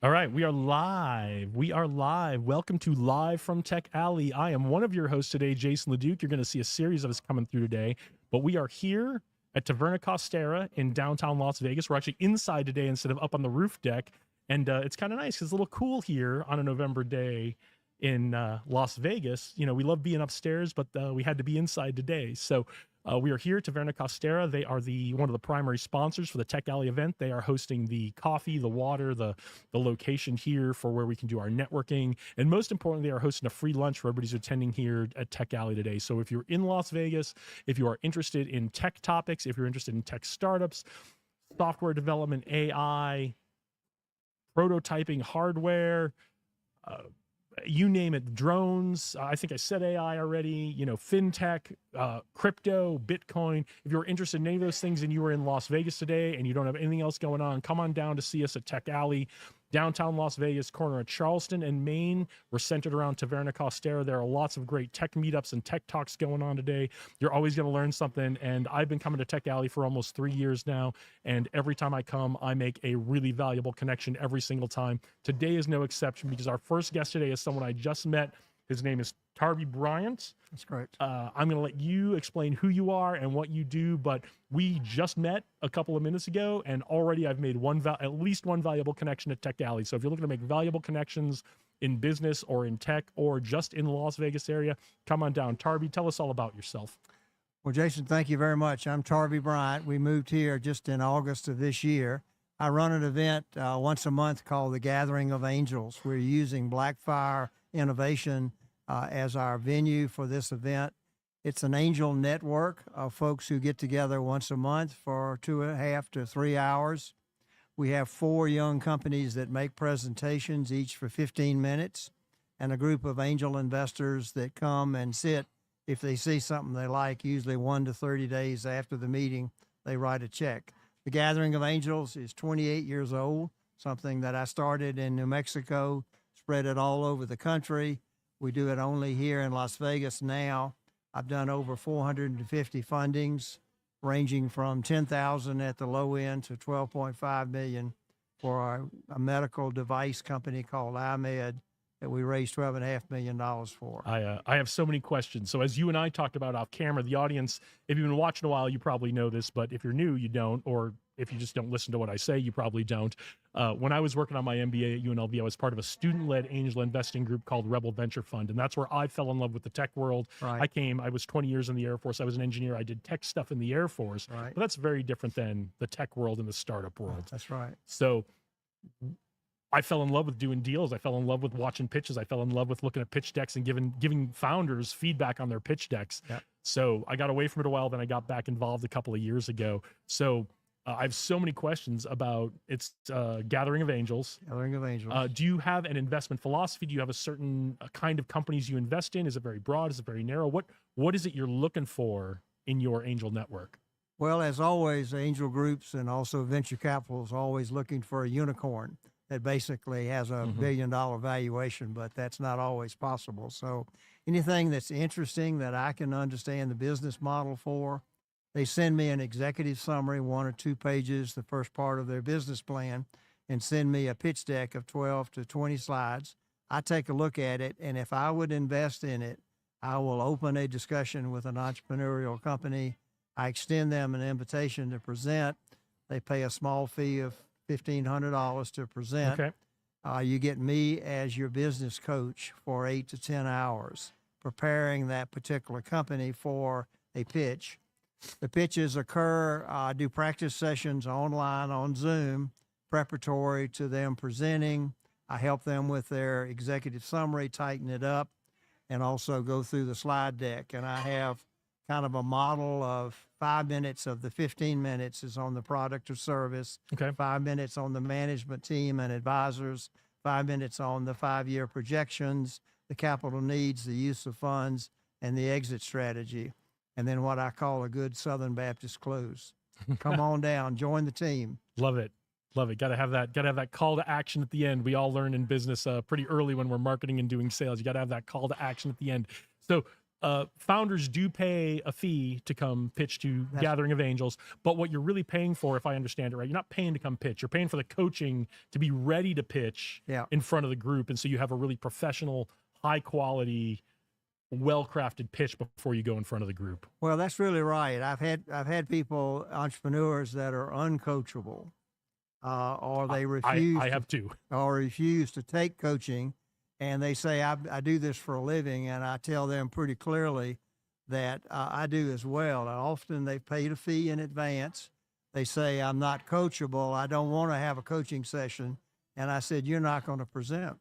All right, we are live. We are live. Welcome to Live from Tech Alley. I am one of your hosts today, Jason LeDuc. You're going to see a series of us coming through today, but we are here at Taverna Costera in downtown Las Vegas. We're actually inside today instead of up on the roof deck, and it's kind of nice because it's a little cool here on a November day in Las Vegas. You know, we love being upstairs, but we had to be inside today. So we are here, Taverna Costera. They are one of the primary sponsors for the Tech Alley event. They are hosting the coffee, the water, the location here for where we can do our networking. And most importantly, they are hosting a free lunch for everybody who's attending here at Tech Alley today. So if you're in Las Vegas, if you are interested in tech topics, if you're interested in tech startups, software development, AI, prototyping, hardware, you name it, drones, I think I said AI already, you know, fintech, crypto, Bitcoin. If you're interested in any of those things and you are in Las Vegas today and you don't have anything else going on, come on down to see us at Tech Alley, downtown Las Vegas, corner of Charleston and Main. We're centered around Taverna Costera. There are lots of great tech meetups and tech talks going on today. You're always going to learn something. And I've been coming to Tech Alley for almost 3 years now. And every time I come, I make a really valuable connection every single time. Today is no exception because our first guest today is someone I just met. His name is Tarby Bryant. That's correct. I'm going to let you explain who you are and what you do, but we just met a couple of minutes ago, and already I've made at least one valuable connection at Tech Alley. So if you're looking to make valuable connections in business or in tech or just in the Las Vegas area, come on down. Tarby, tell us all about yourself. Well, Jason, thank you very much. I'm Tarby Bryant. We moved here just in August of this year. I run an event once a month called the Gathering of Angels. We're using Blackfire Innovation as our venue for this event. It's an angel network of folks who get together once a month for 2.5 to 3 hours. We have 4 young companies that make presentations, each for 15 minutes, and a group of angel investors that come and sit. If they see something they like, usually 1 to 30 days after the meeting, they write a check. The Gathering of Angels is 28 years old, something that I started in New Mexico, spread it all over the country. We do it only here in Las Vegas now. I've done over 450 fundings, ranging from 10,000 at the low end to 12.5 million for a medical device company called iMed that we raised $12.5 million for. I have so many questions. So as you and I talked about off camera, the audience, if you've been watching a while, you probably know this, but if you're new, you don't, or if you just don't listen to what I say, you probably don't. When I was working on my MBA at UNLV, I was part of a student-led angel investing group called Rebel Venture Fund, and that's where I fell in love with the tech world. Right. I was 20 years in the Air Force. I was an engineer. I did tech stuff in the Air Force, Right. But that's very different than the tech world and the startup world. That's right. So I fell in love with doing deals. I fell in love with watching pitches. I fell in love with looking at pitch decks and giving founders feedback on their pitch decks. Yep. So I got away from it a while, then I got back involved a couple of years ago. So I have so many questions about its Gathering of Angels. Gathering of Angels. Do you have an investment philosophy? Do you have a certain kind of companies you invest in? Is it very broad? Is it very narrow? What is it you're looking for in your angel network? Well, as always, angel groups and also venture capital is always looking for a unicorn that basically has a billion-dollar valuation, but that's not always possible. So anything that's interesting that I can understand the business model for, they send me an executive summary, 1 or 2 pages, the first part of their business plan, and send me a pitch deck of 12 to 20 slides. I take a look at it, and if I would invest in it, I will open a discussion with an entrepreneurial company. I extend them an invitation to present. They pay a small fee of $1,500 to present. Okay. You get me as your business coach for 8 to 10 hours, preparing that particular company for a pitch. The pitches occur, I do practice sessions online on Zoom, preparatory to them presenting. I help them with their executive summary, tighten it up, and also go through the slide deck. And I have kind of a model of 5 minutes of the 15 minutes is on the product or service, Okay. 5 minutes on the management team and advisors, 5 minutes on the 5-year projections, the capital needs, the use of funds, and the exit strategy. And then what I call a good Southern Baptist close. Come on down, join the team. Love it. Love it. Got to have that call to action at the end. We all learn in business pretty early when we're marketing and doing sales. You got to have that call to action at the end. So founders do pay a fee to come pitch to Gathering of Angels, but what you're really paying for, if I understand it right, you're not paying to come pitch. You're paying for the coaching to be ready to pitch in front of the group, and so you have a really professional, high quality, well-crafted pitch before you go in front of the group. Well, that's really right. I've had people, entrepreneurs that are uncoachable, or they refuse. I have too. Or refuse to take coaching. And they say, I do this for a living, and I tell them pretty clearly that I do as well. And often they've paid a fee in advance. They say, I'm not coachable. I don't want to have a coaching session. And I said, you're not going to present.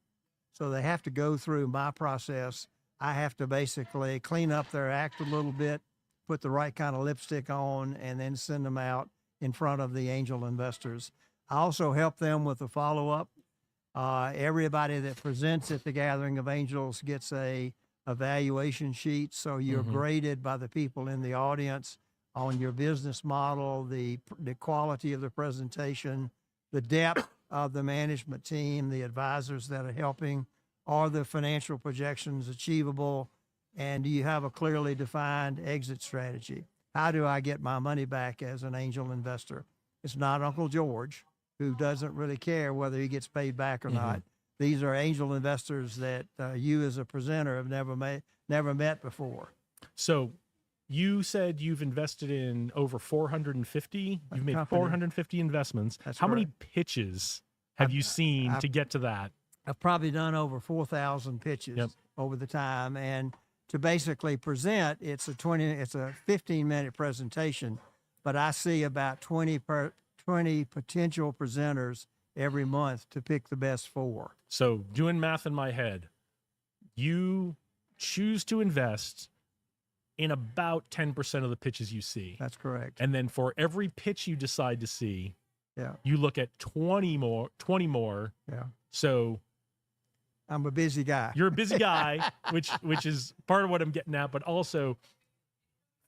So they have to go through my process. I have to basically clean up their act a little bit, put the right kind of lipstick on, and then send them out in front of the angel investors. I also help them with the follow-up. Everybody that presents at the Gathering of Angels gets a evaluation sheet. So you're graded by the people in the audience on your business model, the quality of the presentation, the depth of the management team, the advisors that are helping, are the financial projections achievable, and do you have a clearly defined exit strategy? How do I get my money back as an angel investor? It's not Uncle George, who doesn't really care whether he gets paid back or not. These are angel investors that you as a presenter have never met before. So you said you've invested in over 450. You've made 450 investments. That's How many correct. pitches have you seen to get to that? I've probably done over 4,000 pitches over the time. And to basically present, it's a 15-minute presentation, but I see about 20 potential presenters every month to pick the best 4. So doing math in my head, you choose to invest in about 10% of the pitches you see. That's correct. And then for every pitch you decide to see, you look at 20 more. Yeah. So I'm a busy guy. You're a busy guy, which is part of what I'm getting at, but also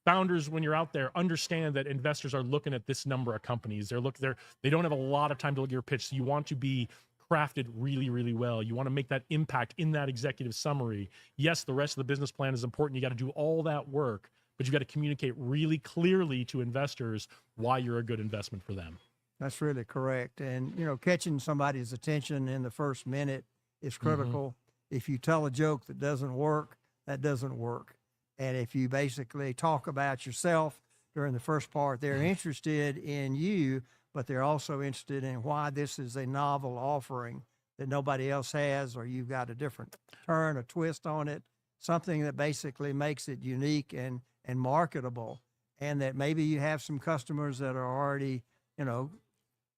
founders, when you're out there, understand that investors are looking at this number of companies. They don't have a lot of time to look at your pitch. So you want to be crafted really, really well. You want to make that impact in that executive summary. Yes, the rest of the business plan is important. You got to do all that work, but you got to communicate really clearly to investors why you're a good investment for them. That's really correct. And, catching somebody's attention in the first minute is critical. If you tell a joke that doesn't work, that doesn't work. And if you basically talk about yourself during the first part, they're interested in you, but they're also interested in why this is a novel offering that nobody else has, or you've got a different turn, a twist on it, something that basically makes it unique and marketable, and that maybe you have some customers that are already,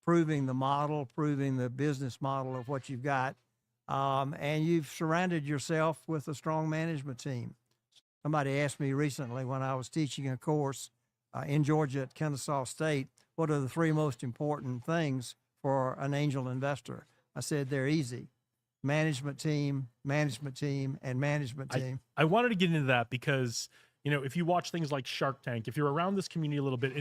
proving the business model of what you've got, and you've surrounded yourself with a strong management team. Somebody asked me recently when I was teaching a course in Georgia at Kennesaw State, what are the 3 most important things for an angel investor? I said, they're easy. Management team, and management team. I wanted to get into that because, if you watch things like Shark Tank, if you're around this community a little bit,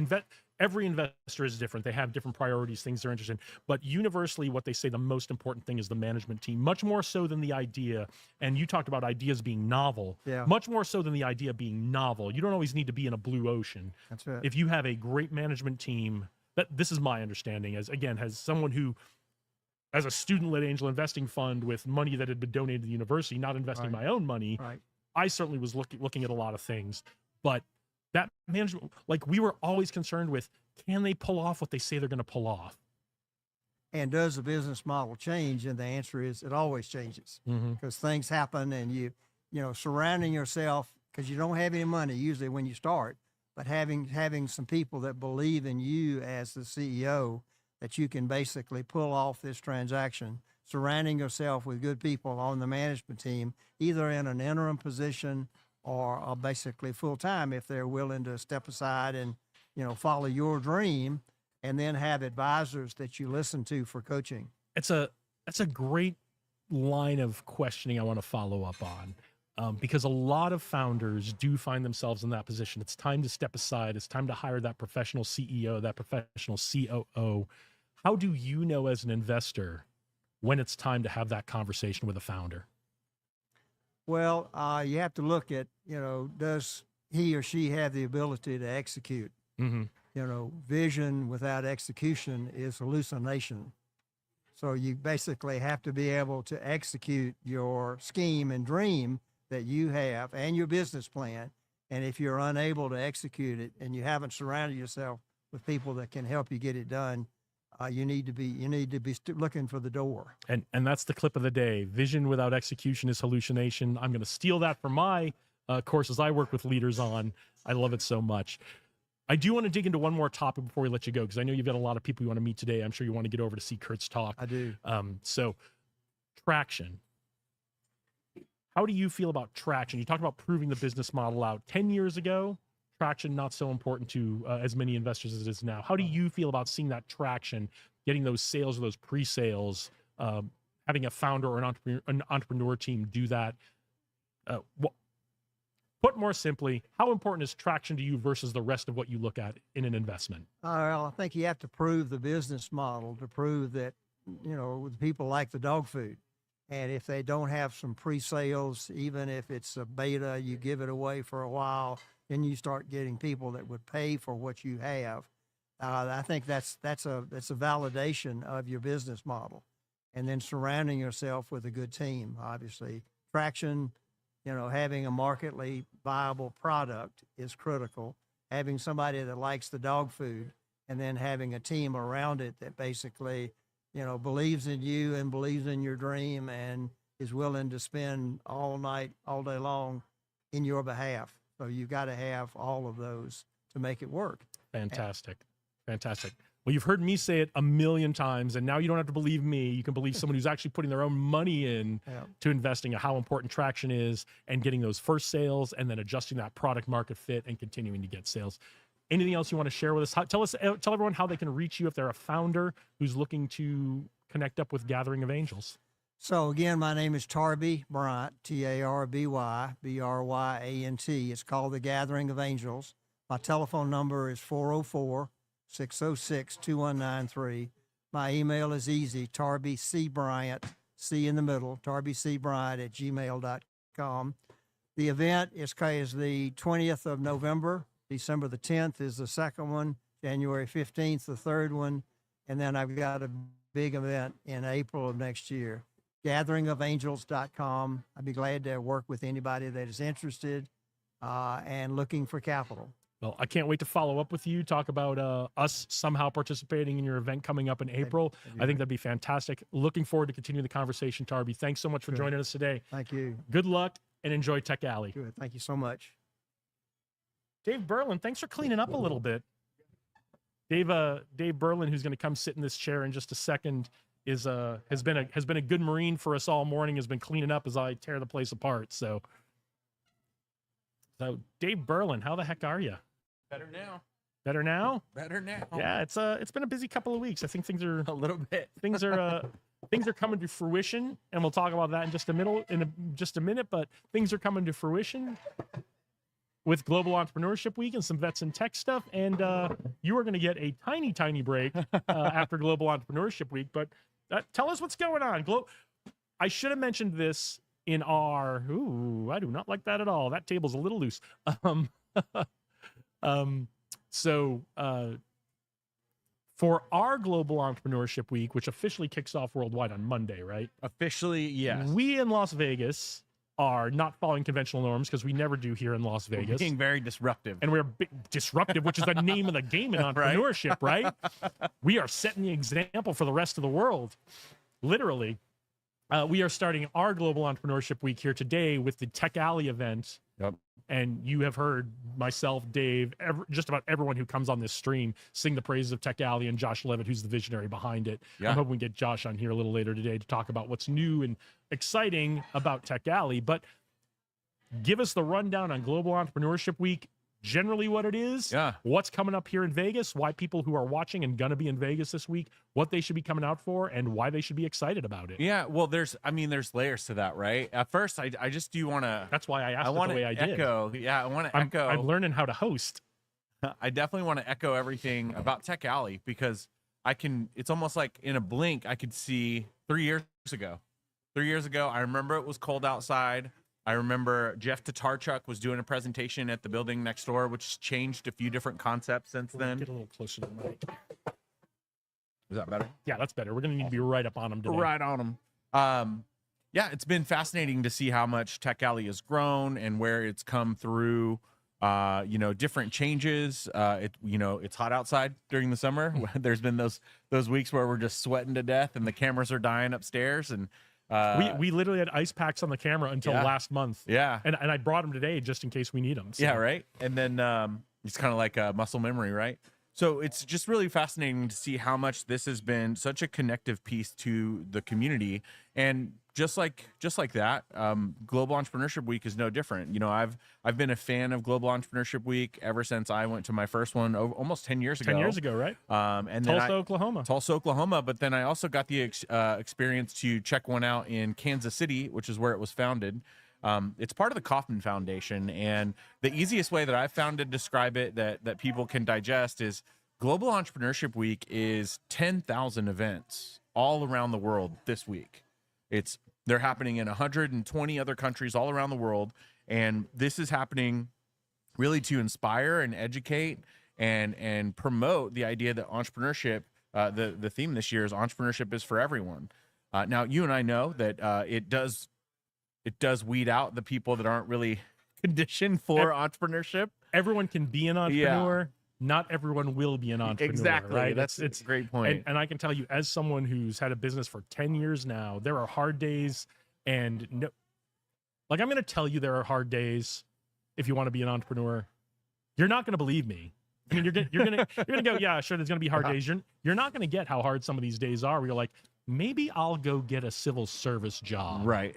every investor is different. They have different priorities, things they're interested in. But universally, what they say the most important thing is the management team, much more so than the idea. And you talked about ideas being novel, much more so than the idea being novel. You don't always need to be in a blue ocean. That's right. If you have a great management team, this is my understanding as someone who, as a student-led angel investing fund with money that had been donated to the university, not investing my own money, I certainly was looking at a lot of things. But that management, we were always concerned with, can they pull off what they say they're going to pull off? And does the business model change? And the answer is it always changes, because things happen, and you surrounding yourself, because you don't have any money usually when you start, but having some people that believe in you as the CEO, that you can basically pull off this transaction, surrounding yourself with good people on the management team, either in an interim position or basically full-time if they're willing to step aside and, follow your dream, and then have advisors that you listen to for coaching. That's a great line of questioning I want to follow up on, because a lot of founders do find themselves in that position. It's time to step aside. It's time to hire that professional CEO, that professional COO. How do you know as an investor when it's time to have that conversation with a founder? Well, you have to look at, does he or she have the ability to execute? Mm-hmm. Vision without execution is hallucination. So you basically have to be able to execute your scheme and dream that you have and your business plan. And if you're unable to execute it and you haven't surrounded yourself with people that can help you get it done, you need to be looking for the door. And that's the clip of the day. Vision without execution is hallucination. I'm going to steal that for my courses I work with leaders on. I love it so much. I do want to dig into one more topic before we let you go, because I know you've got a lot of people you want to meet today. I'm sure you want to get over to see Kurt's talk. I do. So traction. How do you feel about traction? You talked about proving the business model out 10 years ago. Traction, not so important to as many investors as it is now. How do you feel about seeing that traction, getting those sales or those pre-sales, having a founder or an entrepreneur team do that? Put more simply, how important is traction to you versus the rest of what you look at in an investment? Well, I think you have to prove the business model to prove that, people like the dog food. And if they don't have some pre-sales, even if it's a beta, you give it away for a while, then you start getting people that would pay for what you have. I think that's a validation of your business model. And then surrounding yourself with a good team, obviously. Traction, having a marketly viable product is critical. Having somebody that likes the dog food and then having a team around it that basically, believes in you and believes in your dream and is willing to spend all night, all day long in your behalf. So you've got to have all of those to make it work. Fantastic. Fantastic. Well, you've heard me say it a million times, and now you don't have to believe me. You can believe someone who's actually putting their own money in to investing, and how important traction is, and getting those first sales, and then adjusting that product market fit and continuing to get sales. Anything else you want to share with us? Tell everyone how they can reach you if they're a founder who's looking to connect up with Gathering of Angels. So again, my name is Tarby Bryant, Tarby, Bryant. It's called the Gathering of Angels. My telephone number is 404-606-2193. My email is easy, Tarby C. Bryant, C in the middle, tarbybryant@gmail.com. The event is the 20th of November. December the 10th is the second one, January 15th, the third one, and then I've got a big event in April of next year. GatheringofAngels.com. I'd be glad to work with anybody that is interested and looking for capital. Well, I can't wait to follow up with you, talk about us somehow participating in your event coming up in April. I think that'd be fantastic. Looking forward to continuing the conversation, Tarby. Thanks so much for joining us today. Thank you. Good luck and enjoy Tech Alley. Good. Thank you so much. Dave Berlin, thanks for cleaning up a little bit. Dave Berlin, who's going to come sit in this chair in just a second, has been a good Marine for us all morning. Has been cleaning up as I tear the place apart. So Dave Berlin, how the heck are you? Better now. Better now? Better now. Yeah, it's been a busy couple of weeks. I think things are a little bit. Things are coming to fruition, and we'll talk about that in just a minute. But things are coming to fruition with Global Entrepreneurship Week and some Vets in Tech stuff. And you are going to get a tiny break after Global Entrepreneurship Week. But tell us what's going on. I should have mentioned this in our. Ooh, I do not like that at all. That table's a little loose. For our Global Entrepreneurship Week, which officially kicks off worldwide on Monday, right? Officially, yes. We in Las Vegas are not following conventional norms, because we never do here in Las Vegas. We're being very disruptive. And we're disruptive, which is the name of the game in entrepreneurship, right? We are setting the example for the rest of the world, literally. We are starting our Global Entrepreneurship Week here today with the Tech Alley event. Yep. And you have heard myself, Dave, just about everyone who comes on this stream sing the praises of Tech Alley, and Josh Levitt, who's the visionary behind it. Yeah. I'm hoping we get Josh on here a little later today to talk about what's new and exciting about Tech Alley. But give us the rundown on Global Entrepreneurship Week, generally what it is, what's coming up here in Vegas, why people who are watching and going to be in Vegas this week, what they should be coming out for, and why they should be excited about it. Yeah, well, there's layers to that, right? At first, I just do want to. That's why I asked it the way I did. Yeah, I want to echo. I'm learning how to host. I definitely want to echo everything about Tech Alley, because it's almost like in a blink, I could see 3 years ago. 3 years ago, I remember it was cold outside. I remember Jeff Tatarchuk was doing a presentation at the building next door, which has changed a few different concepts since then. Get a little closer to the mic. Is that better? Yeah, that's better. We're going to need to be right up on them today. Right on them. Yeah, it's been fascinating to see how much Tech Alley has grown and where it's come through. Different changes. It's hot outside during the summer. There's been those weeks where we're just sweating to death and the cameras are dying upstairs. And we literally had ice packs on the camera until last month. Yeah, and I brought them today just in case we need them. So. Yeah, right. And then it's kind of like a muscle memory, right? So it's just really fascinating to see how much this has been such a connective piece to the community. And just like that, Global Entrepreneurship Week is no different. You know, I've been a fan of Global Entrepreneurship Week ever since I went to my first one almost 10 years ago. 10 years ago, right? And Tulsa, Oklahoma. Tulsa, Oklahoma. But then I also got the experience to check one out in Kansas City, which is where it was founded. It's part of the Kauffman Foundation, and the easiest way that I've found to describe it that people can digest is Global Entrepreneurship Week is 10,000 events all around the world this week. They're happening in 120 other countries all around the world, and this is happening really to inspire and educate and promote the idea that entrepreneurship. The theme this year is entrepreneurship is for everyone. Now, you and I know that it does weed out the people that aren't really conditioned for entrepreneurship. Everyone can be an entrepreneur. Yeah. Not everyone will be an entrepreneur. Exactly. Right? It's a great point. And I can tell you, as someone who's had a business for 10 years now, there are hard days. And I'm going to tell you there are hard days if you want to be an entrepreneur. You're not going to believe me. I mean, you're going to go, yeah, sure, there's going to be hard days. You're not going to get how hard some of these days are where you're like, maybe I'll go get a civil service job. Right.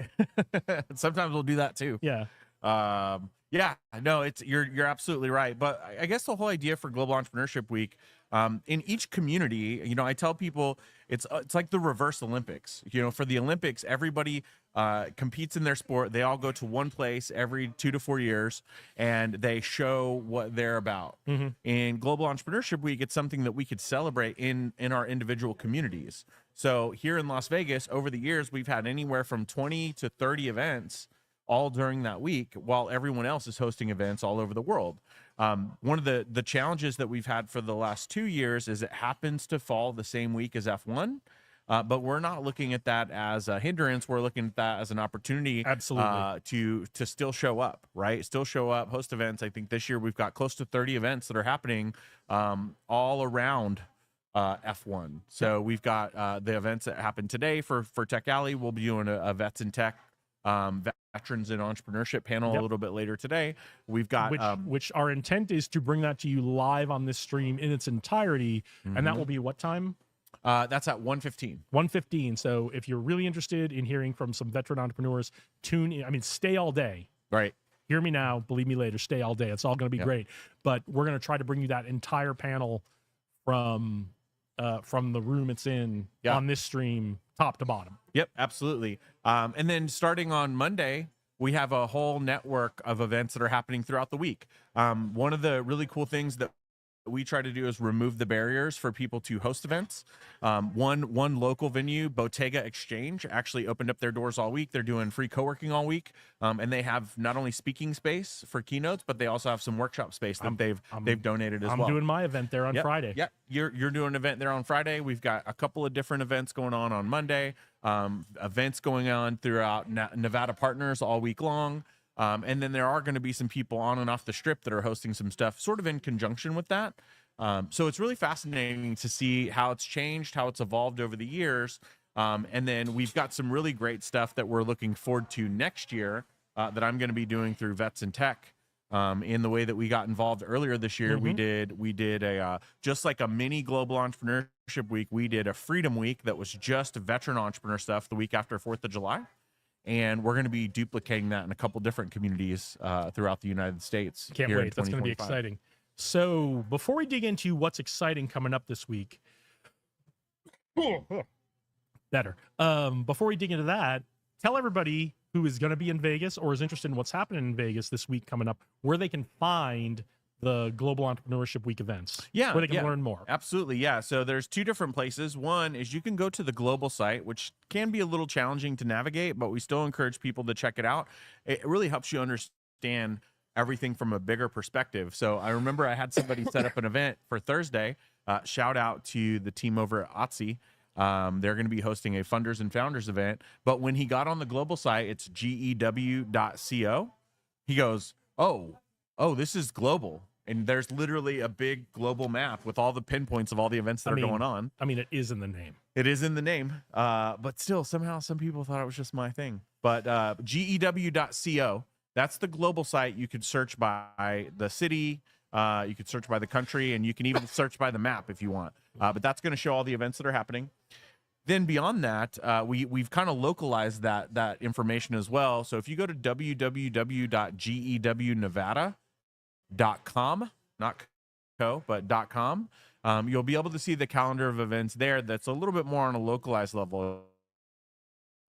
Sometimes we'll do that too. Yeah. Yeah, no, you're absolutely right. But I guess the whole idea for Global Entrepreneurship Week, in each community, you know, I tell people it's like the reverse Olympics. You know, for the Olympics, everybody competes in their sport. They all go to one place every 2 to 4 years, and they show what they're about. Mm-hmm. In Global Entrepreneurship Week, it's something that we could celebrate in our individual communities. So here in Las Vegas, over the years, we've had anywhere from 20 to 30 events all during that week, while everyone else is hosting events all over the world. One of the challenges that we've had for the last 2 years is it happens to fall the same week as F1, but we're not looking at that as a hindrance. We're looking at that as an opportunity, absolutely, to still show up, right? Still show up, host events. I think this year we've got close to 30 events that are happening all around F1. So we've got the events that happen today for Tech Alley. We'll be doing a Vets in Tech Veterans in Entrepreneurship panel a little bit later today. We've got which our intent is to bring that to you live on this stream in its entirety, and that will be what time? That's at 1:15. 1:15. So if you're really interested in hearing from some veteran entrepreneurs, tune in. I mean, stay all day. Right. Hear me now, believe me later. Stay all day. It's all going to be great. But we're going to try to bring you that entire panel from the room it's in on this stream, top to bottom. Yep, absolutely. And then starting on Monday, we have a whole network of events that are happening throughout the week. One of the really cool things that we try to do is remove the barriers for people to host events. One local venue, Bottega Exchange, actually opened up their doors all week. They're doing free co-working all week, and they have not only speaking space for keynotes, but they also have some workshop space that they've donated as well. I'm doing my event there on Friday. Yeah, you're doing an event there on Friday. We've got a couple of different events going on Monday. Events going on throughout Nevada Partners all week long. And then there are going to be some people on and off the strip that are hosting some stuff sort of in conjunction with that. So it's really fascinating to see how it's changed, how it's evolved over the years. And then we've got some really great stuff that we're looking forward to next year that I'm going to be doing through Vets in Tech. In the way that we got involved earlier this year, we did a just like a mini Global Entrepreneurship Week. We did a Freedom Week that was just veteran entrepreneur stuff the week after 4th of July. And we're going to be duplicating that in a couple different communities throughout the United States. Can't wait. That's going to be exciting. So before we dig into what's exciting coming up this week, before we dig into that, tell everybody who is going to be in Vegas or is interested in what's happening in Vegas this week coming up, where they can find the Global Entrepreneurship Week events? Yeah, Where they can yeah. learn more. Absolutely, yeah. So there's two different places. One is you can go to the global site, which can be a little challenging to navigate, but we still encourage people to check it out. It really helps you understand everything from a bigger perspective. So I remember I had somebody set up an event for Thursday. Shout out to the team over at OTSI. They're going to be hosting a Funders and Founders event. But when he got on the global site, it's gew.co. He goes, oh, this is global. And there's literally a big global map with all the pinpoints of all the events that are going on. I mean, it is in the name. It is in the name. But still, somehow some people thought it was just my thing. But gew.co, that's the global site. You could search by the city, you could search by the country, and you can even search by the map if you want. But that's going to show all the events that are happening. Then beyond that, we've kind of localized that information as well. So if you go to www.gewnevada.com, not co, but .com, you'll be able to see the calendar of events there. That's a little bit more on a localized level.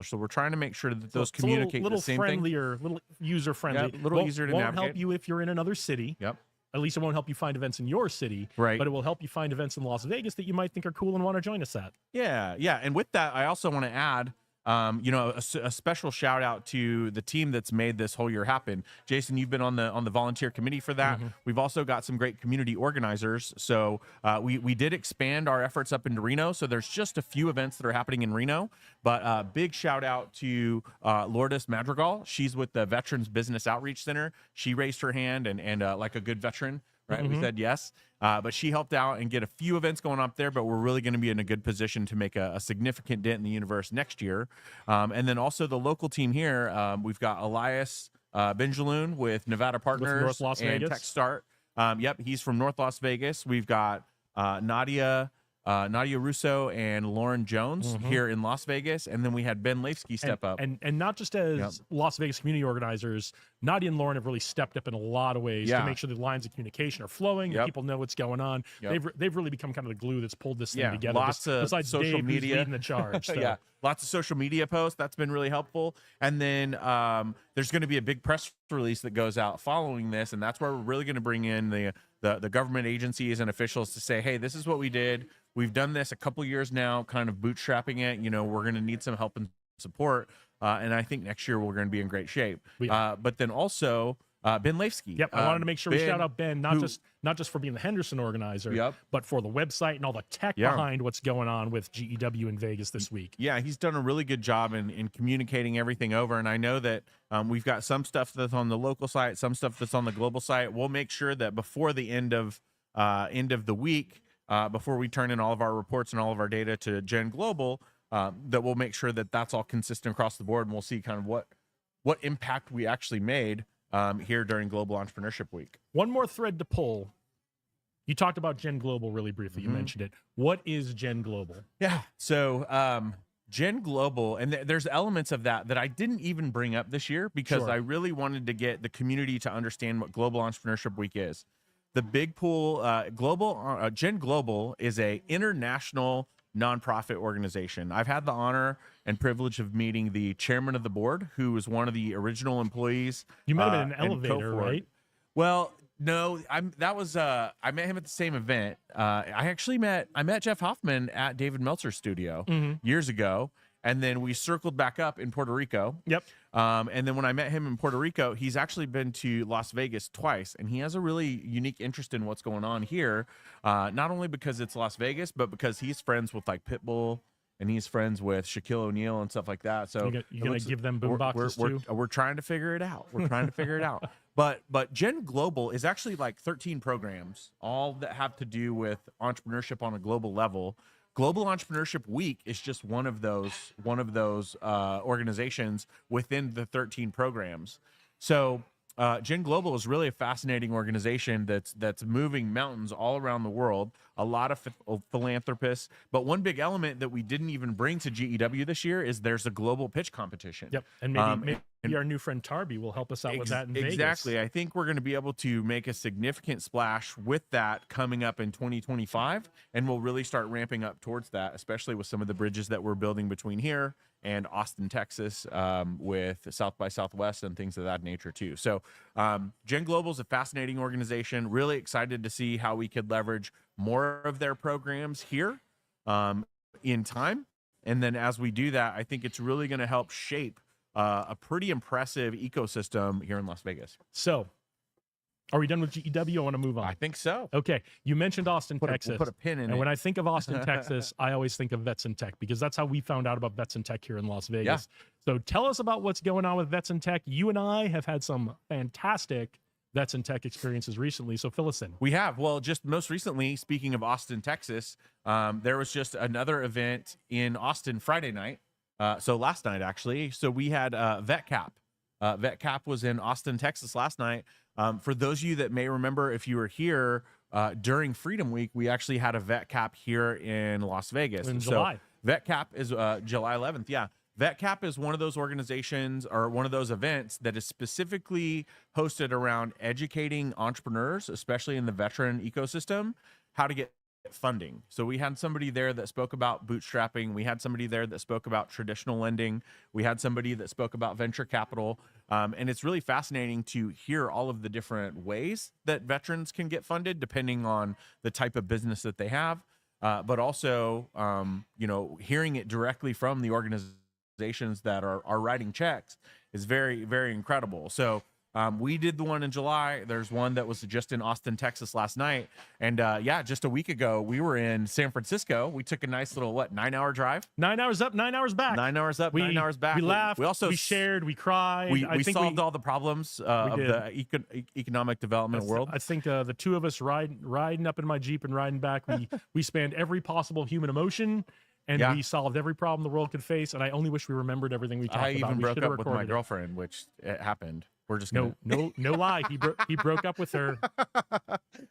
So we're trying to make sure that those communicate little the same friendlier, little user friendly, little easier to won't navigate. help you if you're in another city. Yep. At least it won't help you find events in your city, Right. but it will help you find events in Las Vegas that you might think are cool and want to join us at. Yeah, yeah. And with that, I also want to add, a special shout out to the team that's made this whole year happen. Jason, you've been on the volunteer committee for that. Mm-hmm. We've also got some great community organizers. So we did expand our efforts up into Reno. So there's just a few events that are happening in Reno. But big shout out to Lourdes Madrigal. She's with the Veterans Business Outreach Center. She raised her hand and like a good veteran. Right, we said yes, but she helped out and get a few events going up there. But we're really going to be in a good position to make a significant dent in the universe next year. And then also the local team here, we've got Elias Benjaloon with Nevada Partners North Las and Vegas. TechStart. Yep, he's from North Las Vegas. We've got Nadia Russo and Lauren Jones here in Las Vegas, and then we had Ben Lafsky step up. And not just as Las Vegas community organizers, Nadia and Lauren have really stepped up in a lot of ways to make sure the lines of communication are flowing, and people know what's going on. They've really become kind of the glue that's pulled this thing together. Lots of besides social Dave, media who's leading the charge. So. Yeah, lots of social media posts. That's been really helpful. And then there's going to be a big press release that goes out following this, and that's where we're really going to bring in the government agencies and officials to say, hey, this is what we did. We've done this a couple years now, kind of bootstrapping it. We're going to need some help and support. And I think next year we're going to be in great shape. But then also Ben Lafsky. Yep, I wanted to make sure we shout out Ben, not just for being the Henderson organizer, Yep. but for the website and all the tech behind what's going on with GEW in Vegas this week. Yeah, he's done a really good job in communicating everything over. And I know that we've got some stuff that's on the local site, some stuff that's on the global site. We'll make sure that before the end of the week, before we turn in all of our reports and all of our data to Gen Global, that we'll make sure that that's all consistent across the board, and we'll see kind of what impact we actually made here during Global Entrepreneurship Week. One more thread to pull. You talked about Gen Global really briefly. You mentioned it. What is Gen Global? Yeah. So Gen Global, and there's elements of that I didn't even bring up this year because I really wanted to get the community to understand what Global Entrepreneurship Week is. The big pool, Gen Global is a international nonprofit organization. I've had the honor and privilege of meeting the chairman of the board, who was one of the original employees. You might have been in an elevator, right? Well, no, I met him at the same event. I met Jeff Hoffman at David Meltzer's studio years ago, and then we circled back up in Puerto Rico. Yep. And then when I met him in Puerto Rico, he's actually been to Las Vegas twice, and he has a really unique interest in what's going on here. Not only because it's Las Vegas, but because he's friends with like Pitbull, and he's friends with Shaquille O'Neal and stuff like that. So you're gonna give them boom boxes too? We're trying to figure it out. We're trying to figure it out. But Gen Global is actually like 13 programs, all that have to do with entrepreneurship on a global level. Global Entrepreneurship Week is just one of those organizations within the 13 programs. So Gen Global is really a fascinating organization that's moving mountains all around the world. A lot of philanthropists, but one big element that we didn't even bring to GEW this year is there's a global pitch competition. Yep, and maybe our new friend Tarby will help us out with that in exactly. Vegas. I think we're going to be able to make a significant splash with that coming up in 2025, and we'll really start ramping up towards that, especially with some of the bridges that we're building between here and Austin, Texas, with South by Southwest and things of that nature too. So Gen Global is a fascinating organization. Really excited to see how we could leverage more of their programs here in time. And then as we do that, I think it's really going to help shape a pretty impressive ecosystem here in Las Vegas. So, are we done with GEW? I want to move on. I think so. Okay, you mentioned Austin, Texas. We'll put a pin in it. And when I think of Austin, Texas, I always think of Vets and Tech, because that's how we found out about Vets and Tech here in Las Vegas. So tell us about what's going on with Vets and Tech. You and I have had some fantastic Vets and Tech experiences recently, so fill us in. We have. Well, just most recently, speaking of Austin, Texas, there was just another event in Austin Friday night. So last night, actually. So we had VetCap. VetCap was in Austin, Texas last night. For those of you that may remember, if you were here during Freedom Week, we actually had a VetCap here in Las Vegas. In July. VetCap is July 11th. Yeah. VetCap is one of those organizations or one of those events that is specifically hosted around educating entrepreneurs, especially in the veteran ecosystem, how to get funding. So we had somebody there that spoke about bootstrapping. We had somebody there that spoke about traditional lending. We had somebody that spoke about venture capital. And it's really fascinating to hear all of the different ways that veterans can get funded depending on the type of business that they have. But also, hearing it directly from the organizations that are writing checks is very, very incredible. So we did the one in July. There's one that was just in Austin, Texas last night. And just a week ago, we were in San Francisco. We took a nice little, 9-hour drive? 9 hours up, 9 hours back. 9 hours up, 9 hours back. We laughed, we shared, we cried. We solved all the problems of the economic development world. I think the two of us riding up in my Jeep and riding back, we spanned every possible human emotion. And we solved every problem the world could face. And I only wish we remembered everything we talked about. I even broke up with my girlfriend, which it happened. We're just no lie. He broke up with her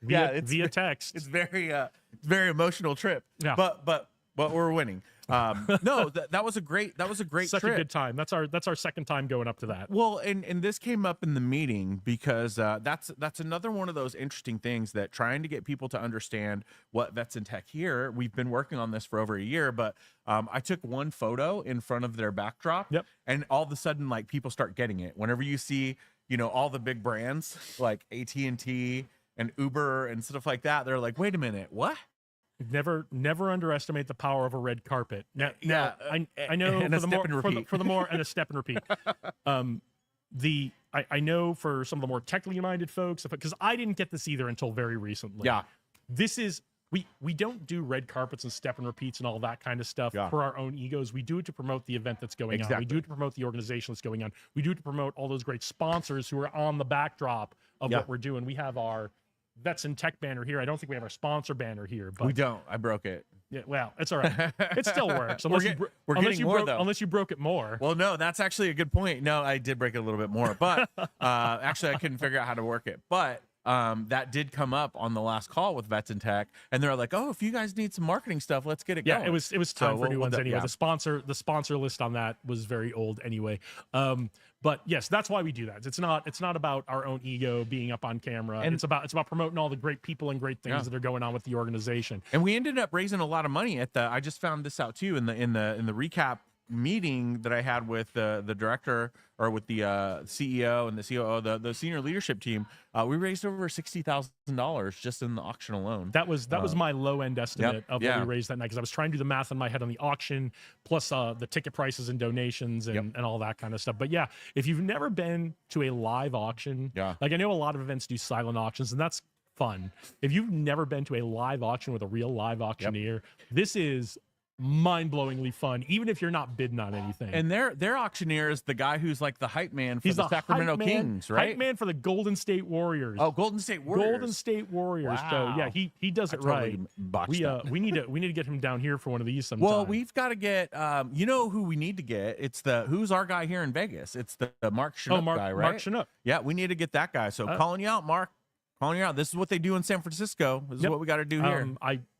via text. It's very emotional trip. Yeah. But we're winning. That was a great Such trip. a good time. That's our second time going up to that. Well, and this came up in the meeting because that's another one of those interesting things that trying to get people to understand what Vets and Tech here. We've been working on this for over a year, but I took one photo in front of their backdrop, and all of a sudden, people start getting it. Whenever you see, all the big brands like AT&T and Uber and stuff like that, they're like, wait a minute, what? Never underestimate the power of a red carpet. Now I know and for the more and a step and repeat. I know for some of the more technically minded folks, because I didn't get this either until very recently. Yeah, this is we don't do red carpets and step and repeats and all that kind of stuff for our own egos. We do it to promote the event that's going on. We do it to promote the organization that's going on. We do it to promote all those great sponsors who are on the backdrop of what we're doing. We have our Vets and Tech banner here. I don't think we have our sponsor banner here, but we don't. I broke it. Yeah, well, it's all right. It still works. We're getting more though. Unless you broke it more. Well, no, that's actually a good point. No, I did break it a little bit more, but actually I couldn't figure out how to work it. But that did come up on the last call with Vets and Tech, and they're like, "Oh, if you guys need some marketing stuff, let's get it going." Yeah, it was time for new ones anyway. The sponsor list on that was very old anyway. But yes, that's why we do that. It's not about our own ego being up on camera. And it's about promoting all the great people and great things that are going on with the organization. And we ended up raising a lot of money at the. I just found this out too in the recap meeting that I had with the director or with the CEO and the COO, the senior leadership team. We raised over $60,000 just in the auction alone. That was my low end estimate of what we raised that night, because I was trying to do the math in my head on the auction plus the ticket prices and donations and all that kind of stuff. But yeah, if you've never been to a live auction, like I know a lot of events do silent auctions, and that's fun. If you've never been to a live auction with a real live auctioneer, this is mind-blowingly fun, even if you're not bidding on anything. And their auctioneer is the guy who's like the hype man for the Sacramento Kings, right? Hype man for the Golden State Warriors. Oh, Golden State Warriors. Golden State Warriors. Wow. So yeah, he does it right. We need to get him down here for one of these sometime. Well, we've got to get you know who we need to get? It's who's our guy here in Vegas? It's the Mark Chinook guy, right? Mark Chinook. Yeah, we need to get that guy. So calling you out, Mark. Calling you out. This is what they do in San Francisco. This is what we got to do here.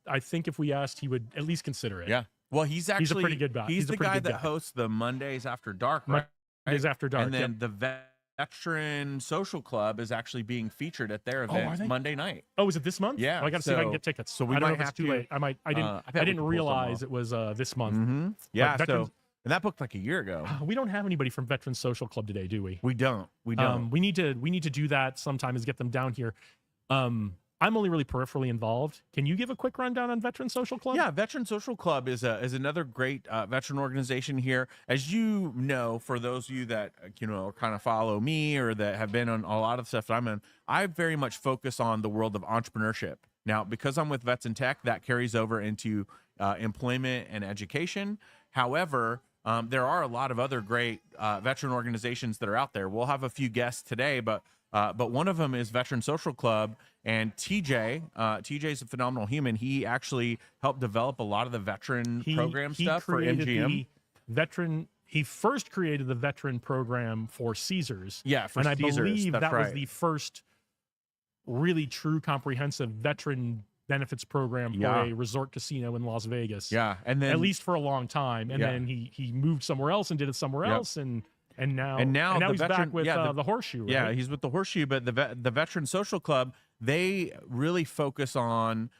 I think if we asked, he would at least consider it. Yeah. Well, he's a pretty good guy. He's the guy that hosts the Mondays After Dark, right? Days After Dark. And then yep. the Veteran Social Club is actually being featured at their Oh, are event they? Monday night. Oh, is it this month? Yeah, Oh, I got to see if I can so- get tickets. so we I don't might know if it's have too to- late. I didn't. I bet I we didn't can pull some realize off. it was this month. Mm-hmm. Yeah, Veterans- so and that booked like a year ago. We don't have anybody from Veterans Social Club today, do we? We don't. We don't. We need to do that sometime. Is get them down here. I'm only really peripherally involved. Can you give a quick rundown on Veteran Social Club? Yeah, Veteran Social Club is another great veteran organization here. As you know, for those of you that kind of follow me or that have been on a lot of stuff that I'm in, I very much focus on the world of entrepreneurship. Now, because I'm with Vets in Tech, that carries over into employment and education. However, there are a lot of other great veteran organizations that are out there. We'll have a few guests today, but one of them is Veteran Social Club, and TJ is a phenomenal human. He actually helped develop a lot of the veteran program stuff for MGM. He first created the veteran program for Caesars. Yeah, for and I Caesars, believe that's that was right. the first really true comprehensive veteran benefits program for a resort casino in Las Vegas. Yeah, and then at least for a long time. And then he moved somewhere else and did it somewhere else, and now the he's back with the Horseshoe. Right? Yeah, he's with the Horseshoe, but the Veteran Social Club, they really focus on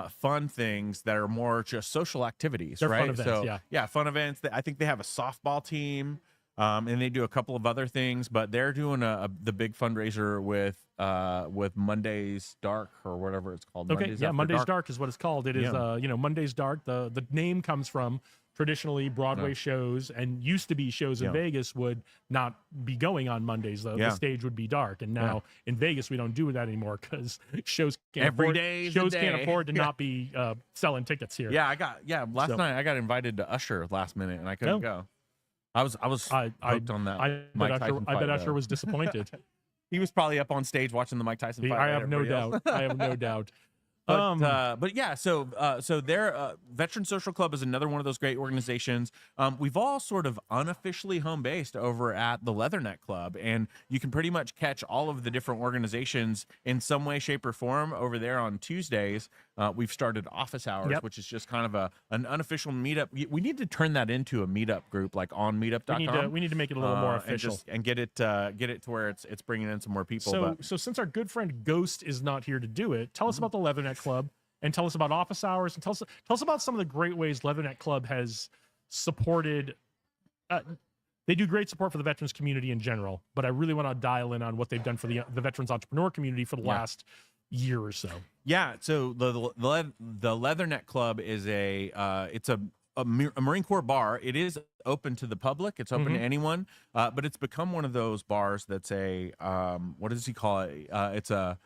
fun things that are more just social activities. They're right? fun events, yeah, fun events. I think they have a softball team, and they do a couple of other things, but they're doing the big fundraiser with Monday's Dark or whatever it's called. Okay, Monday's Dark is what it's called. It is Monday's Dark. The name comes from traditionally Broadway shows, and used to be shows in Vegas would not be going on Mondays. The stage would be dark, and now in Vegas we don't do that anymore because shows can't afford to not be selling tickets here. Yeah, last night I got invited to Usher last minute and I couldn't go. I was hooked on that. I bet Usher was disappointed. He was probably up on stage watching the Mike Tyson fight. I have no doubt. I have no doubt. But yeah, so their Veteran Social Club is another one of those great organizations. We've all sort of unofficially home based over at the Leatherneck Club, and you can pretty much catch all of the different organizations in some way, shape, or form over there on Tuesdays. We've started office hours, which is just kind of an unofficial meetup. We need to turn that into a meetup group, like on meetup.com. We need to make it a little more official and get it to where it's bringing in some more people. So since our good friend Ghost is not here to do it, tell us about the Leatherneck Club, and tell us about office hours, and tell us about some of the great ways Leatherneck Club has supported. They do great support for the veterans community in general, but I really want to dial in on what they've done for the veterans entrepreneur community for the last year or so. Yeah, so the Leatherneck Club is it's a Marine Corps bar. It is open to the public. It's open to anyone, but it's become one of those bars that's what does he call it? It's a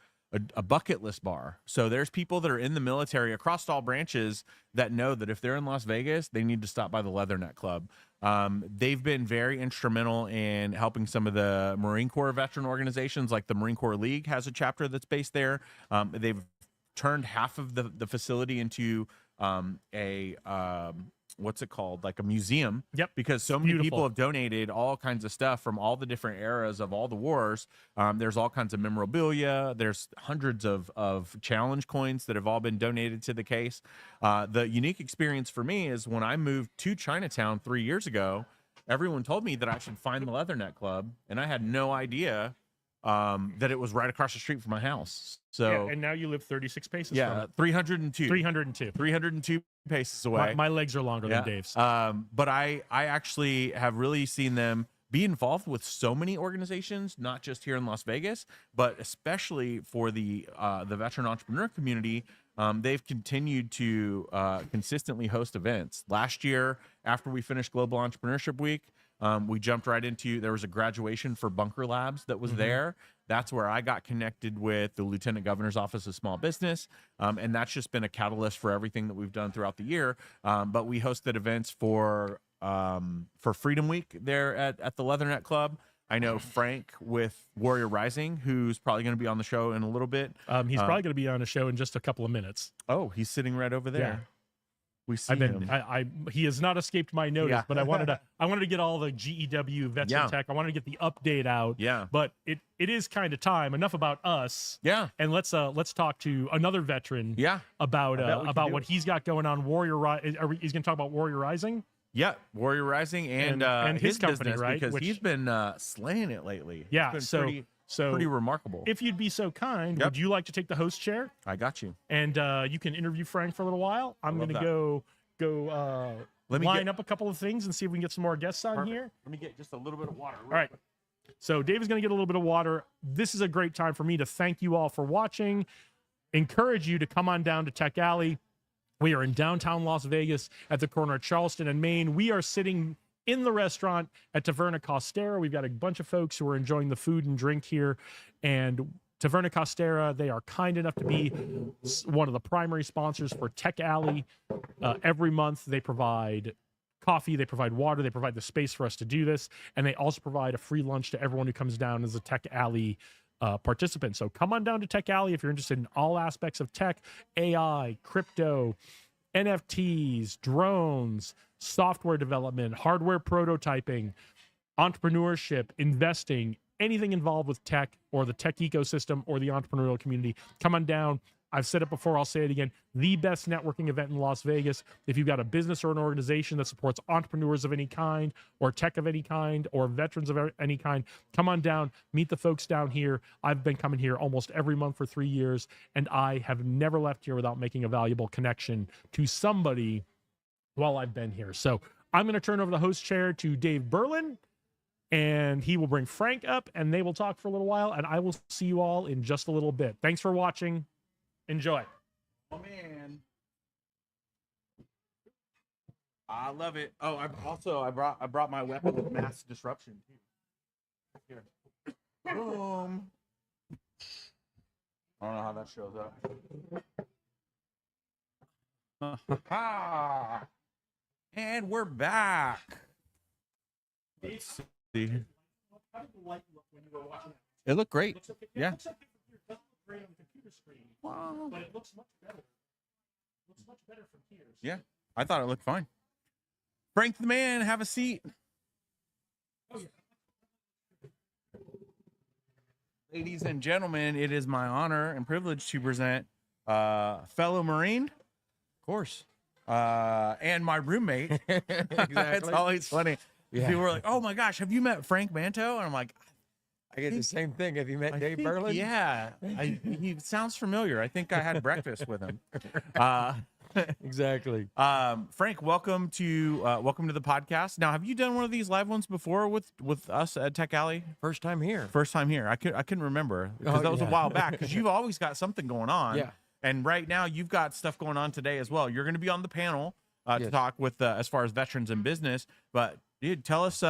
bucket list bar. So there's people that are in the military across all branches that know that if they're in Las Vegas, they need to stop by the Leatherneck Club. They've been very instrumental in helping some of the Marine Corps veteran organizations, like the Marine Corps League has a chapter that's based there. They've turned half of the facility into what's it called? Like a museum. Yep. Because so many people have donated all kinds of stuff from all the different eras of all the wars. There's all kinds of memorabilia. There's hundreds of challenge coins that have all been donated to the case. The unique experience for me is when I moved to Chinatown 3 years ago, everyone told me that I should find the Leatherneck Club, and I had no idea that it was right across the street from my house. So and now you live 36 paces from it. 302 paces away. My legs are longer than Dave's. But I actually have really seen them be involved with so many organizations, not just here in Las Vegas, but especially for the veteran entrepreneur community. They've continued to consistently host events. Last year, after we finished Global Entrepreneurship Week, we jumped right into, there was a graduation for Bunker Labs that was there. That's where I got connected with the Lieutenant Governor's Office of Small Business. And that's just been a catalyst for everything that we've done throughout the year. But we hosted events for Freedom Week there at the Leatherneck Club. I know Frank with Warrior Rising, who's probably going to be on the show in a little bit. He's probably going to be on a show in just a couple of minutes. Oh, he's sitting right over there. Yeah. We see him. He has not escaped my notice, but I wanted to get all the GEW vets in tech. I wanted to get the update out. Yeah. But it is kind of time. Enough about us. Yeah. And let's talk to another veteran. Yeah. About what he's got going on. He's going to talk about Warrior Rising. Yeah, Warrior Rising and his company, business, right? Because Which, he's been slaying it lately. yeah. It's been pretty remarkable. if you'd be so kind, Yep. would you like to take the host chair? I got you. And you can interview Frank for a little while. I'm love going to that. go Let me line up a couple of things and see if we can get some more guests on Perfect. here. Let me get just a little bit of water. All right. So Dave is going to get a little bit of water. This is a great time for me to thank you all for watching. Encourage you to come on down to Tech Alley. We are in downtown Las Vegas at the corner of Charleston and Main. We are sitting in the restaurant at Taverna Costera. We've got a bunch of folks who are enjoying the food and drink here. And Taverna Costera, they are kind enough to be one of the primary sponsors for Tech Alley. Every month, they provide coffee, they provide water, they provide the space for us to do this, and they also provide a free lunch to everyone who comes down as a Tech Alley participant. So come on down to Tech Alley if you're interested in all aspects of tech, AI, crypto, NFTs, drones, software development, hardware prototyping, entrepreneurship, investing, anything involved with tech or the tech ecosystem or the entrepreneurial community. Come on down. I've said it before, I'll say it again. The best networking event in Las Vegas. If you've got a business or an organization that supports entrepreneurs of any kind, or tech of any kind, or veterans of any kind, come on down, meet the folks down here. I've been coming here almost every month for 3 years, and I have never left here without making a valuable connection to somebody while I've been here. So I'm going to turn over the host chair to Dave Berlin, and he will bring Frank up, and they will talk for a little while, and I will see you all in just a little bit. Thanks for watching. Enjoy. Oh man, I love it. Oh, I brought my weapon of mass disruption too. Here, boom. I don't know how that shows up. And we're back. Let's see. It looked great. Yeah. Great on the computer screen, Wow. but it looks much better. It looks much better from here. Yeah, I thought it looked fine. Frank the man, have a seat. Oh, yeah. Ladies and gentlemen, it is my honor and privilege to present fellow Marine, of course, and my roommate. Exactly. It's always funny. Yeah. People were like, "Oh my gosh, have you met Frank Manto?" And I'm like, I get the same thing. Have you met I Dave think- Berlin? Yeah, he sounds familiar. I think I had breakfast with him. Exactly. Frank, welcome to the podcast. Now, have you done one of these live ones before with us at Tech Alley? First time here. First time here. I couldn't remember because Oh, that was a yeah. while back. Because you've always got something going on. Yeah. And right now you've got stuff going on today as well. You're going to be on the panel to Yes. talk with as far as veterans in business. But dude, tell us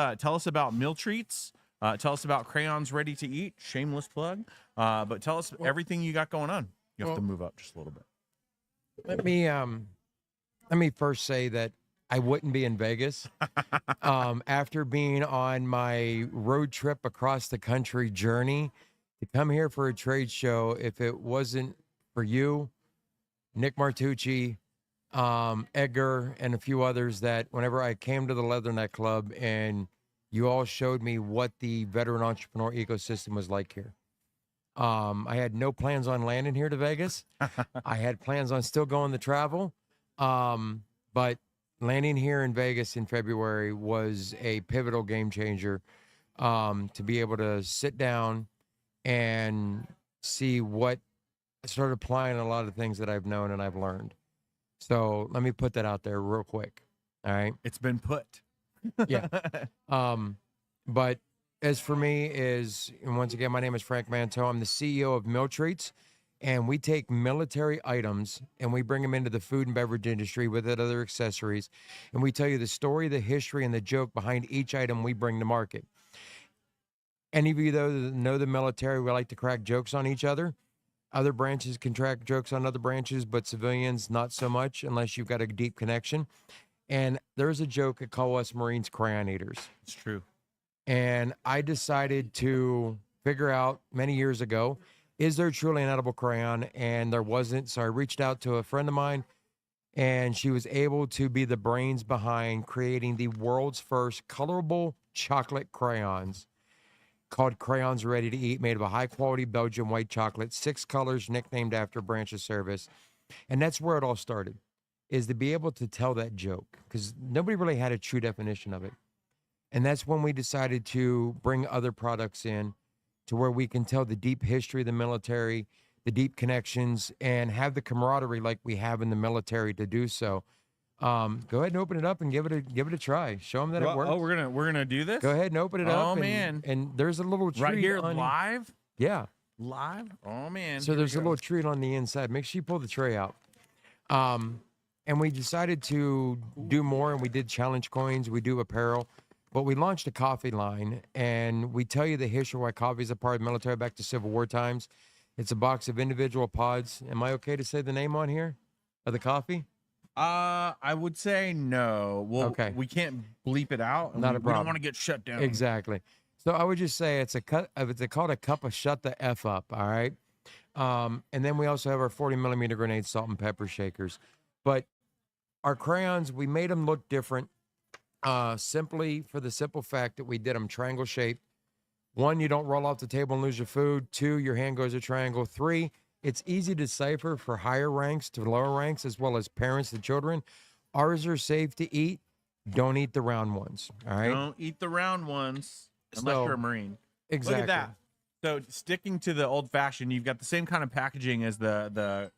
about meal treats. Tell us about crayons ready to eat. Shameless plug. But tell us everything you got going on. You have to move up just a little bit. Let me first say that I wouldn't be in Vegas after being on my road trip across the country journey to come here for a trade show. If it wasn't for you, Nick Martucci, Edgar, and a few others, that whenever I came to the Leatherneck Club and you all showed me what the veteran entrepreneur ecosystem was like here. I had no plans on landing here to Vegas. I had plans on still going to travel. But landing here in Vegas in February was a pivotal game changer, to be able to sit down and see what start applying a lot of things that I've known and I've learned. So let me put that out there real quick. All right. It's been put. Yeah. But as for me and once again, my name is Frank Manto. I'm the CEO of Meal Treats, and we take military items and we bring them into the food and beverage industry with other accessories. And we tell you the story, the history, and the joke behind each item we bring to market. Any of you, though, that know the military, we like to crack jokes on each other. Other branches can crack jokes on other branches, but civilians, not so much unless you've got a deep connection. And there's a joke that call us Marines crayon eaters. It's true. And I decided to figure out many years ago, is there truly an edible crayon? And there wasn't. So I reached out to a friend of mine, and she was able to be the brains behind creating the world's first colorable chocolate crayons called Crayons Ready to Eat, made of a high-quality Belgian white chocolate, 6 colors, nicknamed after branch of service. And that's where it all started. is to be able to tell that joke, because nobody really had a true definition of it. And that's when we decided to bring other products in to where we can tell the deep history of the military, the deep connections, and have the camaraderie like we have in the military to do so. Go ahead and open it up and give it a try. Show them that it works. Oh, we're gonna do this. Go ahead and open it up. Oh, and, man. And there's a little treat Right here, on, live. Yeah. Live. Oh man. So Here we there's a go. little treat on the inside. Make sure you pull the tray out. And we decided to do more, and we did challenge coins. We do apparel, but we launched a coffee line, and we tell you the history why coffee is a part of the military back to Civil War times. It's a box of individual pods. Am I okay to say the name on here of the coffee? I would say no. Well, Okay. we can't bleep it out. And Not a we don't problem. want to get shut down. Exactly. So I would just say it's called a cup of shut the F up. All right. And then we also have our 40 millimeter grenade salt and pepper shakers. But our crayons, we made them look different, simply for the simple fact that we did them triangle shaped. 1, you don't roll off the table and lose your food. 2, your hand goes a triangle. 3, it's easy to decipher for higher ranks to lower ranks, as well as parents to children. Ours are safe to eat. Don't eat the round ones. All right. Don't eat the round ones unless So- you're a Marine. Exactly. Look at that. So sticking to the old fashioned, you've got the same kind of packaging as the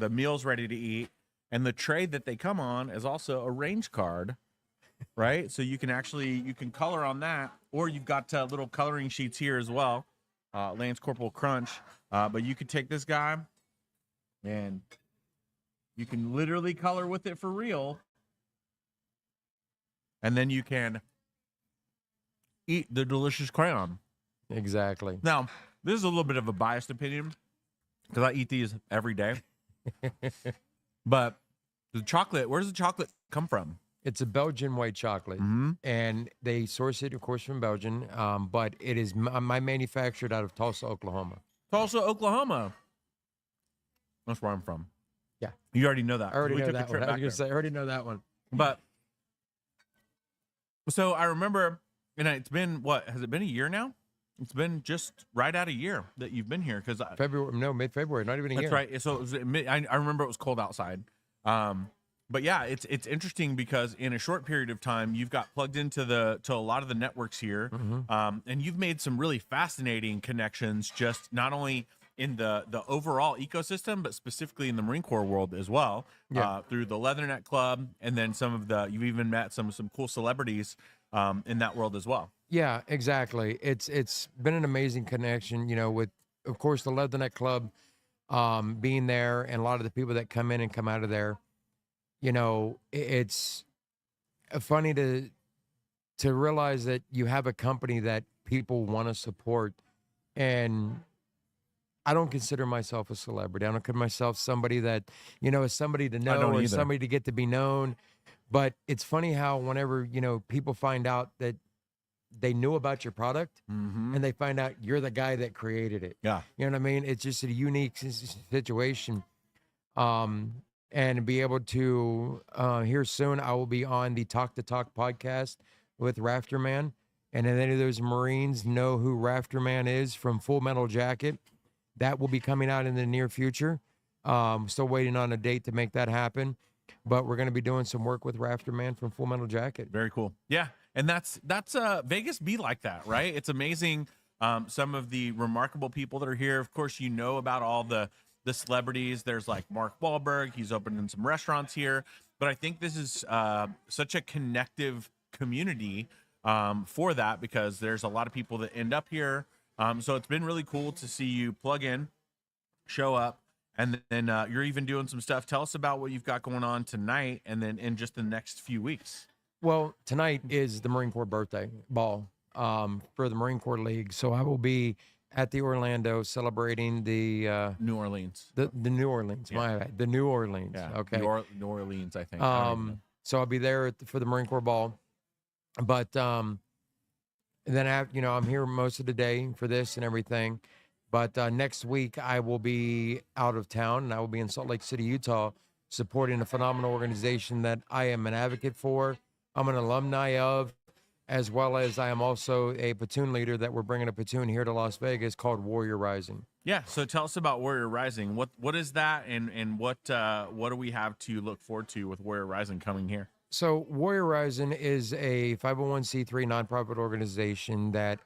meals ready to eat, and the tray that they come on is also a range card, right? So you can color on that, or you've got little coloring sheets here as well. Lance Corporal Crunch, but you could take this guy, and you can literally color with it for real, and then you can eat the delicious crayon. Exactly. Now, this is a little bit of a biased opinion because I eat these every day. But the chocolate, where does the chocolate come from? It's a Belgian white chocolate, and they source it, of course, from Belgium. But it is manufactured out of Tulsa, Oklahoma. Tulsa, Oklahoma. That's where I'm from. Yeah. You already know that. I already We know took a that trip one. I back was there. gonna say, I already know that one. But so I remember, and it's been has it been a year now? It's been just right out a year that you've been here because Mid-February, not even a year. that's right. So it was, I remember it was cold outside. But yeah, it's interesting because in a short period of time, you've got plugged into a lot of the networks here, and you've made some really fascinating connections. Just not only in the overall ecosystem, but specifically in the Marine Corps world as well. Yeah. Through the Leatherneck Club, and then you've even met some cool celebrities in that world as well. Yeah, exactly. It's been an amazing connection, with, of course, the Leatherneck Club being there, and a lot of the people that come in and come out of there. It's funny to realize that you have a company that people want to support, and I don't consider myself a celebrity. I don't consider myself somebody that, is somebody to know or either. somebody to get to be known. But it's funny how whenever, people find out that they knew about your product and they find out you're the guy that created it. Yeah. You know what I mean? It's just a unique situation. And be able to, here soon, I will be on the Talk the Talk podcast with Rafterman. And if any of those Marines know who Rafterman is from Full Metal Jacket, that will be coming out in the near future. Still waiting on a date to make that happen. But we're going to be doing some work with Rafterman from Full Metal Jacket. Very cool. Yeah. And that's Vegas be like that, right? It's amazing. Some of the remarkable people that are here. Of course, about all the celebrities. There's like Mark Wahlberg. He's opening some restaurants here. But I think this is such a connective community for that, because there's a lot of people that end up here. So it's been really cool to see you plug in, show up, and then you're even doing some stuff. Tell us about what you've got going on tonight, and then in just the next few weeks. Well, tonight is the Marine Corps birthday ball for the Marine Corps League. So I will be at the Orlando celebrating the New Orleans. the New Orleans. Yeah. My bad. The New Orleans. Yeah. Okay. New Orleans, I think. I don't even know. So I'll be there for the Marine Corps ball. But then I'm here most of the day for this and everything. But next week I will be out of town, and I will be in Salt Lake City, Utah, supporting a phenomenal organization that I am an advocate for. I'm an alumni of, as well as I am also a platoon leader that we're bringing a platoon here to Las Vegas called Warrior Rising. Yeah. So tell us about Warrior Rising. What is that, and what do we have to look forward to with Warrior Rising coming here? So Warrior Rising is a 501c3 nonprofit organization that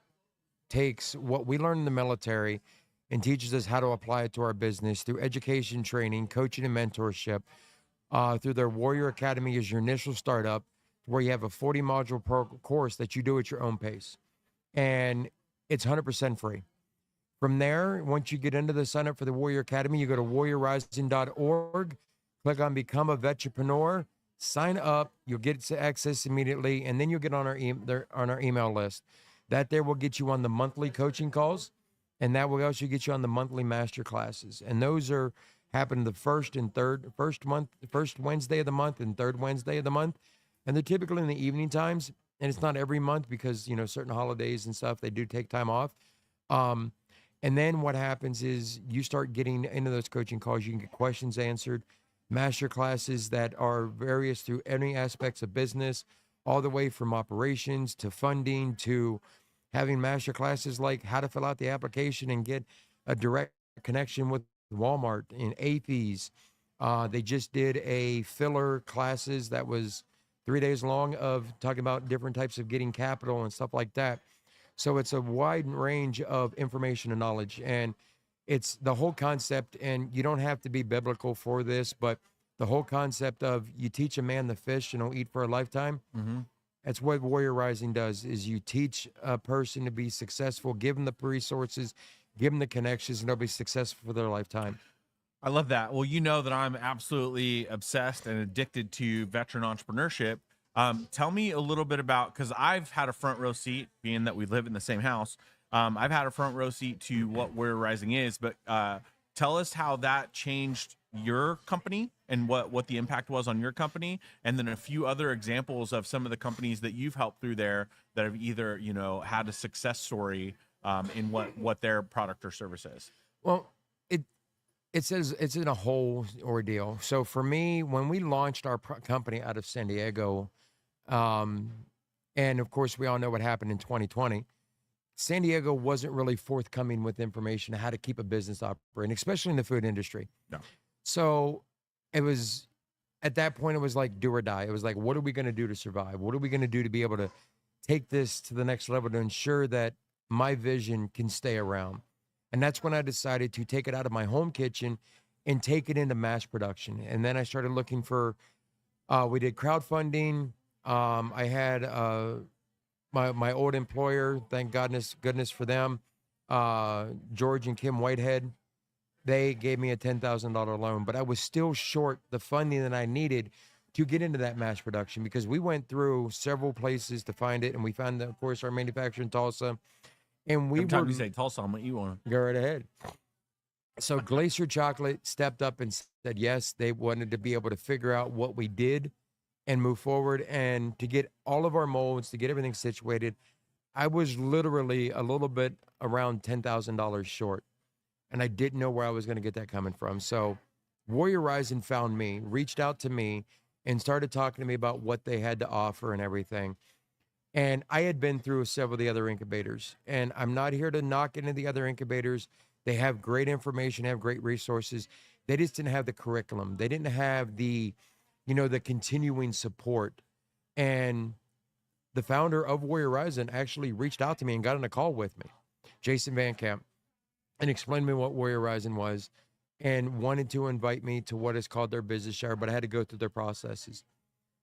takes what we learn in the military and teaches us how to apply it to our business through education, training, coaching, and mentorship. Through their Warrior Academy is your initial startup, where you have a 40 module course that you do at your own pace, and it's 100% free. From there, once you get into the sign up for the Warrior Academy, you go to warriorrising.org, click on Become a Vetrepreneur, sign up. You'll get access immediately, and then you'll get on our email list. That there will get you on the monthly coaching calls, and that will also get you on the monthly master classes. And those are happen the first Wednesday of the month and third Wednesday of the month, and they're typically in the evening times. And it's not every month because certain holidays and stuff they do take time off. And then what happens is you start getting into those coaching calls. You can get questions answered, master classes that are various through any aspects of business, all the way from operations to funding to having master classes like how to fill out the application and get a direct connection with Walmart and APs. They just did a filler classes that was 3 days long of talking about different types of getting capital and stuff like that. So it's a wide range of information and knowledge, and it's the whole concept, and you don't have to be biblical for this, but the whole concept of you teach a man to fish and he'll eat for a lifetime. Mm-hmm. That's what Warrior Rising does, is you teach a person to be successful, give them the resources, give them the connections, and they'll be successful for their lifetime. I love that. Well, you know that I'm absolutely obsessed and addicted to veteran entrepreneurship. Tell me a little bit about, because I've had a front row seat, being that we live in the same house. I've had a front row seat to what Warrior Rising is, but tell us how that changed your company and what the impact was on your company, and then a few other examples of some of the companies that you've helped through there that have either had a success story in what their product or service is. Well, it says it's in a whole ordeal. So for me, when we launched our company out of San Diego, and of course we all know what happened in 2020, San Diego wasn't really forthcoming with information on how to keep a business operating, especially in the food industry. No. So it was, at that point, it was like do or die. It was like, what are we going to do to survive? What are we going to do to be able to take this to the next level to ensure that my vision can stay around? And that's when I decided to take it out of my home kitchen and take it into mass production. And then I started looking for, we did crowdfunding. I had my old employer, thank goodness for them, George and Kim Whitehead. They gave me a $10,000 loan, but I was still short the funding that I needed to get into that mass production, because we went through several places to find it. And we found, of course, our manufacturer in Tulsa. And we Every time you say Tulsa, I'm what you want. Go right ahead. So Glacier Chocolate stepped up and said yes. They wanted to be able to figure out what we did and move forward, and to get all of our molds, to get everything situated. I was literally a little bit around $10,000 short, and I didn't know where I was going to get that coming from. So Warrior Rising found me, reached out to me, and started talking to me about what they had to offer and everything. And I had been through several of the other incubators, and I'm not here to knock any of the other incubators. They have great information, have great resources. They just didn't have the curriculum. They didn't have the continuing support. And the founder of Warrior Rising actually reached out to me and got on a call with me, Jason Van Camp, and explained to me what Warrior Rising was and wanted to invite me to what is called their business shower, but I had to go through their processes.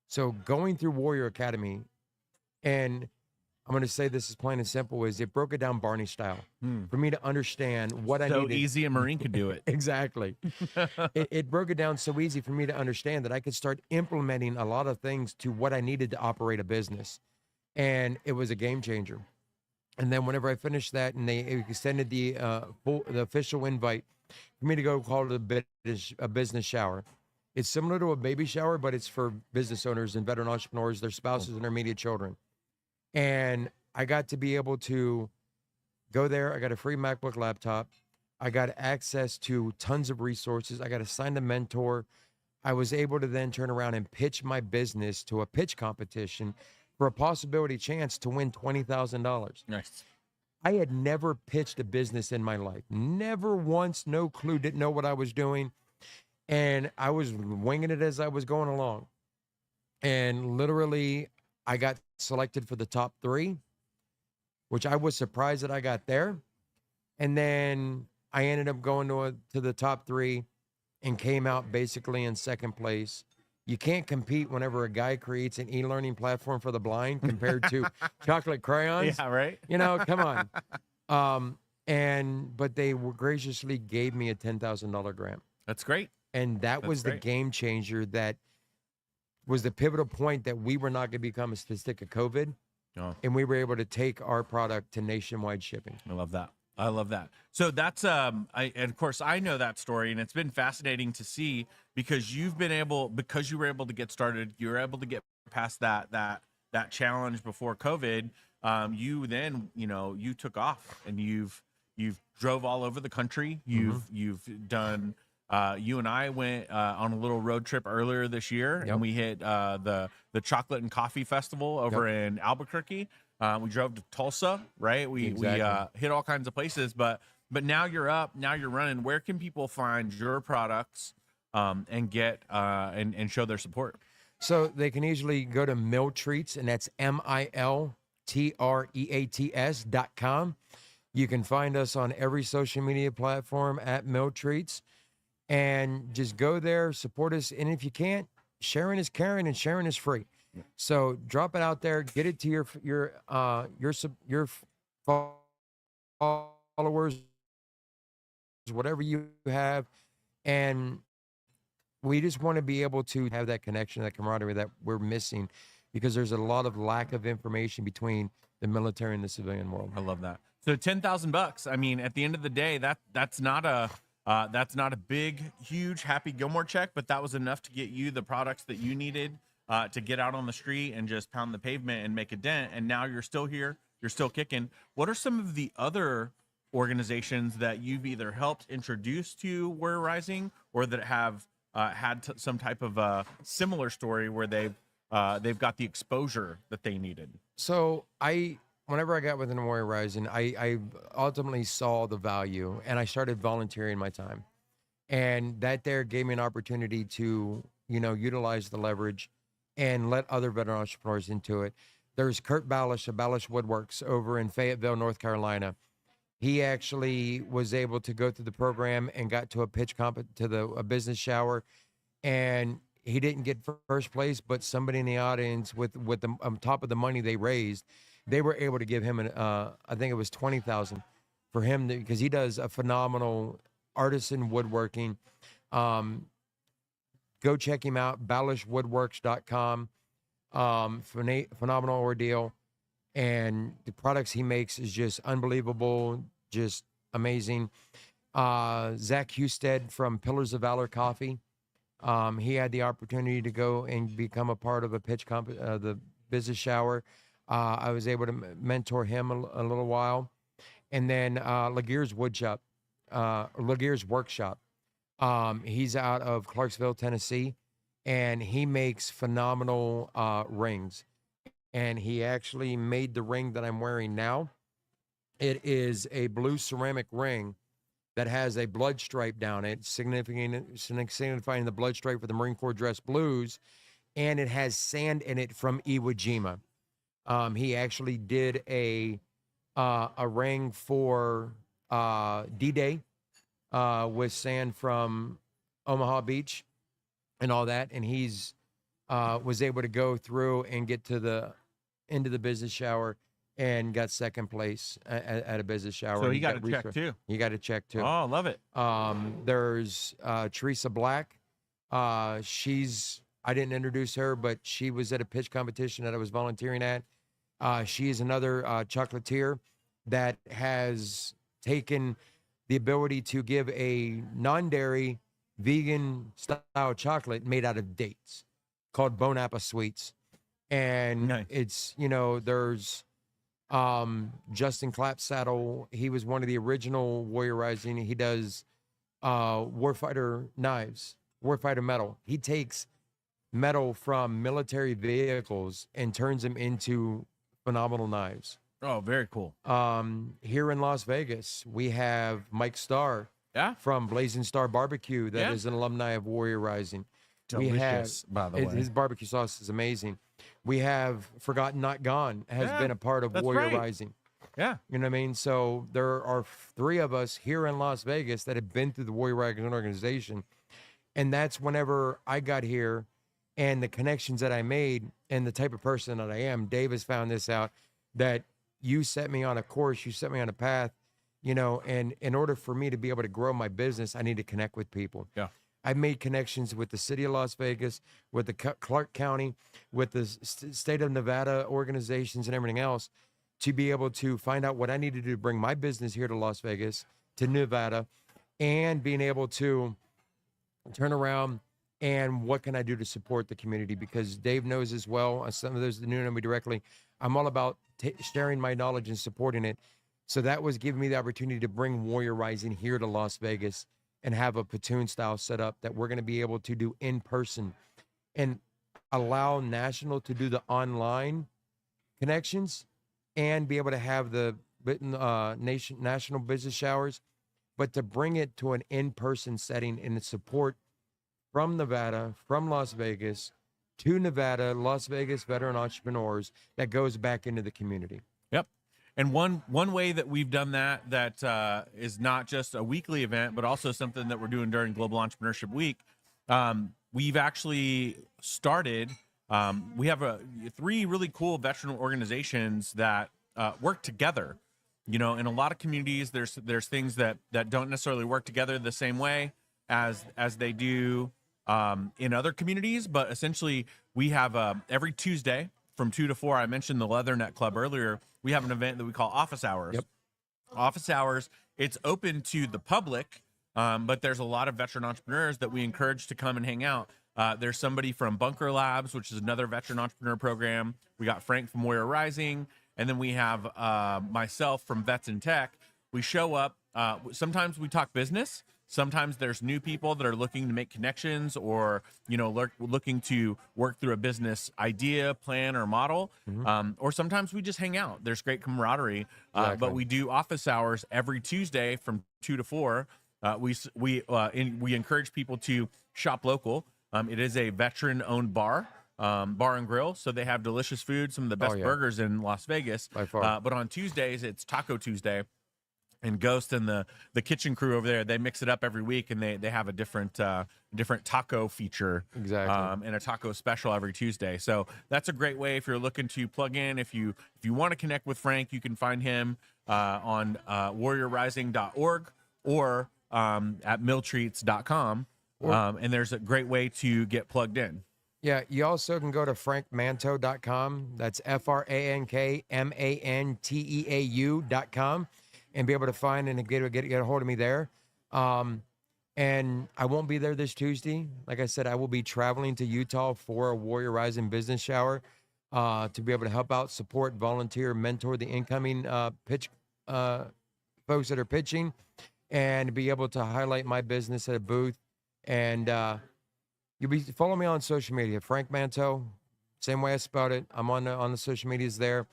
So going through Warrior Academy, and I'm going to say this as plain and simple, is it broke it down Barney style for me to understand what I needed. So easy a Marine could do it. Exactly. It broke it down so easy for me to understand that I could start implementing a lot of things to what I needed to operate a business. And it was a game changer. And then whenever I finished that, and they extended the official invite for me to go call it a business shower. It's similar to a baby shower, but it's for business owners and veteran entrepreneurs, their spouses, and their immediate children. And I got to be able to go there. I got a free MacBook laptop. I got access to tons of resources. I got assigned a mentor. I was able to then turn around and pitch my business to a pitch competition for a possibility chance to win $20,000. Nice. I had never pitched a business in my life. Never once, no clue, didn't know what I was doing. And I was winging it as I was going along. And literally, I got selected for the top 3, which I was surprised that I got there. And then I ended up going to the top 3 and came out basically in second place. You can't compete whenever a guy creates an e-learning platform for the blind compared to chocolate crayons. Yeah, right. You know, come on. But they graciously gave me a $10,000 grant. That's great. And that That's was the great. game changer. That was the pivotal point that we were not going to become a statistic of COVID. Oh. And we were able to take our product to nationwide shipping. I love that. I love that. So that's and of course I know that story, and it's been fascinating to see because you were able to get started, you were able to get past that challenge before COVID. You then, you took off and you've drove all over the country. You've done you and I went on a little road trip earlier this year, Yep. and we hit the Chocolate and Coffee Festival over in Albuquerque. We drove to Tulsa, right? We hit all kinds of places, but now you're up, now you're running. Where can people find your products and get and show their support? So they can easily go to Miltreats, and that's MILTREATS.com. You can find us on every social media platform at Miltreats, and just go there, support us. And if you can't, sharing is caring, and sharing is free. So drop it out there, get it to your followers, whatever you have, and we just want to be able to have that connection, that camaraderie that we're missing, because there's a lot of lack of information between the military and the civilian world. I love that. So $10,000. I mean, at the end of the day, that's not a big, huge Happy Gilmore check, but that was enough to get you the products that you needed to get out on the street and just pound the pavement and make a dent. And now you're still here, you're still kicking. What are some of the other organizations that you've either helped introduce to Warrior Rising, or that have had some type of similar story where they've got the exposure that they needed? So whenever I got within Warrior Rising, I ultimately saw the value, and I started volunteering my time. And that there gave me an opportunity to, utilize the leverage and let other veteran entrepreneurs into it. There's Kurt Ballish of Ballish Woodworks over in Fayetteville, North Carolina. He actually was able to go through the program and got to a a business shower, and he didn't get first place, but somebody in the audience with the on top of the money they raised, they were able to give him I think it was $20,000 for him, because he does a phenomenal artisan woodworking. Go check him out, ballishwoodworks.com. Phenomenal ordeal. And the products he makes is just unbelievable, just amazing. Zach Husted from Pillars of Valor Coffee. He had the opportunity to go and become a part of the business shower. I was able to mentor him a little while. And then Laguerre's Workshop. He's out of Clarksville, Tennessee, and he makes phenomenal rings. And he actually made the ring that I'm wearing now. It is a blue ceramic ring that has a blood stripe down it, signifying the blood stripe for the Marine Corps Dress Blues, and it has sand in it from Iwo Jima. He actually did a ring for D-Day with sand from Omaha Beach and all that, and he's was able to go through and get to into the business shower and got second place at a business shower. So he got a check too. He got a check too. Oh, love it. There's Teresa Black. I didn't introduce her, but she was at a pitch competition that I was volunteering at. She is another chocolatier that has taken the ability to give a non-dairy vegan style chocolate made out of dates called Bon Apple Sweets. And Nice. it's, there's Justin Clapsaddle. He was one of the original Warrior Rising. He does warfighter knives, warfighter metal. He takes metal from military vehicles and turns them into phenomenal knives. Oh, very cool. Here in Las Vegas, we have Mike Starr Yeah. from Blazing Star Barbecue that is Yeah. an alumni of Warrior Rising. We have Delicious, by the way. his barbecue sauce is amazing. We have Forgotten Not Gone has Yeah, been a part of that's Warrior right. Rising. Yeah. You know what I mean? So there are three of us here in Las Vegas that have been through the Warrior Rising organization. And that's whenever I got here and the connections that I made and the type of person that I am. Dave has found this out, that you set me on a course, you set me on a path, you know, and in order for me to be able to grow my business, I need to connect with people. Yeah. I've made connections with the city of Las Vegas, with the Clark County, with the state of Nevada organizations and everything else to be able to find out what I need to do to bring my business here to Las Vegas, to Nevada, and being able to turn around and what can I do to support the community? Because Dave knows as well, some of those that know me directly, I'm all about sharing my knowledge and supporting it. So that was giving me the opportunity to bring Warrior Rising here to Las Vegas and have a platoon style setup that we're going to be able to do in person and allow National to do the online connections and be able to have the national business showers, but to bring it to an in-person setting and support from Nevada, from Las Vegas to Nevada, Las Vegas veteran entrepreneurs that goes back into the community. Yep. And one way that we've done that is not just a weekly event, but also something that we're doing during Global Entrepreneurship Week. We've actually started. We have three really cool veteran organizations that work together. You know, in a lot of communities, there's things that don't necessarily work together the same way as they do in other communities. But essentially, we have every Tuesday from 2 to 4. I mentioned the Leatherneck Club earlier. We have an event that we call Office Hours. Yep. Office Hours. It's open to the public, but there's a lot of veteran entrepreneurs that we encourage to come and hang out. There's somebody from Bunker Labs, which is another veteran entrepreneur program. We got Frank from Warrior Rising. And then we have myself from Vets in Tech. We show up. Sometimes we talk business. Sometimes there's new people that are looking to make connections or, you know, looking to work through a business idea, plan, or model. Or sometimes we just hang out. There's great camaraderie. Exactly. But we do office hours every Tuesday from 2 to 4. We encourage people to shop local. It is a veteran-owned bar and grill, so they have delicious food, some of the best burgers in Las Vegas. By far. But on Tuesdays, it's Taco Tuesday, and Ghost and the kitchen crew over there, they mix it up every week, and they have a different taco feature, Exactly. and a taco special every Tuesday. So that's a great way if you're looking to plug in. If you want to connect with Frank, you can find him on warriorrising.org or at milltreats.com. And there's a great way to get plugged in. Yeah, you also can go to frankmanteau.com. That's FRANKMANTEAU.com and be able to find and get a hold of me there. And I won't be there this Tuesday. Like I said, I will be traveling to Utah for a Warrior Rising business shower to be able to help out, support, volunteer, mentor the incoming pitch folks that are pitching, and be able to highlight my business at a booth. And you'll be follow me on social media, Frank Manteau, same way I spelled it. I'm on the social medias there,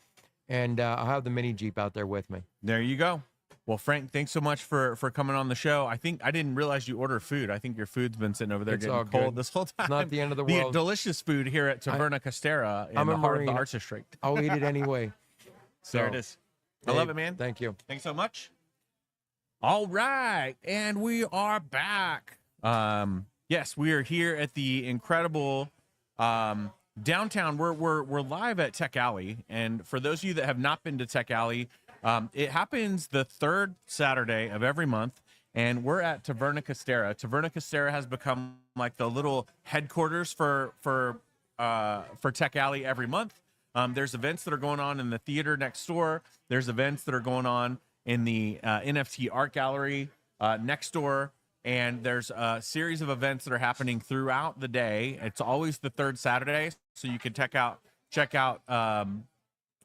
and I'll have the mini Jeep out there with me. There you go. Well, Frank, thanks so much for coming on the show. I didn't realize you order food. I think your food's been sitting over there It's getting all cold good. this whole time. It's not the end of the world. Delicious food here at Taverna Costera in I'm the a heart of the Marine. Arts District. I'll eat it anyway. There it is. I love it, man. Thank you. Thanks so much. All right, and we are back. Yes, we are here at the incredible downtown. We're live at Tech Alley, and for those of you that have not been to Tech Alley, it happens the third Saturday of every month, and we're at Taverna Costera. Taverna Costera has become like the little headquarters for Tech Alley every month. There's events that are going on in the theater next door. There's events that are going on in the NFT art gallery next door. And there's a series of events that are happening throughout the day. It's always the third Saturday, so you can check out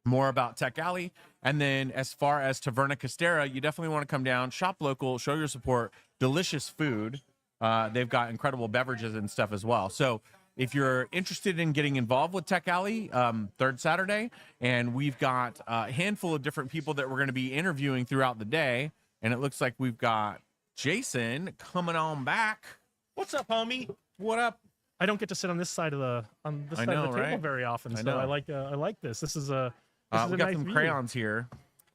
more about Tech Alley. And then as far as Taverna Costera, you definitely want to come down, shop local, show your support, delicious food. They've got incredible beverages and stuff as well. So if you're interested in getting involved with Tech Alley, third Saturday, and we've got a handful of different people that we're going to be interviewing throughout the day, and it looks like we've got Jason coming on back. What's up, homie? What up? I don't get to sit on this side of the table right? very often, I so know. I like this. This is a We got nice some view. crayons here.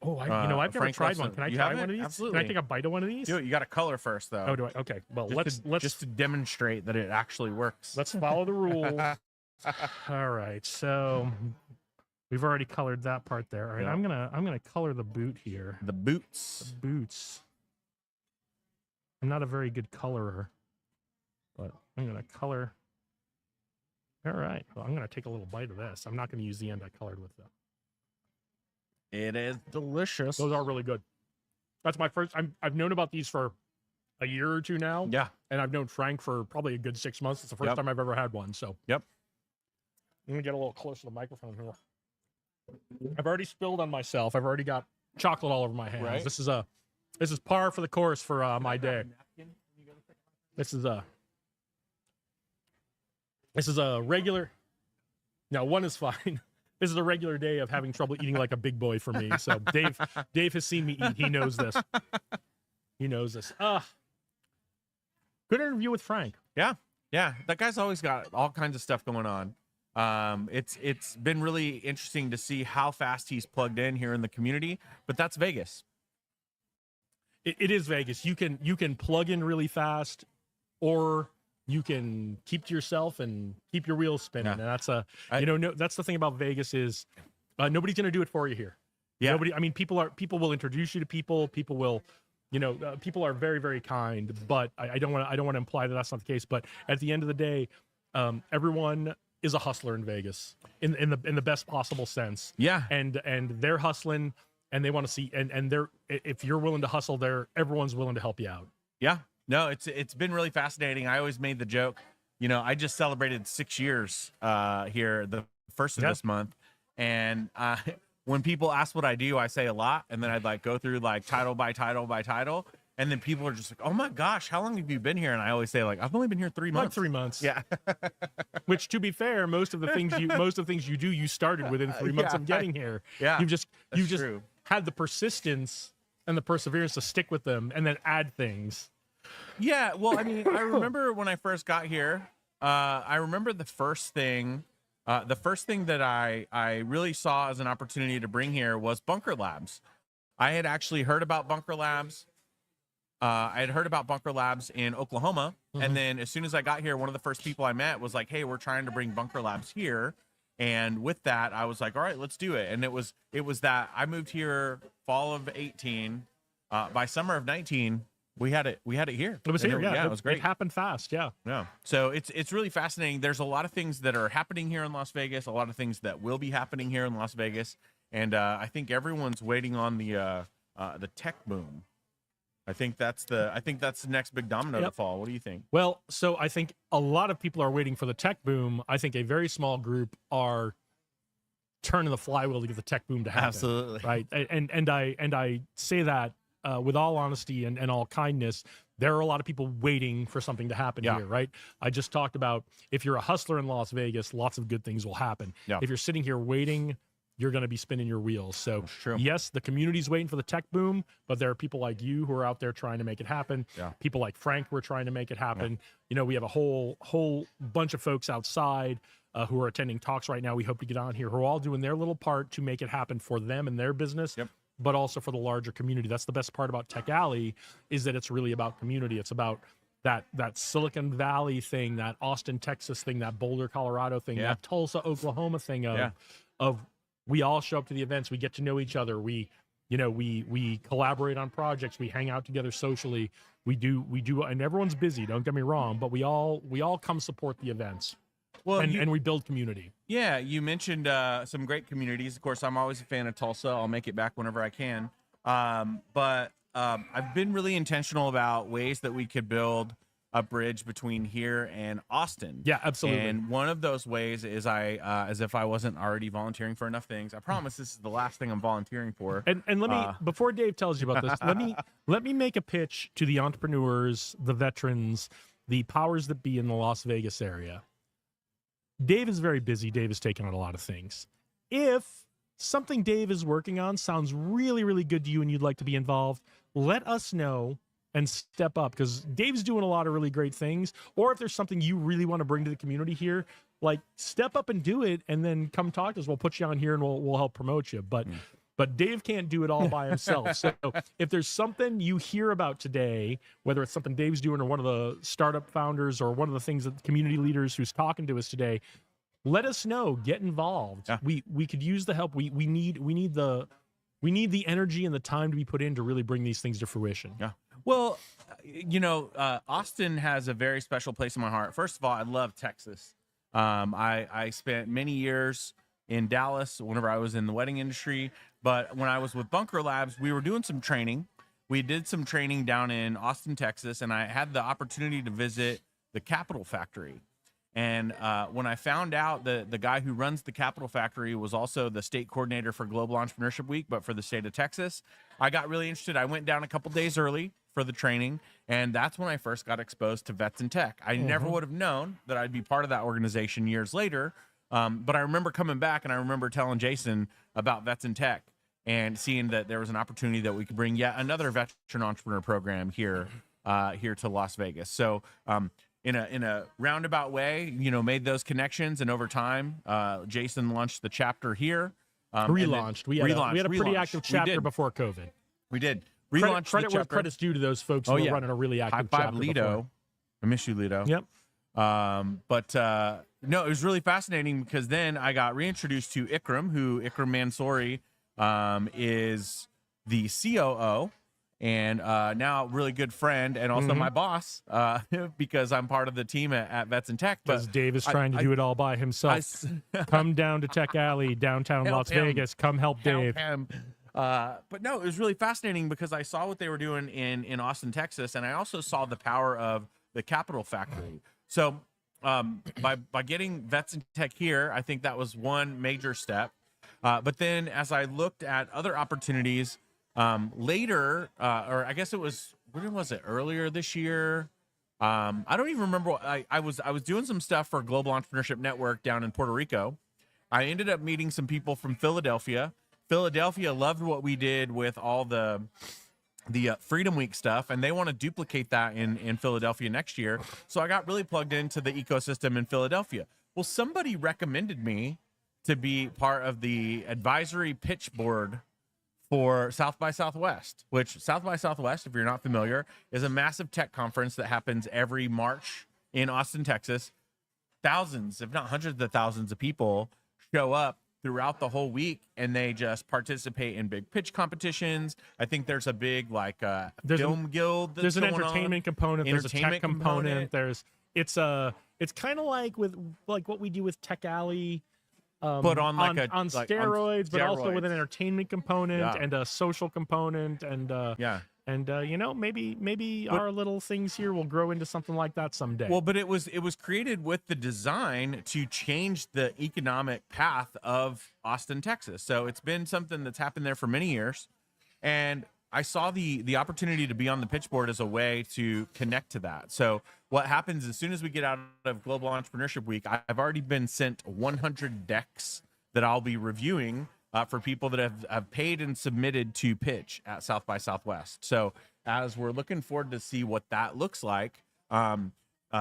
Oh, I've never Frank tried loves one. them. Can I You try haven't? one of these? Absolutely. Can I take a bite of one of these? Do it. You got to color first, though. Oh, do I? Okay. Well, let's just to demonstrate that it actually works. let's follow the rules. All right. So we've already colored that part there. All right. Yeah. I'm gonna color the boot here. The boots. Boots. I'm not a very good colorer, but I'm gonna color. All right. Well, I'm gonna take a little bite of this. I'm not gonna use the end I colored with though. It is delicious. Those are really good. That's my first. I've known about these for a year or two now. Yeah. And I've known Frank for probably a good 6 months. It's the first Yep. time I've ever had one. So Yep. I'm gonna get a little closer to the microphone here. I've already spilled on myself. I've already got chocolate all over my hands. Right. This is par for the course for my day. This is a regular. No, one is fine. This is a regular day of having trouble eating like a big boy for me. So Dave has seen me eat. He knows this. He knows this. Good interview with Frank. Yeah. That guy's always got all kinds of stuff going on. It's been really interesting to see how fast he's plugged in here in the community, but that's Vegas. It is Vegas. You can plug in really fast, or you can keep to yourself and keep your wheels spinning. Yeah. And that's that's the thing about Vegas is nobody's going to do it for you here. Yeah. Nobody. I mean, people will introduce you to people. People will, people are very, very kind. But I don't want to imply that that's not the case. But at the end of the day, everyone is a hustler in Vegas in the best possible sense. Yeah. And they're hustling, and they want to see, and they're, if you're willing to hustle, everyone's willing to help you out. Yeah. No, it's been really fascinating. I always made the joke, I just celebrated 6 years here the first of this month. And when people ask what I do, I say a lot. And then I'd like go through like title by title by title. And then people are just like, oh my gosh, how long have you been here? And I always say like, I've only been here 3 months. Like 3 months. Yeah. Which, to be fair, most of the things you do, you started within 3 months of getting here. Yeah. You just true. had the persistence and the perseverance to stick with them and then add things. Yeah, well, I mean, I remember when I first got here, I remember the first thing that I really saw as an opportunity to bring here was Bunker Labs. I had actually heard about Bunker Labs. I had heard about Bunker Labs in Oklahoma. And then as soon as I got here, one of the first people I met was like, hey, we're trying to bring Bunker Labs here. And with that, I was like, all right, let's do it. And it was that I moved here fall of 18. By summer of 19, we had it here. It was here, yeah. It was great. It happened fast, yeah. Yeah. So it's really fascinating. There's a lot of things that are happening here in Las Vegas, a lot of things that will be happening here in Las Vegas. And I think everyone's waiting on the tech boom. I think that's the next big domino to fall. What do you think? Well, so I think a lot of people are waiting for the tech boom. I think a very small group are turning the flywheel to get the tech boom to happen. Absolutely. Right. And I say that with all honesty and all kindness. There are a lot of people waiting for something to happen here, right? I just talked about if you're a hustler in Las Vegas, lots of good things will happen. Yeah. If you're sitting here waiting, you're going to be spinning your wheels. So true. Yes, the community's waiting for the tech boom, but there are people like you who are out there trying to make it happen. Yeah. People like Frank who are trying to make it happen. Yeah. We have a whole bunch of folks outside who are attending talks right now. We hope to get on here who are all doing their little part to make it happen for them and their business. Yep. But also for the larger community. That's the best part about Tech Alley is that it's really about community. It's about that Silicon Valley thing, that Austin, Texas thing, that Boulder, Colorado thing, that Tulsa, Oklahoma thing of we all show up to the events, we get to know each other, we collaborate on projects, we hang out together socially, we do, and everyone's busy, don't get me wrong, but we all come support the events. Well, and we build community. Yeah, you mentioned some great communities. Of course, I'm always a fan of Tulsa. I'll make it back whenever I can. But I've been really intentional about ways that we could build a bridge between here and Austin. Yeah, absolutely. And one of those ways is as if I wasn't already volunteering for enough things. I promise this is the last thing I'm volunteering for. And let me, before Dave tells you about this, let me make a pitch to the entrepreneurs, the veterans, the powers that be in the Las Vegas area. Dave is very busy. Dave is taking on a lot of things. If something Dave is working on sounds really, really good to you and you'd like to be involved, let us know and step up, because Dave's doing a lot of really great things. Or if there's something you really want to bring to the community here, like step up and do it, and then come talk to us. We'll put you on here and we'll help promote you. But Dave can't do it all by himself. So if there's something you hear about today, whether it's something Dave's doing or one of the startup founders or one of the things that the community leaders who's talking to us today, let us know. Get involved. Yeah. We could use the help. We need the energy and the time to be put in to really bring these things to fruition. Yeah. Well, Austin has a very special place in my heart. First of all, I love Texas. I spent many years in Dallas whenever I was in the wedding industry. But when I was with Bunker Labs, we were doing some training. We did some training down in Austin, Texas, and I had the opportunity to visit the Capital Factory. And when I found out that the guy who runs the Capital Factory was also the state coordinator for Global Entrepreneurship Week, but for the state of Texas, I got really interested. I went down a couple days early for the training, and that's when I first got exposed to Vets in Tech. I never would have known that I'd be part of that organization years later, but I remember coming back, and I remember telling Jason about Vets in Tech and seeing that there was an opportunity that we could bring yet another veteran entrepreneur program here to Las Vegas. So in a roundabout way, made those connections, and over time, Jason launched the chapter here. Relaunched. We had a pretty active chapter before COVID. We did. Credit where credit's due to those folks who were running a really active High five, chapter Lido. before. I miss you, Lido. Yep. No, it was really fascinating because then I got reintroduced to Ikram, who Ikram Mansouri is the COO, and now really good friend and also my boss because I'm part of the team at Vets in Tech. Because Dave is trying to do it all by himself. Come down to Tech Alley, downtown Las Vegas. Come help Dave. But no, it was really fascinating because I saw what they were doing in Austin, Texas, and I also saw the power of the Capital Factory. So by getting Vets in Tech here, I think that was one major step. But then as I looked at other opportunities later, or I guess it was, when was it? Earlier this year. I don't even remember. I was doing some stuff for Global Entrepreneurship Network down in Puerto Rico. I ended up meeting some people from Philadelphia. Philadelphia loved what we did with all the Freedom Week stuff, and they want to duplicate that in Philadelphia next year. So I got really plugged into the ecosystem in Philadelphia. Well, somebody recommended me to be part of the advisory pitch board for South by Southwest, which South by Southwest, if you're not familiar, is a massive tech conference that happens every March in Austin, Texas. Thousands, if not hundreds of thousands of people show up throughout the whole week, and they just participate in big pitch competitions. I think there's a big film guild. There's an entertainment component. There's a tech component. It's kind of like with what we do with Tech Alley, but on steroids, but also with an entertainment component and a social component, and maybe our little things here will grow into something like that someday. Well, but it was created with the design to change the economic path of Austin, Texas. So it's been something that's happened there for many years, and I saw the opportunity to be on the pitch board as a way to connect to that. So what happens as soon as we get out of Global Entrepreneurship Week, I've already been sent 100 decks that I'll be reviewing for people that have paid and submitted to pitch at South by Southwest. So as we're looking forward to see what that looks like,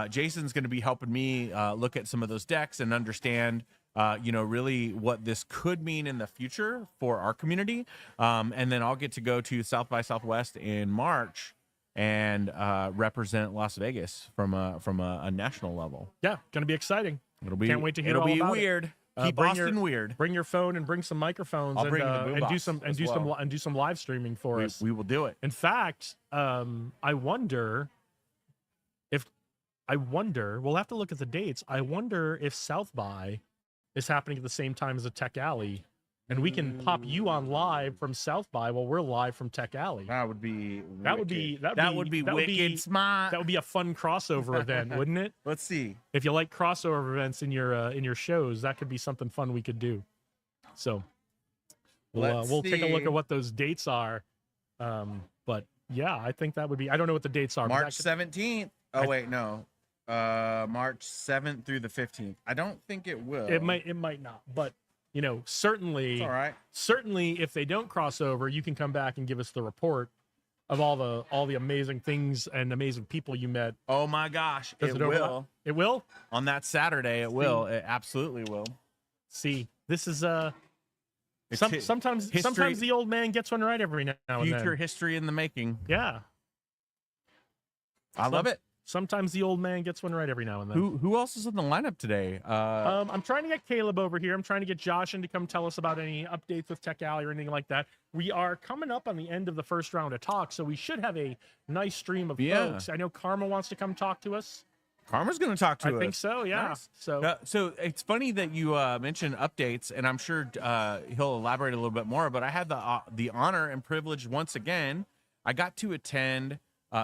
Jason's going to be helping me look at some of those decks and understand, really what this could mean in the future for our community. And then I'll get to go to South by Southwest in March and represent Las Vegas from a national level. Yeah, going to be exciting. Can't wait to hear it'll all be about weird. It. Keep Austin weird. Bring your phone and bring some microphones. I'll bring the and do some live streaming for us. We will do it. In fact, I wonder. We'll have to look at the dates. I wonder if South by is happening at the same time as a Tech Alley, and we can pop you on live from South by while we're live from Tech Alley. That would be wicked smart. That would be a fun crossover event, wouldn't it? Let's see. If you like crossover events in your shows, that could be something fun we could do. So we'll take a look at what those dates are. But yeah, I think that would be. I don't know what the dates are. March 17th. Oh wait, no. March 7th through the 15th. I don't think it will. It might not, but you know, certainly, It's all right. certainly, if they don't cross over, you can come back and give us the report of all the amazing things and amazing people you met. Oh my gosh, Does it overlap? will. It will. On that Saturday, it will. It absolutely will. See, this is It's sometimes history- the old man gets one right every now and future then. history in the making. Yeah. I love it. Sometimes the old man gets one right every now and then. Who else is in the lineup today? I'm trying to get Caleb over here. I'm trying to get Josh in to come tell us about any updates with Tech Alley or anything like that. We are coming up on the end of the first round of talk, so we should have a nice stream of folks. I know Karma wants to come talk to us. Karma's going to talk to us. I think so, yeah. Nice. So So it's funny that you mentioned updates, and I'm sure he'll elaborate a little bit more. But I had the honor and privilege once again. I got to attend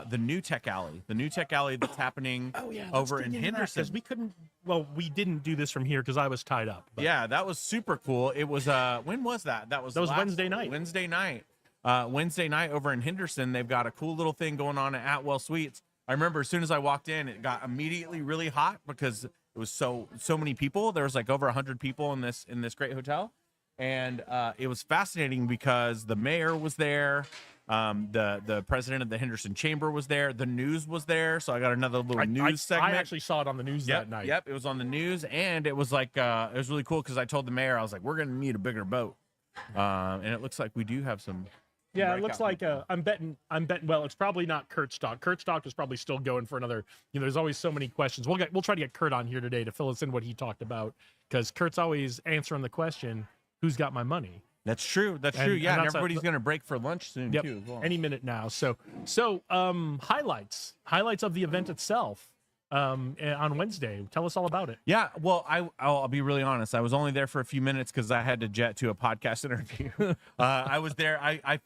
the new Tech Alley, that's happening over in Henderson. Because we couldn't. Well, we didn't do this from here because I was tied up. But. Yeah, that was super cool. It was when was that? That was Wednesday night. Wednesday night over in Henderson. They've got a cool little thing going on at Atwell Suites. I remember as soon as I walked in, it got immediately really hot because it was so many people. There was like over 100 people in this great hotel, and it was fascinating because the mayor was there. The president of the Henderson Chamber was there. The news was there, so I got another little news segment. I actually saw it on the news that night. Yep, it was on the news, and it was like it was really cool because I told the mayor, I was like, we're gonna need a bigger boat, and it looks like we do have some. Yeah, it looks like I'm betting. Well, it's probably not Kurt's stock. Kurt's stock is probably still going for another. You know, there's always so many questions. We'll try to get Kurt on here today to fill us in what he talked about because Kurt's always answering the question, "Who's got my money?" That's true. That's true. Yeah, and that's everybody's gonna break for lunch soon too. As well. Any minute now. So highlights of the event itself on Wednesday. Tell us all about it. Yeah, well, I'll be really honest. I was only there for a few minutes because I had to jet to a podcast interview. I was there. I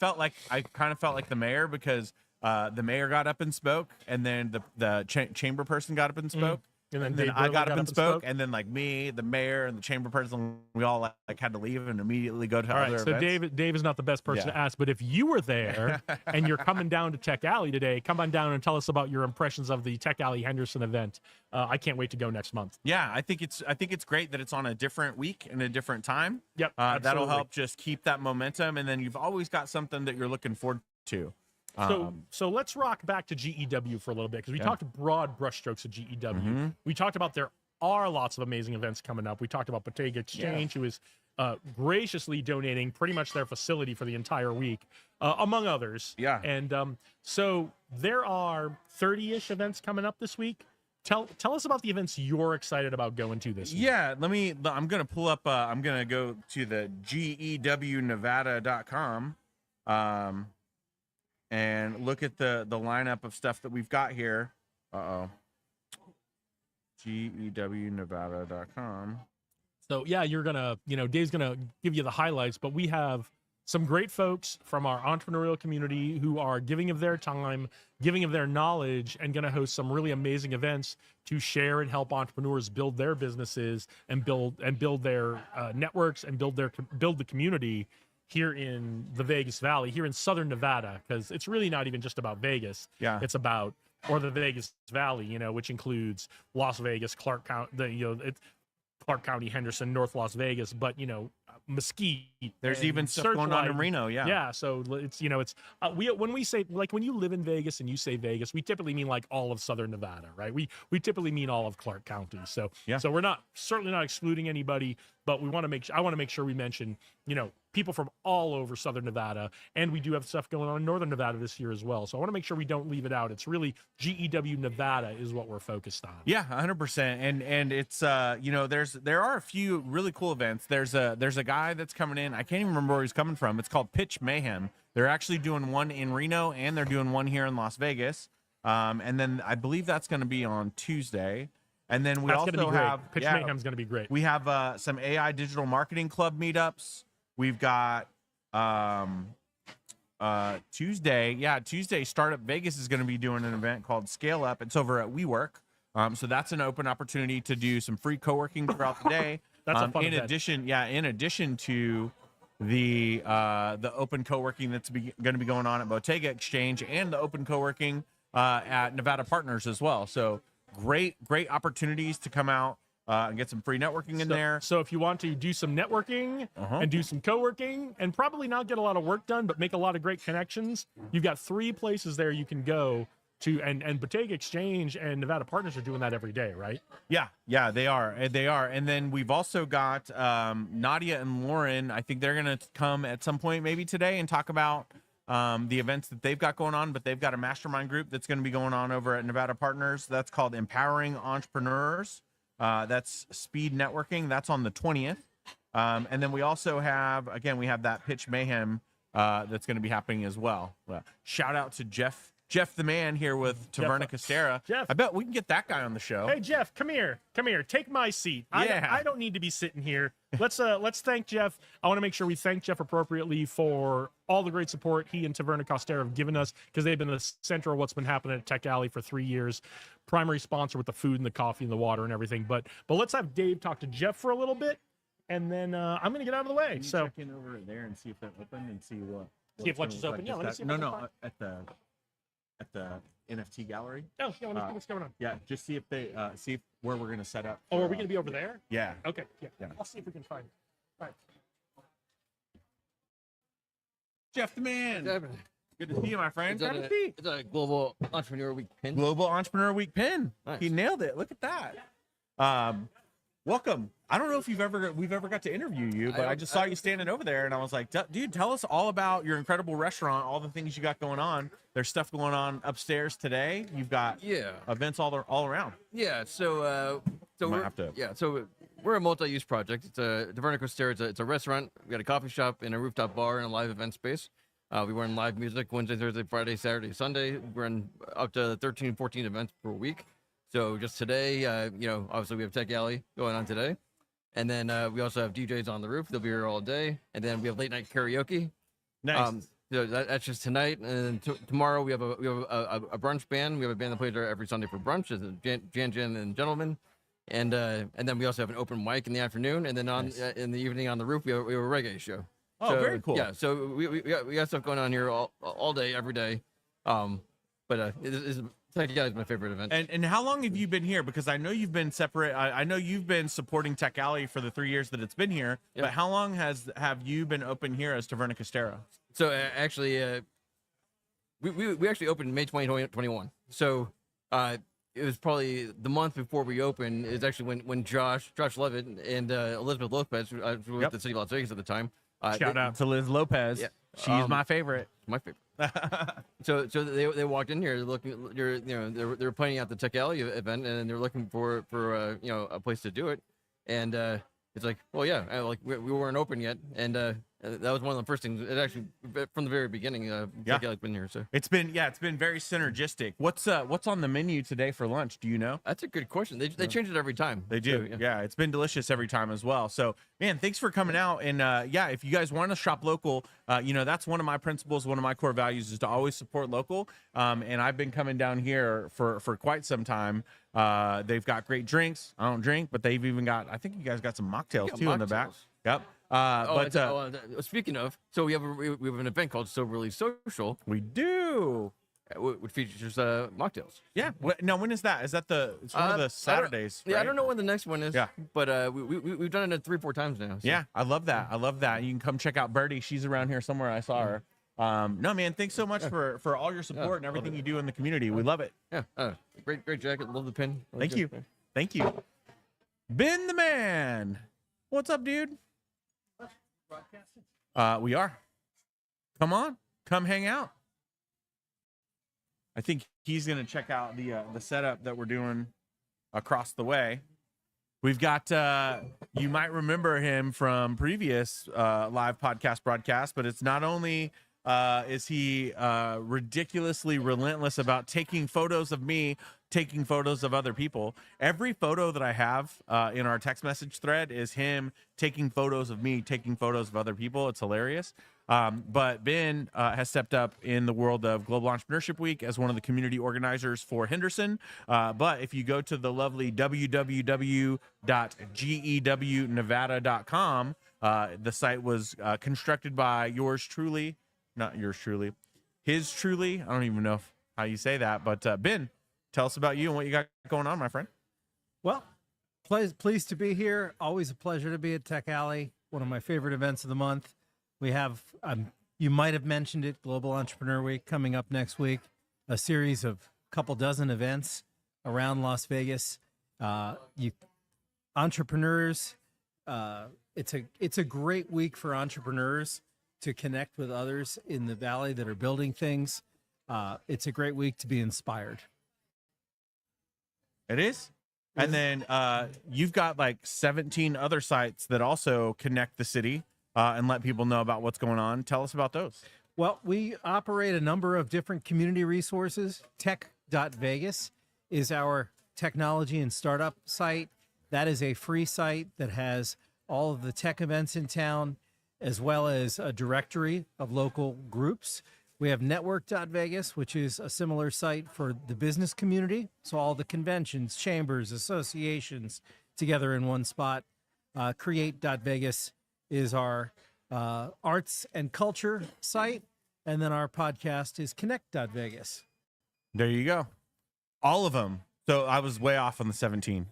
kind of felt like the mayor because the mayor got up and spoke, and then the chamber person got up and spoke. And then I got up and spoke, and then like me, the mayor, and the chamber person, we all like had to leave and immediately go to other events. So Dave is not the best person to ask, but if you were there and you're coming down to Tech Alley today, come on down and tell us about your impressions of the Tech Alley Henderson event. I can't wait to go next month. Yeah, I think it's great that it's on a different week and a different time. Yep, that'll help just keep that momentum, and then you've always got something that you're looking forward to. So let's rock back to GEW for a little bit because we talked broad brushstrokes of GEW. Mm-hmm. We talked about there are lots of amazing events coming up. We talked about Bottega Exchange, who is graciously donating pretty much their facility for the entire week, among others. Yeah. And so there are 30-ish events coming up this week. Tell us about the events you're excited about going to this week. Yeah, I'm going to pull up, I'm going to go to the GEWnevada.com. And look at the lineup of stuff that we've got here. GEWnevada.com. So yeah, Dave's gonna give you the highlights, but we have some great folks from our entrepreneurial community who are giving of their time, giving of their knowledge, and going to host some really amazing events to share and help entrepreneurs build their businesses and build their networks and build the community here in the Vegas Valley, here in Southern Nevada, because it's really not even just about Vegas. Yeah, it's about the Vegas Valley, which includes Las Vegas, Clark County, it's Clark County, Henderson, North Las Vegas, but Mesquite. There's even stuff going on in Reno. Yeah. So it's when we say, like, when you live in Vegas and you say Vegas, we typically mean like all of Southern Nevada, right? We typically mean all of Clark County. So so we're certainly not excluding anybody, but I want to make sure we mention people from all over Southern Nevada, and we do have stuff going on in Northern Nevada this year as well. So I want to make sure we don't leave it out. It's really GEW Nevada is what we're focused on. Yeah, 100%. And it's there are a few really cool events. There's a guy that's coming in. I can't even remember where he's coming from. It's called Pitch Mayhem. They're actually doing one in Reno, and they're doing one here in Las Vegas. And then I believe that's going to be on Tuesday. And then we also have Pitch Mayhem's going to be great. We have some AI Digital Marketing Club meetups. We've got Tuesday Startup Vegas is going to be doing an event called Scale Up. It's over at WeWork. So that's an open opportunity to do some free co-working throughout the day. That's a fun event. In addition to the open co-working that's going to be going on at Bottega Exchange and the open co-working at Nevada Partners as well. So great opportunities to come out and get some free networking in there. So if you want to do some networking and do some co-working and probably not get a lot of work done, but make a lot of great connections, you've got 3 places there you can go to, and Bottega Exchange and Nevada Partners are doing that every day, right? Yeah, they are. And then we've also got Nadia and Lauren. I think they're going to come at some point, maybe today, and talk about the events that they've got going on. But they've got a mastermind group that's going to be going on over at Nevada Partners. That's called Empowering Entrepreneurs. That's speed networking. That's on the 20th. And then we also have, again, we have that Pitch Mayhem that's going to be happening as well. Shout out to Jeff the man here with Taverna Costera. Jeff. I bet we can get that guy on the show. Hey Jeff, come here, take my seat. Yeah. I don't need to be sitting here. Let's thank Jeff. I want to make sure we thank Jeff appropriately for all the great support he and Taverna Costera have given us, because they've been the center of what's been happening at Tech Alley for 3 years. Primary sponsor with the food and the coffee and the water and everything. But let's have Dave talk to Jeff for a little bit, and then I'm going to get out of the way. Can you So check in over there and see if they're open and see what. See if lunch is open. Yeah, let me see if I can find- At the NFT gallery. oh yeah, let's see what's going on. Yeah, just see if they see where we're gonna set up. Oh, for, are we going to be over there? Yeah. Okay, yeah. Yeah. I'll see if we can find it. All right. Jeff the man. Good to see you, my friend. It's Grab a seat. it's a Global Entrepreneur Week pin. Global Entrepreneur Week pin. Nice. He nailed it. Look at that. Welcome. I don't know if we've ever got to interview you, but I just saw you standing over there, and I was like, dude, tell us all about your incredible restaurant, all the things you got going on. There's stuff going on upstairs today. You've got events all around. Yeah. So Might have to- So we're a multi-use project. It's a Taverna Costera. It's a restaurant. We got a coffee shop and a rooftop bar and a live event space. We run live music Wednesday, Thursday, Friday, Saturday, Sunday. We run up to 13, 14 events per week. So just today, obviously we have Tech Alley going on today. And then we also have DJs on the roof. They'll be here all day. And then we have late night karaoke. Nice. So that's just tonight. And then tomorrow we have a brunch band. We have a band that plays there every Sunday for brunch. It's Jan and Gentlemen. And then we also have an open mic in the afternoon. And then in the evening on the roof, we have a reggae show. Oh, So, very cool. Yeah, so we got stuff going on here all day, every day. Tech Alley is my favorite event. And how long have you been here? Because I know you've been separate. I know you've been supporting Tech Alley for the 3 years that it's been here. Yeah. But how long have you been open here as Taverna Costera? So actually, we actually opened May 2021. So it was probably the month before we opened is actually when Josh Levitt and Elizabeth Lopez, who was with the City of Las Vegas at the time. Shout out to Liz Lopez. Yeah. She's my favorite. My favorite. So they walked in here looking. They're planning out the Tech Alley event, and they're looking for a place to do it. And it's like, well, yeah, we weren't open yet, and that was one of the first things. It actually from the very beginning. Tech Alley's been here, so It's been very synergistic. What's on the menu today for lunch? Do you know? that's a good question. They change it every time. They do. So, Yeah, it's been delicious every time as well. So, man, thanks for coming out. And if you guys want to shop local, that's one of my principles, one of my core values is to always support local. And I've been coming down here for quite some time. They've got great drinks. I don't drink, but they've even got, I think you guys got some mocktails too in the back. mocktails. Yep. Speaking of, so we have an event called Soberly Social, We do. which features mocktails. Yeah. Now, when is that? Is that it's one of the Saturdays? Yeah, I right? don't know when the next one is. Yeah. But we've done it 3-4 times now. So. Yeah, I love that. I love that. You can come check out Birdie. She's around here somewhere. I saw her. No, man, thanks so much for all your support and everything you do in the community. We love it. Yeah. Great jacket. Love the pin. Thank you. Thank you. Ben the man. What's up, dude? We are. Come on. Come hang out. I think he's going to check out the setup that we're doing across the way. We've got, you might remember him from previous live podcast broadcasts, but it's not only is he ridiculously relentless about taking photos of me, taking photos of other people. Every photo that I have in our text message thread is him taking photos of me, taking photos of other people. It's hilarious. But Ben has stepped up in the world of Global Entrepreneurship Week as one of the community organizers for Henderson. But if you go to the lovely www.gewnevada.com, the site was constructed by yours truly, not yours truly, his truly. I don't even know how you say that, but Ben, Tell us about you and what you got going on, my friend. Well, pleased to be here. Always a pleasure to be at Tech Alley, one of my favorite events of the month. We have, you might have mentioned it, Global Entrepreneur Week coming up next week, a series of couple dozen events around Las Vegas. Entrepreneurs, it's a great week for entrepreneurs to connect with others in the Valley that are building things. It's a great week to be inspired. It is. And then you've got like 17 other sites that also connect the city and let people know about what's going on. Tell us about those. Well, we operate a number of different community resources. Tech.Vegas is our technology and startup site. That is a free site that has all of the tech events in town, as well as a directory of local groups. We have Network.Vegas, which is a similar site for the business community. So all the conventions, chambers, associations together in one spot. Create.Vegas is our arts and culture site. And then our podcast is Connect.Vegas. There you go. All of them. So I was way off on the 17.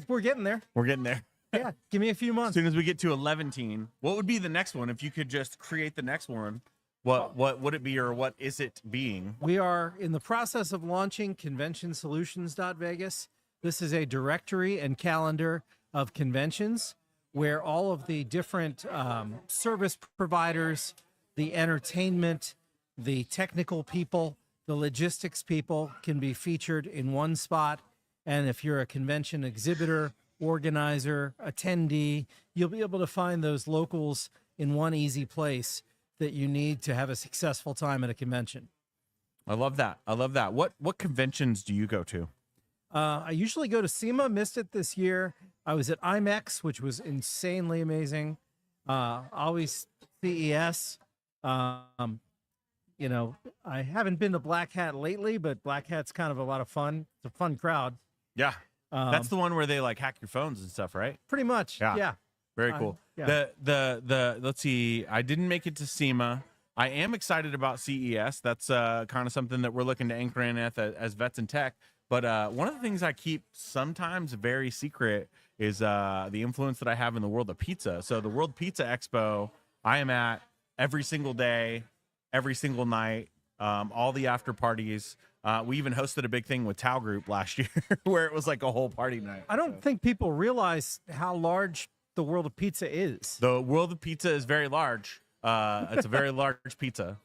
We're getting there. We're getting there. Yeah, give me a few As months. soon as we get to 11, what would be the next one? If you could just create the next one, what would it be, or what is it being? We are in the process of launching ConventionSolutions.Vegas. This is a directory and calendar of conventions where all of the different service providers, the entertainment, the technical people, the logistics people can be featured in one spot. And if you're a convention exhibitor, organizer, attendee, you'll be able to find those locals in one easy place that you need to have a successful time at a convention. I love that. I love that. What conventions do you go to? I usually go to SEMA. Missed it this year. I was at IMEX, which was insanely amazing. Always CES. You know, I haven't been to Black Hat lately, but Black Hat's kind of a lot of fun. It's a fun crowd. Yeah. That's the one where they like hack your phones and stuff, right? Pretty much. Yeah. Very cool. yeah. The let's see. I didn't make it to SEMA. I am excited about CES. That's kind of something that we're looking to anchor in at as vets in tech. But one of the things I keep sometimes very secret is the influence that I have in the world of pizza. So the World Pizza Expo, I am at every single day, every single night, all the after parties. We even hosted a big thing with Tao Group last year where it was like a whole party night. I don't think people realize how large the world of pizza is. The world of pizza is very large. It's a very large pizza.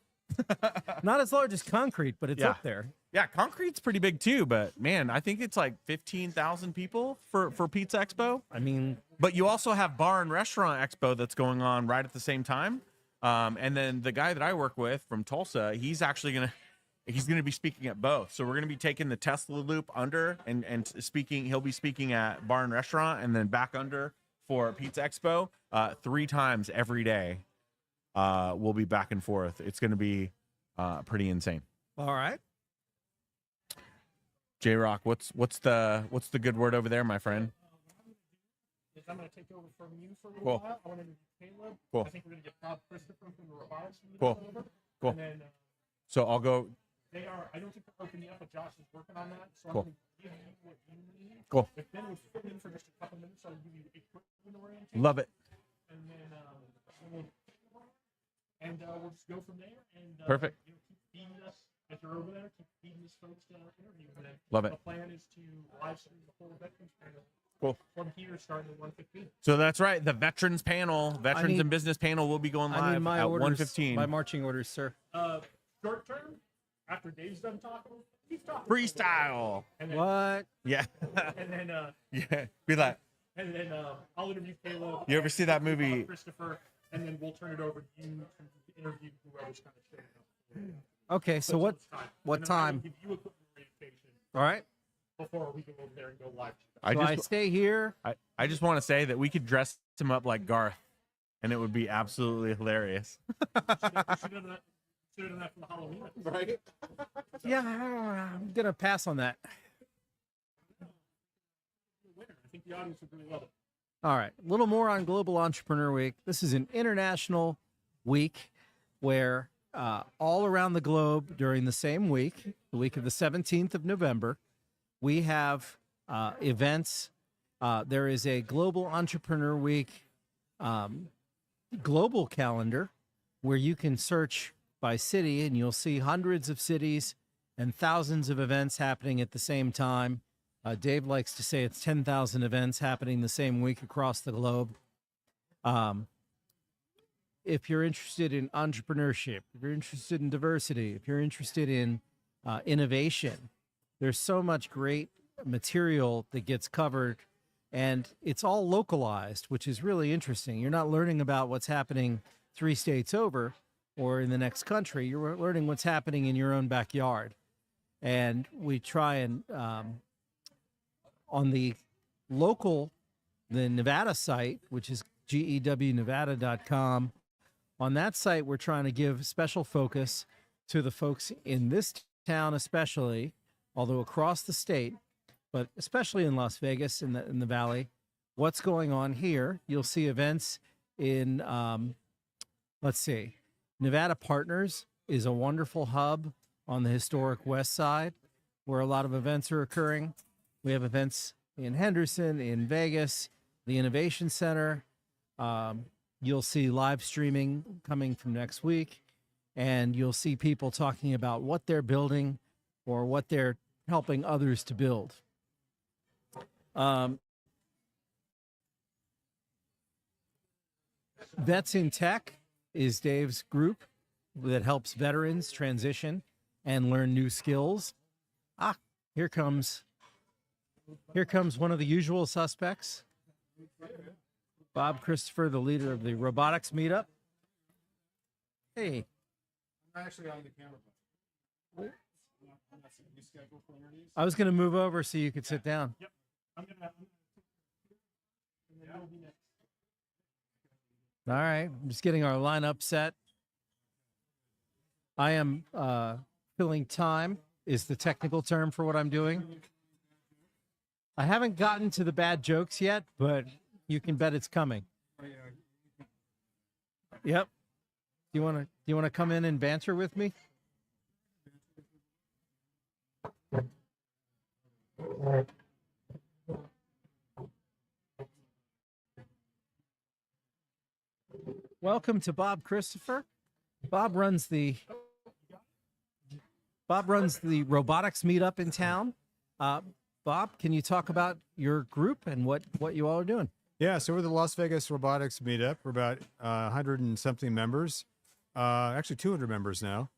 Not as large as concrete, but it's Yeah. up there. Yeah, concrete's pretty big too, but man, I think it's like 15,000 people for Pizza Expo. I mean, But you also have Bar and Restaurant Expo that's going on right at the same time. And then the guy that I work with from Tulsa, he's gonna be speaking at both. So we're gonna be taking the Tesla loop under and speaking. He'll be speaking at Bar and Restaurant and then back under for Pizza Expo 3 times every day. We'll be back and forth. It's gonna be pretty insane. all right. J Rock, what's the good word over there, my friend? I'm going to take over from you for a little Cool. while. I want to interview Caleb. Cool. I think we're going to get Bob Christopher from the Robotics. Cool. Cool. And then So I'll go. they are, I don't think they're open yet, but Josh is working on that. So Cool. I'm going to give you what you need. Cool. If Ben would fit in for just a couple minutes, I'll give you equipment orientation. Love it. And then we'll just go from there. And Perfect. You know, keep feeding us as you're over there. Keep feeding us folks to interview. And then Love it. The plan is to live stream the whole veterans panel. Cool. From here, starting at 1:15. So that's right. The veterans panel, veterans need- and business panel will be going I need live my at orders, 1:15. my marching orders, sir. Short term, after Dave's done talking, keep talking. Freestyle. And then, What? Yeah. and then, Yeah. Be like, I'll interview Caleb. you ever see that movie? Christopher, and then we'll turn it over to you to interview whoever's kind of showing up. Okay, so what And then I will time? give you equipment orientation All right. before we go over there and go live. So I stay here. I just want to say that we could dress him up like Garth, and it would be absolutely hilarious. Should have done that for the Halloween. Right? Yeah, I'm going to pass on that. I think the audience would really love it. All right. A little more on Global Entrepreneur Week. This is an international week where all around the globe during the same week, the week of the 17th of November. We have events. There is a Global Entrepreneur Week global calendar where you can search by city and you'll see hundreds of cities and thousands of events happening at the same time. Dave likes to say it's 10,000 events happening the same week across the globe. If you're interested in entrepreneurship, if you're interested in diversity, if you're interested in innovation, there's so much great material that gets covered, and it's all localized, which is really interesting. You're not learning about what's happening 3 states over or in the next country. You're learning what's happening in your own backyard. And we try and, on the Nevada site, which is gewnevada.com, on that site, we're trying to give special focus to the folks in this town especially, although across the state, but especially in Las Vegas, in the Valley, what's going on here. You'll see events in, let's see, Nevada Partners is a wonderful hub on the historic West Side where a lot of events are occurring. We have events in Henderson, in Vegas, the Innovation Center. You'll see live streaming coming from next week, and you'll see people talking about what they're building or what they're helping others to build. Vets in Tech is Dave's group that helps veterans transition and learn new skills. Here comes one of the usual suspects. Bob Christopher, the leader of the robotics meetup. Hey. I'm actually on the camera. I was going to move over so you could sit down. Yep. I'm gonna All right. I'm just getting our lineup set. I am filling time is the technical term for what I'm doing. I haven't gotten to the bad jokes yet, but you can bet it's coming. Yep. Do you want to come in and banter with me? Welcome to Bob Christopher. Bob runs the robotics meetup in town. Bob, can you talk about your group and what you all are doing? Yeah, so we're the Las Vegas Robotics Meetup. We're about 100 and something members, actually 200 members now.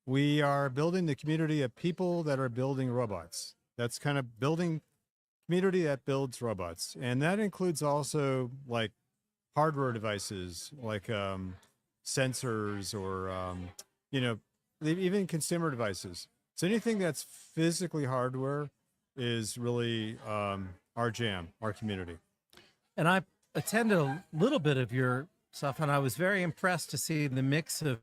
We are building the community of people that are building robots. That's kind of building community that builds robots. And that includes also like hardware devices, like sensors or, even consumer devices. So anything that's physically hardware is really our jam, our community. And I attended a little bit of your stuff, and I was very impressed to see the mix of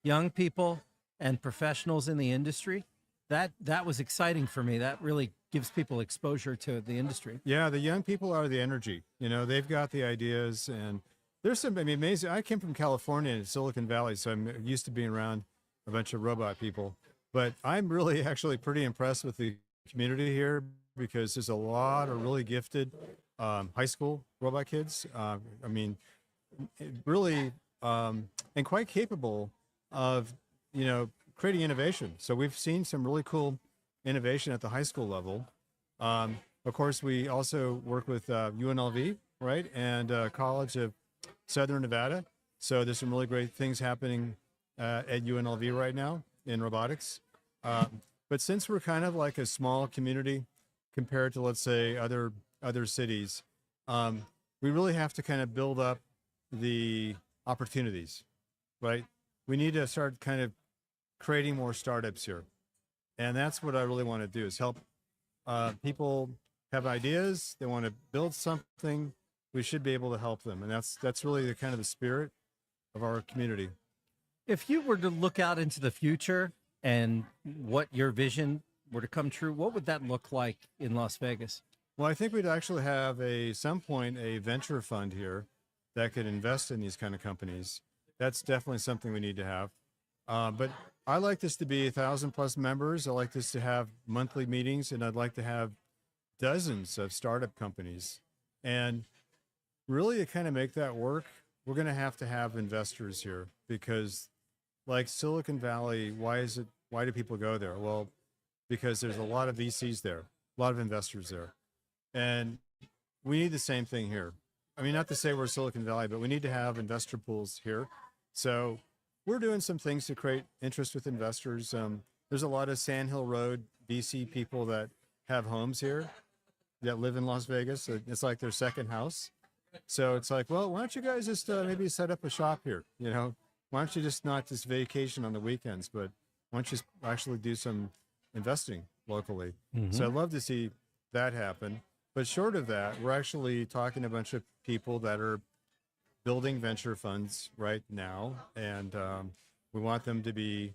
young people and professionals in the industry. That was exciting for me. That really gives people exposure to the industry. Yeah, the young people are the energy. They've got the ideas, and there's some amazing. I came from California in Silicon Valley, so I'm used to being around a bunch of robot people. But I'm really actually pretty impressed with the community here because there's a lot of really gifted high school robot kids. Really, and quite capable of, creating innovation. So we've seen some really cool innovation at the high school level. Of course, we also work with UNLV, right, and College of Southern Nevada. So there's some really great things happening at UNLV right now in robotics. But since we're kind of like a small community compared to, let's say, other cities, we really have to kind of build up the opportunities, right? We need to start kind of creating more startups here. And that's what I really want to do, is help people have ideas. They want to build something. We should be able to help them. And that's really the kind of the spirit of our community. If you were to look out into the future and what your vision were to come true, what would that look like in Las Vegas? Well, I think we'd actually have some point a venture fund here that could invest in these kind of companies. That's definitely something we need to have. But I like this to be 1,000+ members. I like this to have monthly meetings, and I'd like to have dozens of startup companies. And really, to kind of make that work, we're going to have investors here because, like Silicon Valley, why do people go there? Well, because there's a lot of VCs there, a lot of investors there. And we need the same thing here. I mean, not to say we're Silicon Valley, but we need to have investor pools here. So we're doing some things to create interest with investors. There's a lot of Sand Hill Road VC people that have homes here that live in Las Vegas. It's like their second house. So it's like, well, why don't you guys just maybe set up a shop here? You know, why don't you just not just vacation on the weekends, but why don't you actually do some investing locally? So I'd love to see that happen. But short of that, we're actually talking to a bunch of people that are building venture funds right now, and we want them to be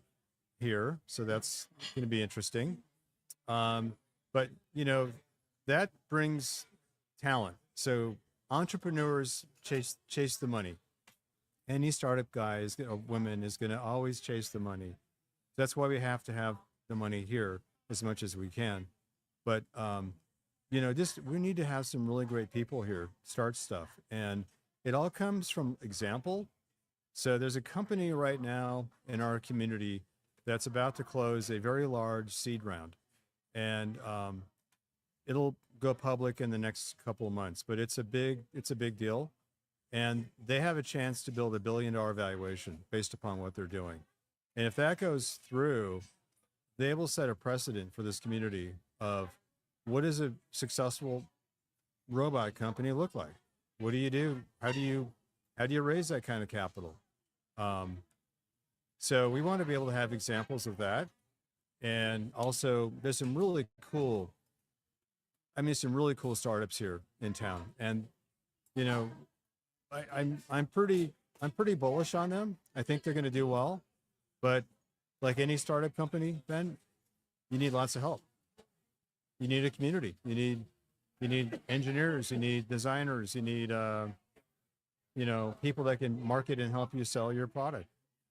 here. So that's going to be interesting. But you know, that brings talent. So entrepreneurs chase the money. Any startup guy or woman is going to always chase the money. That's why we have to have the money here as much as we can. But you know, we need to have some really great people here start stuff, and it all comes from example. So there's a company right now in our community that's about to close a very large seed round, and it'll go public in the next couple of months. But it's a big deal, and they have a chance to build $1 billion valuation based upon what they're doing. And if that goes through, they will set a precedent for this community of what does a successful robot company look like? What do you do? How do you raise that kind of capital? So we want to be able to have examples of that. And also there's some really cool startups here in town. And, you know, I'm pretty bullish on them. I think they're going to do well, but like any startup company, Ben, you need lots of help. You need a community. You need engineers. You need designers. You need you know, people that can market and help you sell your product.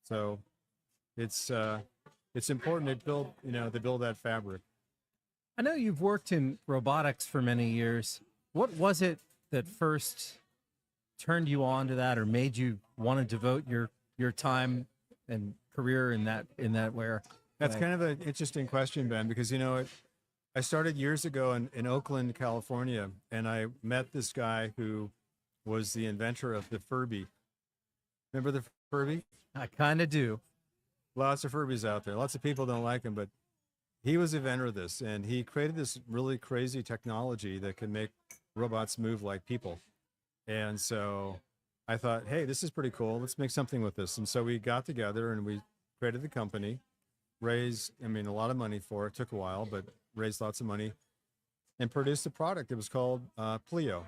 So it's important to build that fabric. I know you've worked in robotics for many years. What was it that first turned you on to that, or made you want to devote your time and career in that way? That's kind of an interesting question, Ben, because you know I started years ago in Oakland, California, and I met this guy who was the inventor of the Furby. Remember the Furby? I kind of do. Lots of Furbies out there. Lots of people don't like him, but he was the inventor of this, and he created this really crazy technology that can make robots move like people. And so I thought, hey, this is pretty cool. Let's make something with this. And so we got together and we created the company, raised, a lot of money for it. Took a while, but raised lots of money, and produced a product. It was called Pleo.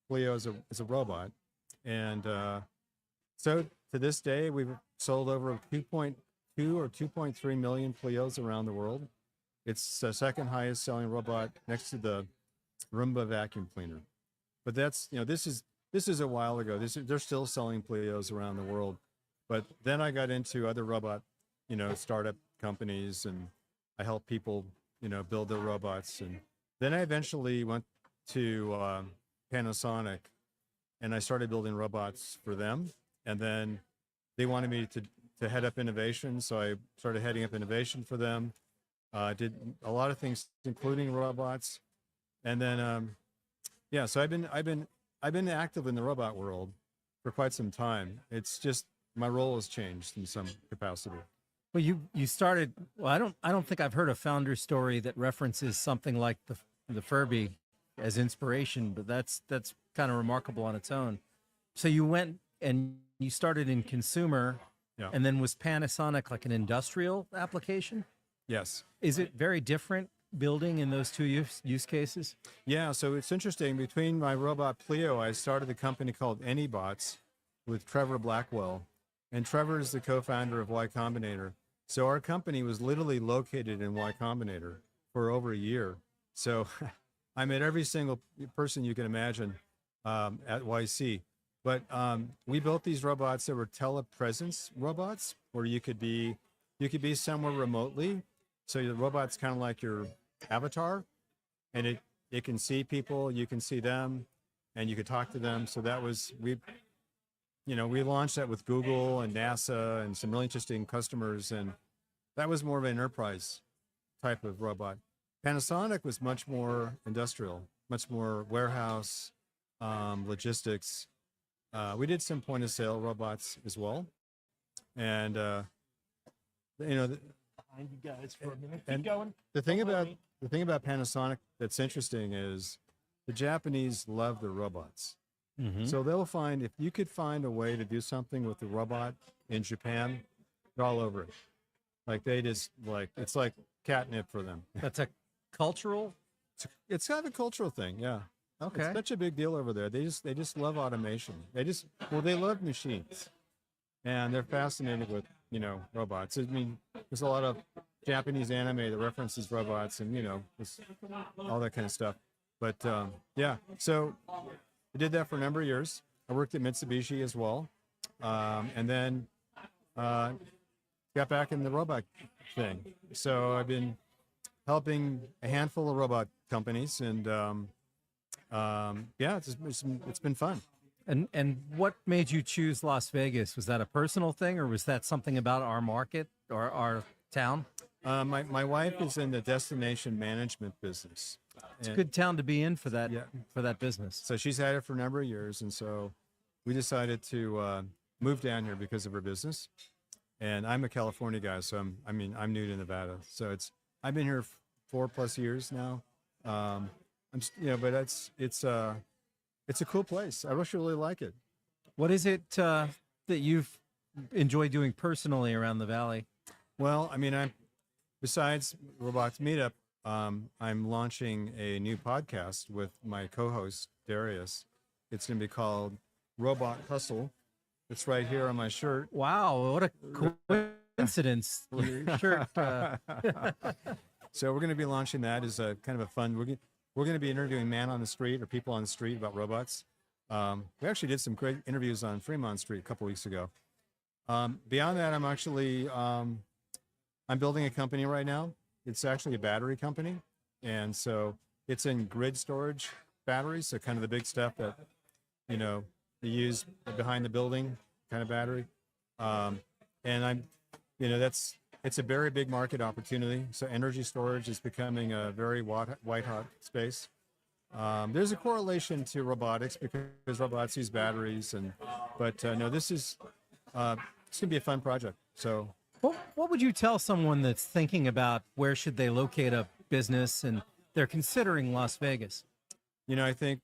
Pleo is a robot. And so to this day, we've sold over 2.2 or 2.3 million Pleos around the world. It's the second highest selling robot next to the Roomba vacuum cleaner. But that's, you know, this is a while ago. They're still selling Pleos around the world. But then I got into other robot, you know, startup companies, and I helped people, you know, build their robots. And then I eventually went to Panasonic, and I started building robots for them. And then they wanted me to head up innovation, so I started heading up innovation for them. Did a lot of things, including robots. And then, yeah, so I've been active in the robot world for quite some time. It's just my role has changed in some capacity. Well, you started. Well, I don't think I've heard a founder story that references something like the Furby as inspiration, but that's kind of remarkable on its own. So you went and you started in consumer, Yeah. and then was Panasonic like an industrial application? Yes. Is it very different building in those two use cases? Yeah, so it's interesting. Between my robot Pleo, I started a company called AnyBots with Trevor Blackwell. And Trevor is the co-founder of Y Combinator. So our company was literally located in Y Combinator for over a year. So I met every single person you can imagine at YC. But we built these robots that were telepresence robots, where you could be You could be somewhere remotely, so the robot's kind of like your avatar, and it can see people, you can see them, and you could talk to them. So that was we launched that with Google and NASA and some really interesting customers, and that was more of an enterprise type of robot. Panasonic was much more industrial, much more warehouse, logistics. We did some point of sale robots as well, and Behind you guys for a minute. Keep and going. the thing Don't let about me. the thing about Panasonic that's interesting is the Japanese love their robots. Mm-hmm. So they'll find if you could find a way to do something with the robot in Japan, they're all over it. Like they just it's like catnip for them. That's a cultural. It's kind of a cultural thing, yeah. Okay. It's such a big deal over there. They just love automation. They love machines, and they're fascinated with robots. I mean, there's a lot of Japanese anime that references robots, and all that kind of stuff. But yeah, so I did that for a number of years. I worked at Mitsubishi as well, and then got back in the robot thing. So I've been helping a handful of robot companies, and yeah, it's been fun. And what made you choose Las Vegas? Was that a personal thing, or was that something about our market or our town? My wife is in the destination management business. It's a good town to be in for that Yeah. for that business. So she's had it for a number of years, and so we decided to move down here because of her business. And I'm a California guy, so I'm new to Nevada. So I've been here 4+ years now. But it's a cool place. I really like it. What is it that you've enjoyed doing personally around the valley? Well, I mean, besides Robots Meetup, I'm launching a new podcast with my co-host Darius. It's going to be called Robot Hustle. It's right here on my shirt. Wow, what a coincidence! Your shirt. So we're going to be launching that as a kind of a fun. We're going to be interviewing man on the street or people on the street about robots. We actually did some great interviews on Fremont Street a couple weeks ago. Beyond that, I'm building a company right now. It's actually a battery company, and so it's in grid storage batteries, so kind of the big stuff that you use behind the building kind of battery. And it's a very big market opportunity. So energy storage is becoming a very white hot space. There's a correlation to robotics because robots use batteries, but no, this is it's gonna be a fun project. So What would you tell someone that's thinking about where should they locate a business and they're considering Las Vegas? I think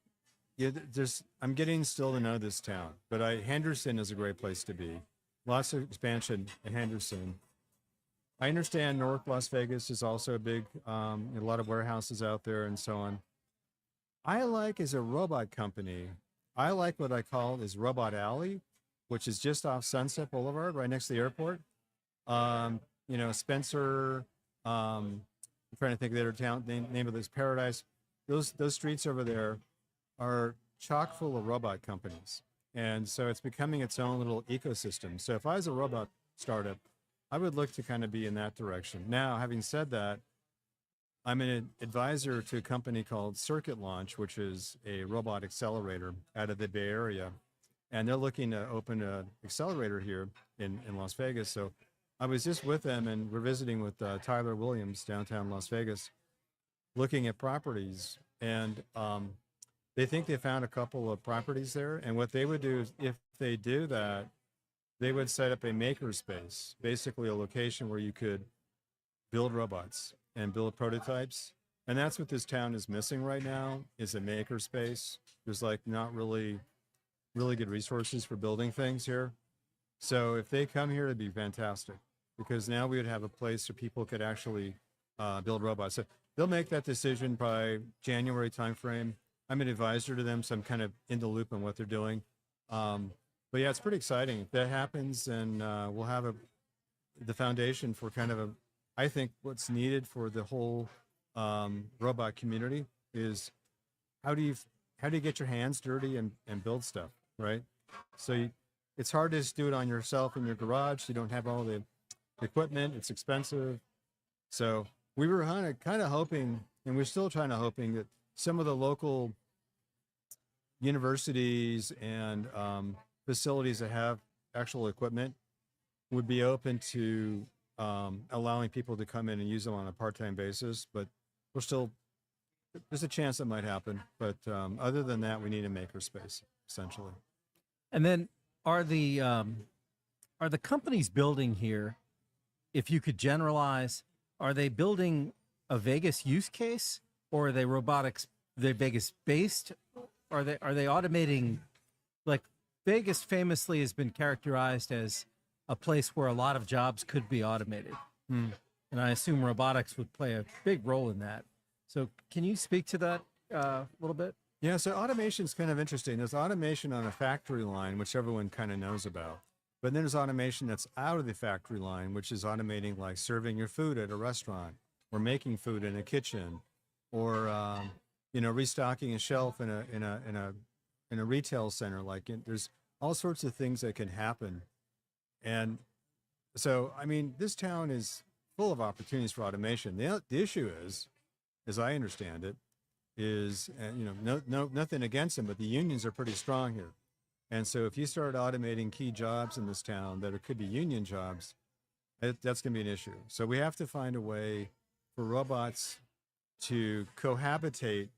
I'm getting still to know this town, but Henderson is a great place to be. Lots of expansion in Henderson. I understand North Las Vegas is also a big, a lot of warehouses out there and so on. As a robot company, I like what I call is Robot Alley, which is just off Sunset Boulevard, right next to the airport. Spencer, I'm trying to think of the other town, name of this, Paradise. Those streets over there are chock full of robot companies. And so it's becoming its own little ecosystem. So if I was a robot startup, I would look to kind of be in that direction. Now, having said that, I'm an advisor to a company called Circuit Launch, which is a robot accelerator out of the Bay Area. And they're looking to open an accelerator here in Las Vegas. So I was just with them, and we're visiting with Tyler Williams, downtown Las Vegas, looking at properties. And they think they found a couple of properties there. And what they would do is, if they do that, they would set up a maker space, basically a location where you could build robots and build prototypes. And that's what this town is missing right now, is a maker space. There's not really good resources for building things here. So if they come here, it'd be fantastic, because now we would have a place where people could actually build robots. So they'll make that decision by January timeframe. I'm an advisor to them, so I'm kind of in the loop on what they're doing. But yeah, it's pretty exciting. If that happens, then we'll have the foundation for kind of I think what's needed for the whole robot community is how do you get your hands dirty and build stuff, right? So it's hard to just do it on yourself in your garage. You don't have all the equipment. It's expensive. So we were kind of hoping, and we're still trying to hoping that some of the local universities and facilities that have actual equipment would be open to allowing people to come in and use them on a part-time basis. But we're still, there's a chance that might happen. But other than that, we need a makerspace, essentially. And then are the companies building here, if you could generalize, are they building a Vegas use case, or are they robotics? They're Vegas based. Are they automating? Like Vegas famously has been characterized as a place where a lot of jobs could be automated, and I assume robotics would play a big role in that. So can you speak to that a little bit? Yeah, so automation is kind of interesting. There's automation on a factory line, which everyone kind of knows about. But then there's automation that's out of the factory line, which is automating like serving your food at a restaurant, or making food in a kitchen, or restocking a shelf in a retail center. There's all sorts of things that can happen. And so, I mean, this town is full of opportunities for automation. The issue is, as I understand it, is nothing against them, but the unions are pretty strong here. And so if you start automating key jobs in this town that could be union jobs, that's going to be an issue. So we have to find a way for robots to cohabitate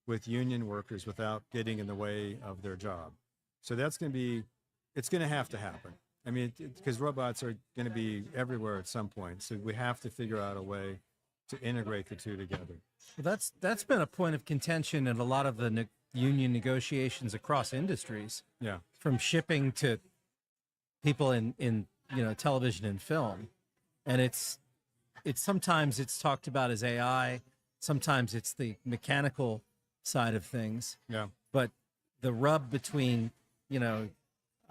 with union workers without getting in the way of their job. So it's going to have to happen. I mean, because robots are going to be everywhere at some point. So we have to figure out a way to integrate the two together. Well, that's been a point of contention in a lot of the union negotiations across industries. Yeah. From shipping to people in television and film, and it's sometimes it's talked about as AI, sometimes it's the mechanical side of things. Yeah. But the rub between,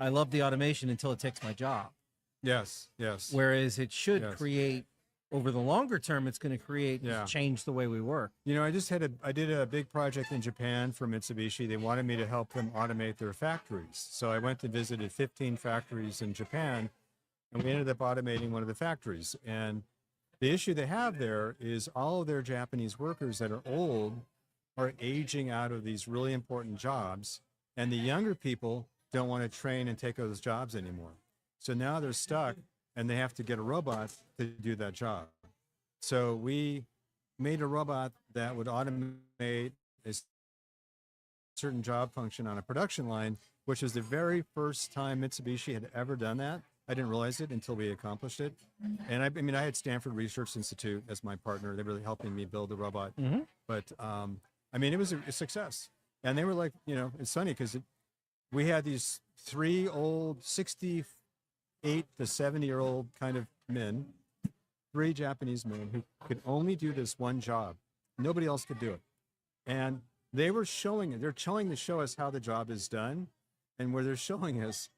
I love the automation until it takes my job. Yes. Yes. Whereas it should Yes. create, over the longer term, it's going to create change the way we work. I did a big project in Japan for Mitsubishi. They wanted me to help them automate their factories. So I went and visited 15 factories in Japan, and we ended up automating one of the factories. And the issue they have there is all of their Japanese workers that are old are aging out of these really important jobs, and the younger people don't want to train and take those jobs anymore. So now they're stuck, and they have to get a robot to do that job. So we made a robot that would automate a certain job function on a production line, which was the very first time Mitsubishi had ever done that. I didn't realize it until we accomplished it. And I had Stanford Research Institute as my partner. They were really helping me build the robot. Mm-hmm. But it was a success. And they were like, it's funny because we had these 3 old 68 to 70-year-old kind of men, 3 Japanese men who could only do this one job. Nobody else could do it. And they were showing it. They're trying to show us how the job is done. And where they're showing us,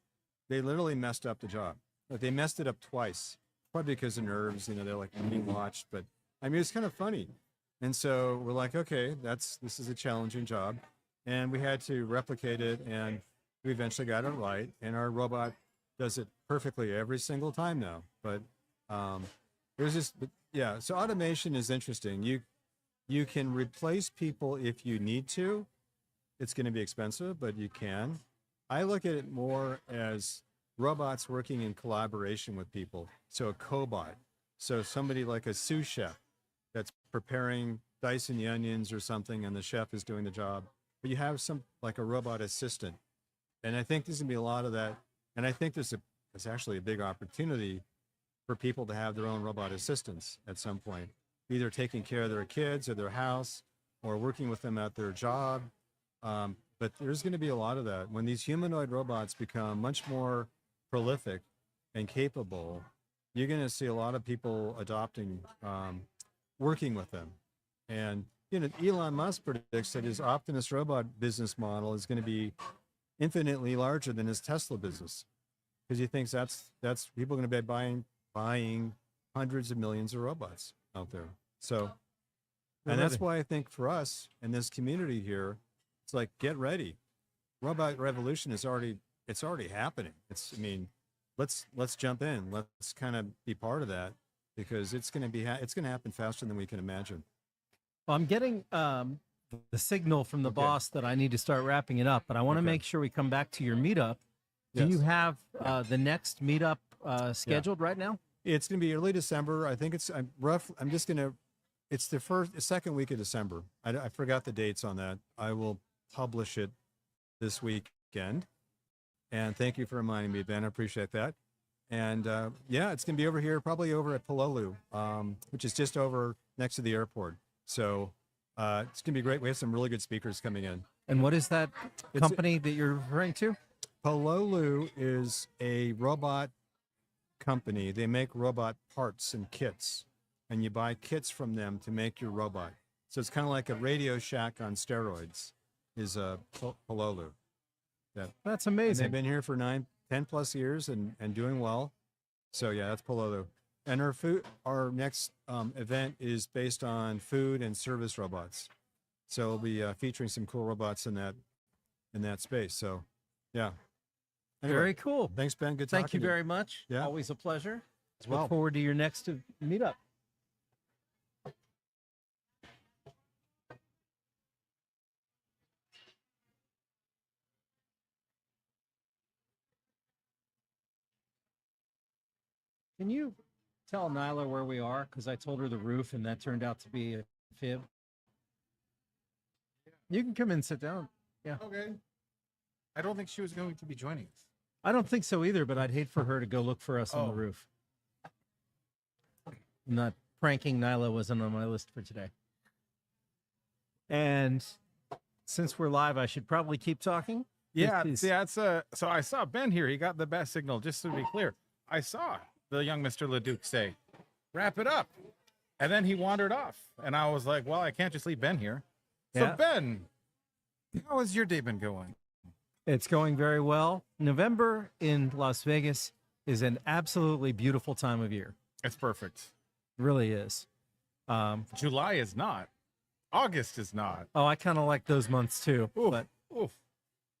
they literally messed up the job. Like they messed it up twice, probably because of nerves. They're like being watched. But it's kind of funny. And so we're like, okay, this is a challenging job. And we had to replicate it, and we eventually got it right. And our robot does it perfectly every single time now. But so automation is interesting. You can replace people if you need to. It's going to be expensive, but you can. I look at it more as robots working in collaboration with people. So a cobot. So somebody like a sous chef that's preparing, dicing the onions or something, and the chef is doing the job. But you have like a robot assistant. And I think there's going to be a lot of that. And I think there's actually a big opportunity for people to have their own robot assistants at some point, either taking care of their kids or their house or working with them at their job. But there's going to be a lot of that. When these humanoid robots become much more prolific and capable, you're going to see a lot of people adopting, working with them. And Elon Musk predicts that his Optimus robot business model is going to be infinitely larger than his Tesla business, because he thinks that's people are going to be buying hundreds of millions of robots out there. So, and that's why I think for us in this community here, it's like, get ready. Robot revolution is already happening. let's jump in. Let's kind of be part of that because it's going to it's going to happen faster than we can imagine. Well, I'm getting the signal from the Okay. boss that I need to start wrapping it up, but I want to Okay. make sure we come back to your meetup. Do you Yes. have the next meetup scheduled right now? It's going to be early December. I think I'm just going to. It's the second week of December. I forgot the dates on that. I will publish it this weekend. And thank you for reminding me, Ben. I appreciate that. And yeah, it's going to be over here, probably over at Palolu, which is just over next to the airport. So it's going to be great. We have some really good speakers coming in. And what is that It's- company that you're referring to? Palolu is a robot company. They make robot parts and kits, and you buy kits from them to make your robot. So it's kind of like a Radio Shack on steroids, is Palolu. That's And they've amazing. been here for 10 plus years and doing well. So yeah, that's Palolu. And our next event is based on food and service robots. So we'll be featuring some cool robots in that space. So yeah. Anyway, Very cool. thanks, Ben. Good Thank talking you to very much. Yeah. Always a pleasure. as well. Look forward to your next meetup. Can you tell Nyla where we are? Because I told her the roof, and that turned out to be a fib. You can come in and sit down. Okay. I don't think she was going to be joining us. I don't think so either, but I'd hate for her to go look for us on the Oh. roof. Not pranking Nyla wasn't on my list for today. And since we're live, I should probably keep talking. Yeah, This is- yeah. So I saw Ben here. He got the best signal. Just to be clear, I saw the young Mr. Leduc say, "Wrap it up," and then he wandered off, and I was like, "Well, I can't just leave Ben here." So Yeah. Ben, how has your day been going? It's going very well. November in Las Vegas is an absolutely beautiful time of year. It's perfect. It really is. July is not. August is not. Oh, I kind of like those months too. Oof, But oof.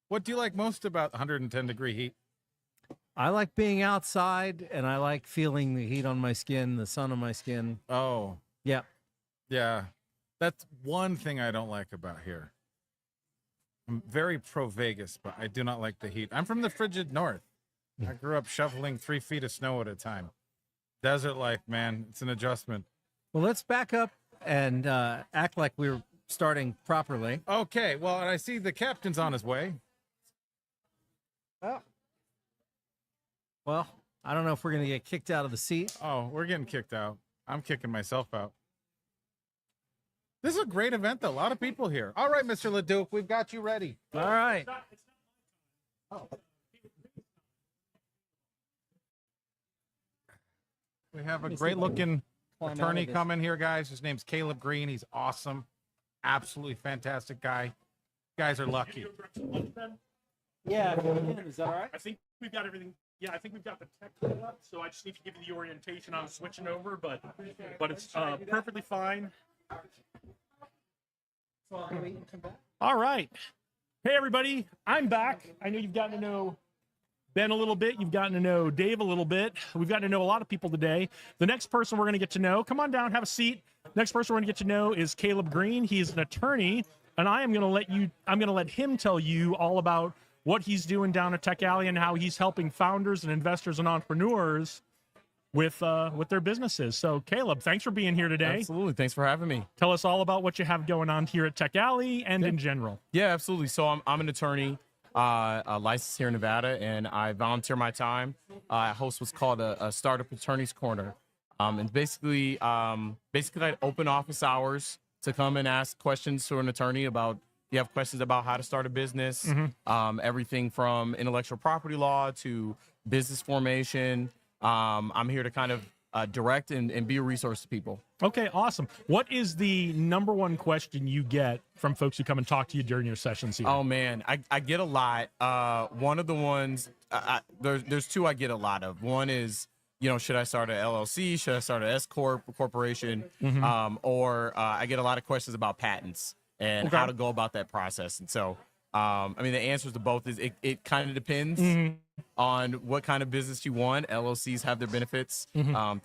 What do you like most about 110-degree heat? I like being outside and I like feeling the heat on my skin, the sun on my skin. Oh, Yeah. yeah. That's one thing I don't like about here. I'm very pro Vegas, but I do not like the heat. I'm from the frigid north. I grew up shoveling 3 feet of snow at a time. Desert life, man. It's an adjustment. Well, let's back up and act like we're starting properly. Okay, well, and I see the captain's on his way. Well, I don't know if we're going to get kicked out of the seat. Oh, we're getting kicked out. I'm kicking myself out. This is a great event, though. A lot of people here. All right, Mr. Leduc, we've got you ready. All right. We have a me see great if I can looking climb out attorney of this. coming here, guys. His name's Caleb Green. He's awesome. Absolutely fantastic guy. You guys are lucky. Yeah, is that all right? I think we've got everything. Yeah, I think we've got the tech set up. So I just need to give you the orientation on switching over, but it's perfectly fine. All right. Hey, everybody. I'm back. I know you've gotten to know Ben a little bit. You've gotten to know Dave a little bit. We've gotten to know a lot of people today. The next person we're going to get to know, come on down, have a seat. Next person we're going to get to know is Caleb Green. He is an attorney, and I'm going to let him tell you all about what he's doing down at Tech Alley and how he's helping founders and investors and entrepreneurs with their businesses. So, Caleb, thanks for being here today. Absolutely. Thanks for having me. Tell us all about what you have going on here at Tech Alley and in general. Yeah, absolutely. So I'm an attorney, licensed here in Nevada, and I volunteer my time. I host what's called a Startup Attorney's Corner. And basically I open office hours to come and ask questions to an attorney about, you have questions about how to start a business, everything from intellectual property law to business formation. I'm here to kind of direct and be a resource to people. Okay, awesome. What is the number one question you get from folks who come and talk to you during your sessions here? Oh man, I get a lot. One of the ones, there's two I get a lot of. One is, should I start an LLC? Should I start an S corp corporation? Or I get a lot of questions about patents and how to go about that process. And so I mean, the answers to both is it kind of depends on what kind of business you want. LLCs have their benefits,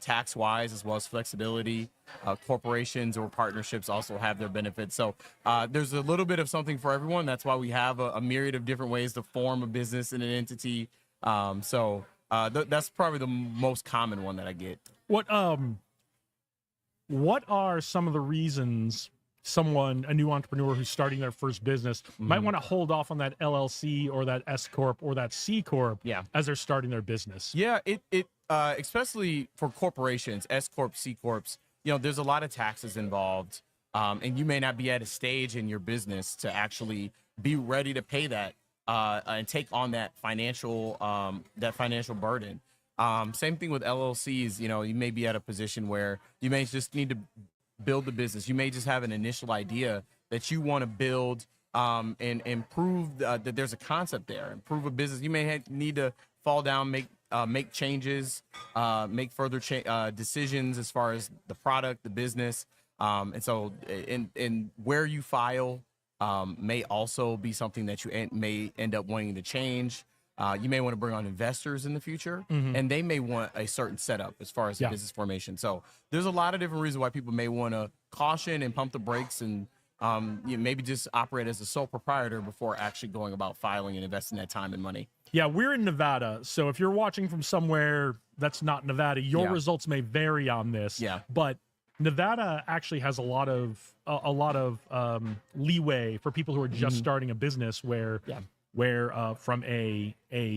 tax wise, as well as flexibility. Corporations or partnerships also have their benefits. So there's a little bit of something for everyone. That's why we have a myriad of different ways to form a business and an entity. That's probably the most common one that I get. What are some of the reasons a new entrepreneur who's starting their first business might want to hold off on that LLC or that S corp or that C corp as they're starting their business? Yeah, it especially for corporations, S corp, C corps, there's a lot of taxes involved, and you may not be at a stage in your business to actually be ready to pay that and take on that financial burden. Same thing with LLCs. You may be at a position where you may just need to build the business. You may just have an initial idea that you want to build and improve that there's a concept there, improve a business. You may need to fall down, make changes, make further decisions as far as the product, the business. And so in where you file may also be something that you may end up wanting to change. You may want to bring on investors in the future, and they may want a certain setup as far as the business formation. So there's a lot of different reasons why people may want to caution and pump the brakes and maybe just operate as a sole proprietor before actually going about filing and investing that time and money. Yeah, we're in Nevada, so if you're watching from somewhere that's not Nevada, your results may vary on this. Yeah. But Nevada actually has a lot of leeway for people who are just starting a business where from a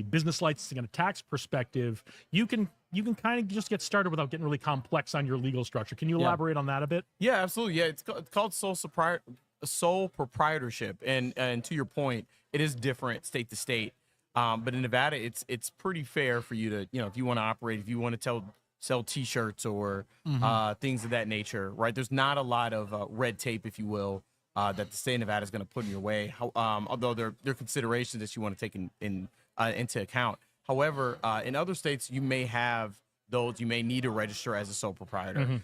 business licensing and a tax perspective, you can kind of just get started without getting really complex on your legal structure. Can you elaborate on that a bit? Yeah, absolutely. Yeah, it's called sole proprietorship, and to your point, it is different state to state. But in Nevada, it's pretty fair for you to, if you want to operate, if you want to sell T-shirts or things of that nature, right? There's not a lot of red tape, if you will, that the state of Nevada is going to put in your way. Although there are considerations that you want to take into account. However, in other states, you may have those. You may need to register as a sole proprietor.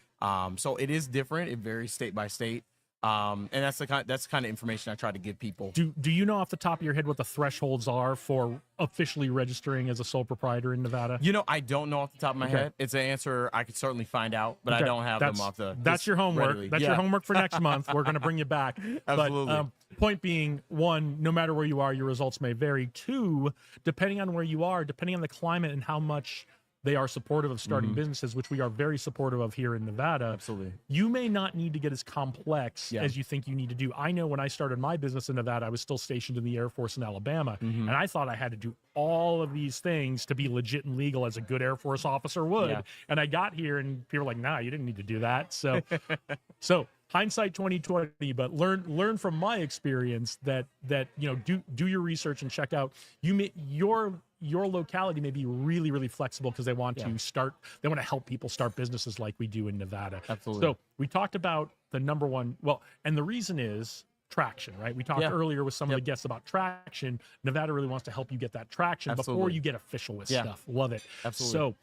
So it is different. It varies state by state. And that's the kind of information I try to give people. Do you know off the top of your head what the thresholds are for officially registering as a sole proprietor in Nevada? I don't know off the top of my head. It's an answer I could certainly find out, but I don't have them off the. That's your homework. Readily. That's your homework for next month. We're going to bring you back. Absolutely. But, point being, one, no matter where you are, your results may vary. Two, depending on where you are, depending on the climate and how much they are supportive of starting businesses, which we are very supportive of here in Nevada. Absolutely. You may not need to get as complex as you think you need to do. I know when I started my business in Nevada, I was still stationed in the Air Force in Alabama, and I thought I had to do all of these things to be legit and legal as a good Air Force officer would. Yeah. And I got here and people were like, nah, you didn't need to do that. So, hindsight 2020, but learn from my experience that do your research and check out your locality may be really, really flexible because they want to help people start businesses like we do in Nevada. Absolutely. So we talked about the number one, and the reason is traction, right? We talked earlier with some of the guests about traction. Nevada really wants to help you get that traction before you get official with stuff. Love it. Absolutely.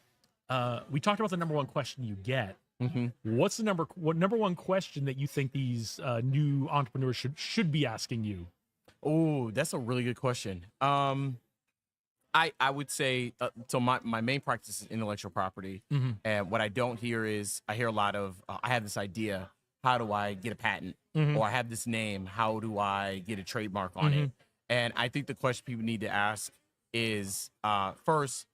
So we talked about the number one question you get. What's the number one question that you think these new entrepreneurs should be asking you? Oh, that's a really good question. I would say, so my main practice is intellectual property. And what I don't hear is, I hear a lot of, I have this idea, how do I get a patent? Or I have this name, how do I get a trademark on it? And I think the question people need to ask is, first,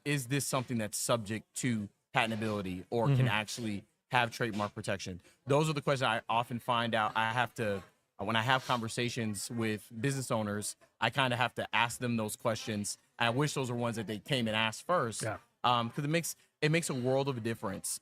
is this something that's subject to patentability or can actually have trademark protection? Those are the questions I often find out. I have to, when I have conversations with business owners, I kind of have to ask them those questions. I wish those were ones that they came and asked first, because it makes a world of a difference.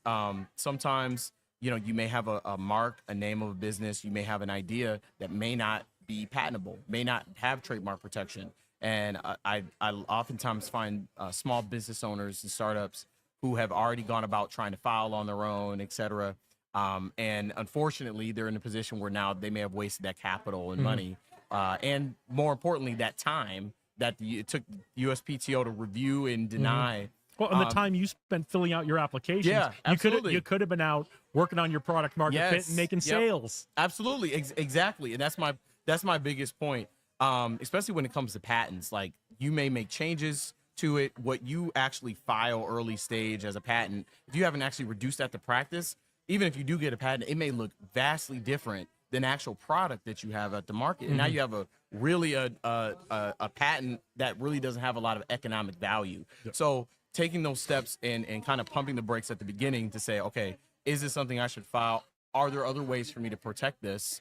Sometimes, you may have a mark, a name of a business, you may have an idea that may not be patentable, may not have trademark protection. And I oftentimes find small business owners and startups who have already gone about trying to file on their own, et cetera. And unfortunately, they're in a position where now they may have wasted that capital and money. And more importantly, that time that it took USPTO to review and deny. Well, and the time you spent filling out your applications, you could have been out working on your product market fit and making sales. Absolutely, exactly, and that's my biggest point. especially when it comes to patents. Like, you may make changes to it. What you actually file early stage as a patent, if you haven't actually reduced that to practice, even if you do get a patent, it may look vastly different than actual product that you have at the market. And now you have a really a patent that really doesn't have a lot of economic value. So taking those steps and kind of pumping the brakes at the beginning to say, okay, is this something I should file? Are there other ways for me to protect this?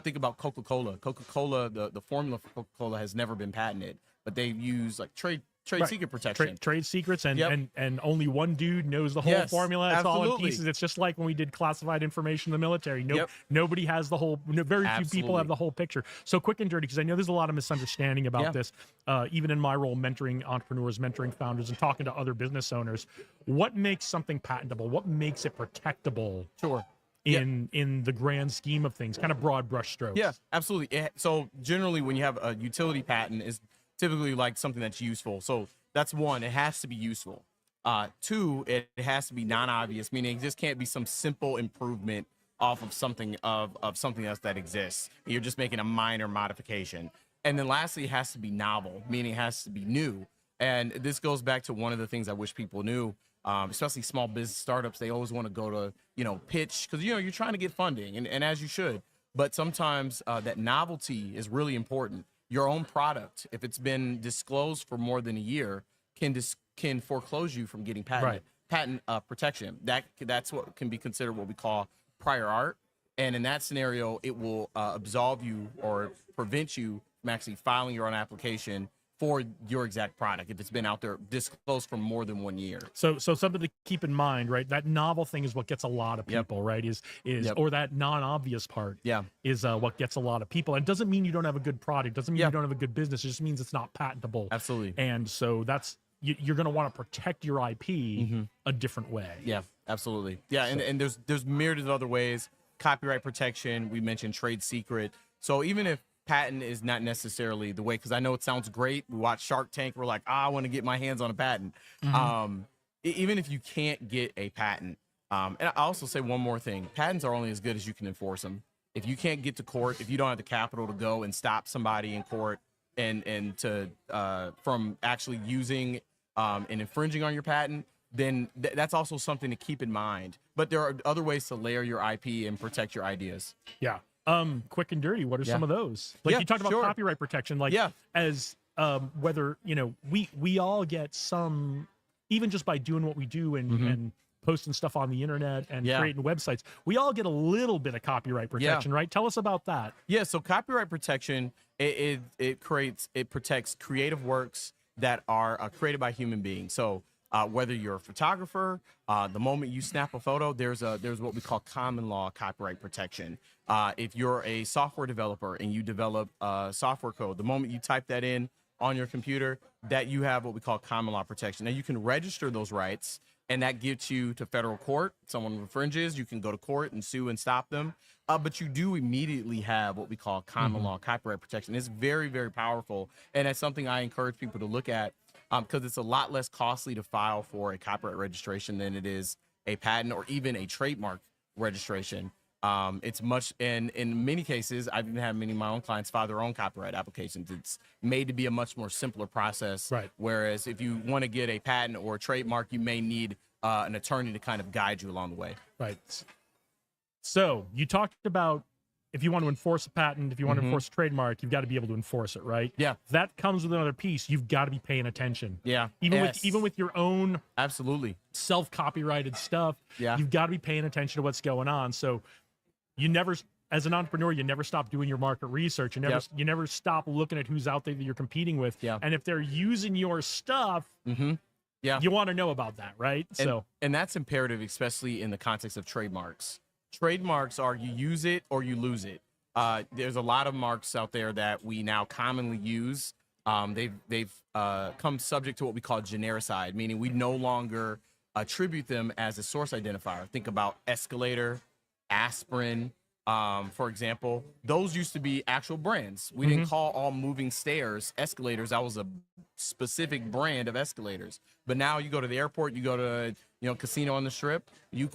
Think about Coca-Cola. Coca-Cola, the formula for Coca-Cola has never been patented, but they use like trade secret protection. Trade secrets, and, Yep. and only one dude knows the whole Yes, formula. It's all in absolutely. pieces. It's just like when we did classified information in the military. Yep. Nobody has the whole. Very few people have Absolutely. the whole picture. So quick and dirty, because I know there's a lot of misunderstanding about Yeah. this. Even in my role, mentoring entrepreneurs, mentoring founders, and talking to other business owners, what makes something patentable? What makes it protectable? Sure. In the grand scheme of things, kind of broad brush strokes. Yeah, absolutely. So generally, when you have a utility patent, is typically like something that's useful. So that's one. It has to be useful. Two, it has to be non-obvious, meaning it just can't be some simple improvement off of something something else that exists. You're just making a minor modification. And then lastly, it has to be novel, meaning it has to be new. And this goes back to one of the things I wish people knew. Especially small business startups, they always want to go to, pitch, because, you're trying to get funding, and as you should. But sometimes that novelty is really important. Your own product, if it's been disclosed for more than a year, can foreclose you from getting patent protection. That's what can be considered what we call prior art. And in that scenario, it will absolve you or prevent you from actually filing your own application for your exact product if it's been out there disclosed for more than 1 year. So something to keep in mind, right? That novel thing is what gets a lot of Yep. people, right? Is Yep. or that non-obvious part Yeah. is what gets a lot of people. And it doesn't mean you don't have a good product. Doesn't mean Yeah. you don't have a good business. It just means it's not patentable. Absolutely. And so you're going to want to protect your IP a different way. Yeah, absolutely. Yeah, and there's myriad of other ways. Copyright protection, we mentioned trade secret. So even if patent is not necessarily the way, because I know it sounds great. We watch Shark Tank. We're like, I want to get my hands on a patent. Even if you can't get a patent, and I also say one more thing: patents are only as good as you can enforce them. If you can't get to court, if you don't have the capital to go and stop somebody in court and to from actually using and infringing on your patent, then that's also something to keep in mind. But there are other ways to layer your IP and protect your ideas. Yeah. Quick and dirty. What are some of those? Like Yeah, you talked about sure. copyright protection, like Yeah. as whether, we all get some, even just by doing what we do and posting stuff on the internet and Yeah. creating websites, we all get a little bit of copyright protection, right? Tell us about that. Yeah, so copyright protection, it protects creative works that are created by human beings. So whether you're a photographer, the moment you snap a photo, there's what we call common law copyright protection. If you're a software developer and you develop software code, the moment you type that in on your computer, that you have what we call common law protection. Now you can register those rights, and that gets you to federal court. Someone infringes, you can go to court and sue and stop them. But you do immediately have what we call common law copyright protection. It's very, very powerful, and it's something I encourage people to look at because it's a lot less costly to file for a copyright registration than it is a patent or even a trademark registration. It's much, and in many cases, I've even had many of my own clients file their own copyright applications. It's made to be a much more simpler process. Right. Whereas if you want to get a patent or a trademark, you may need an attorney to kind of guide you along the way. Right. So you talked about if you want to enforce a patent, if you want to enforce a trademark, you've got to be able to enforce it, right? Yeah. That comes with another piece. You've got to be paying attention. Yeah. Even Yes. with your own Absolutely. self-copyrighted stuff, Yeah. you've got to be paying attention to what's going on. So you never, as an entrepreneur, you never stop doing your market research. You never stop looking at who's out there that you're competing with. Yeah. And if they're using your stuff, Yeah. you want to know about that, right? And that's imperative, especially in the context of trademarks. Trademarks are you use it or you lose it. There's a lot of marks out there that we now commonly use. They've come subject to what we call genericide, meaning we no longer attribute them as a source identifier. Think about escalator, aspirin, for example. Those used to be actual brands. We didn't call all moving stairs escalators. That was a specific brand of escalators. But now you go to the airport, you go to casino on the strip.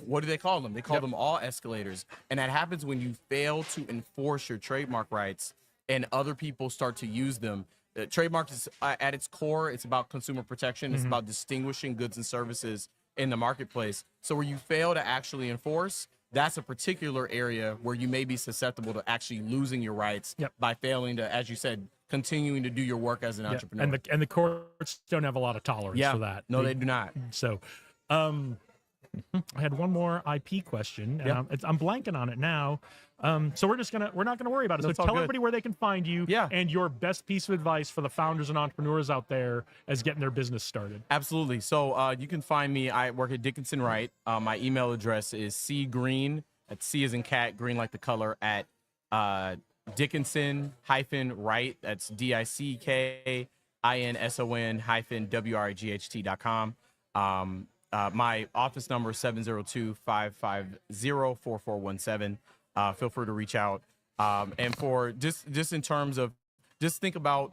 What do they call them? They call them all escalators. And that happens when you fail to enforce your trademark rights and other people start to use them. Trademark is at its core, it's about consumer protection. It's about distinguishing goods and services in the marketplace. So where you fail to actually enforce, that's a particular area where you may be susceptible to actually losing your rights by failing to, as you said, continuing to do your work as an entrepreneur. And the courts don't have a lot of tolerance for that. No, they do not. So, I had one more IP question, and I'm blanking on it now. So we're not gonna worry about it. No, it's So all tell good. everybody where they can find you, Yeah. and your best piece of advice for the founders and entrepreneurs out there as getting their business started. Absolutely. So you can find me. I work at Dickinson Wright. My email address is cgreen, that's C as in cat, green like the color, at Dickinson-Wright, that's DICKINSON-WRIGHT.com. My office number is 702-550-4417. Feel free to reach out. And for just in terms of, just think about,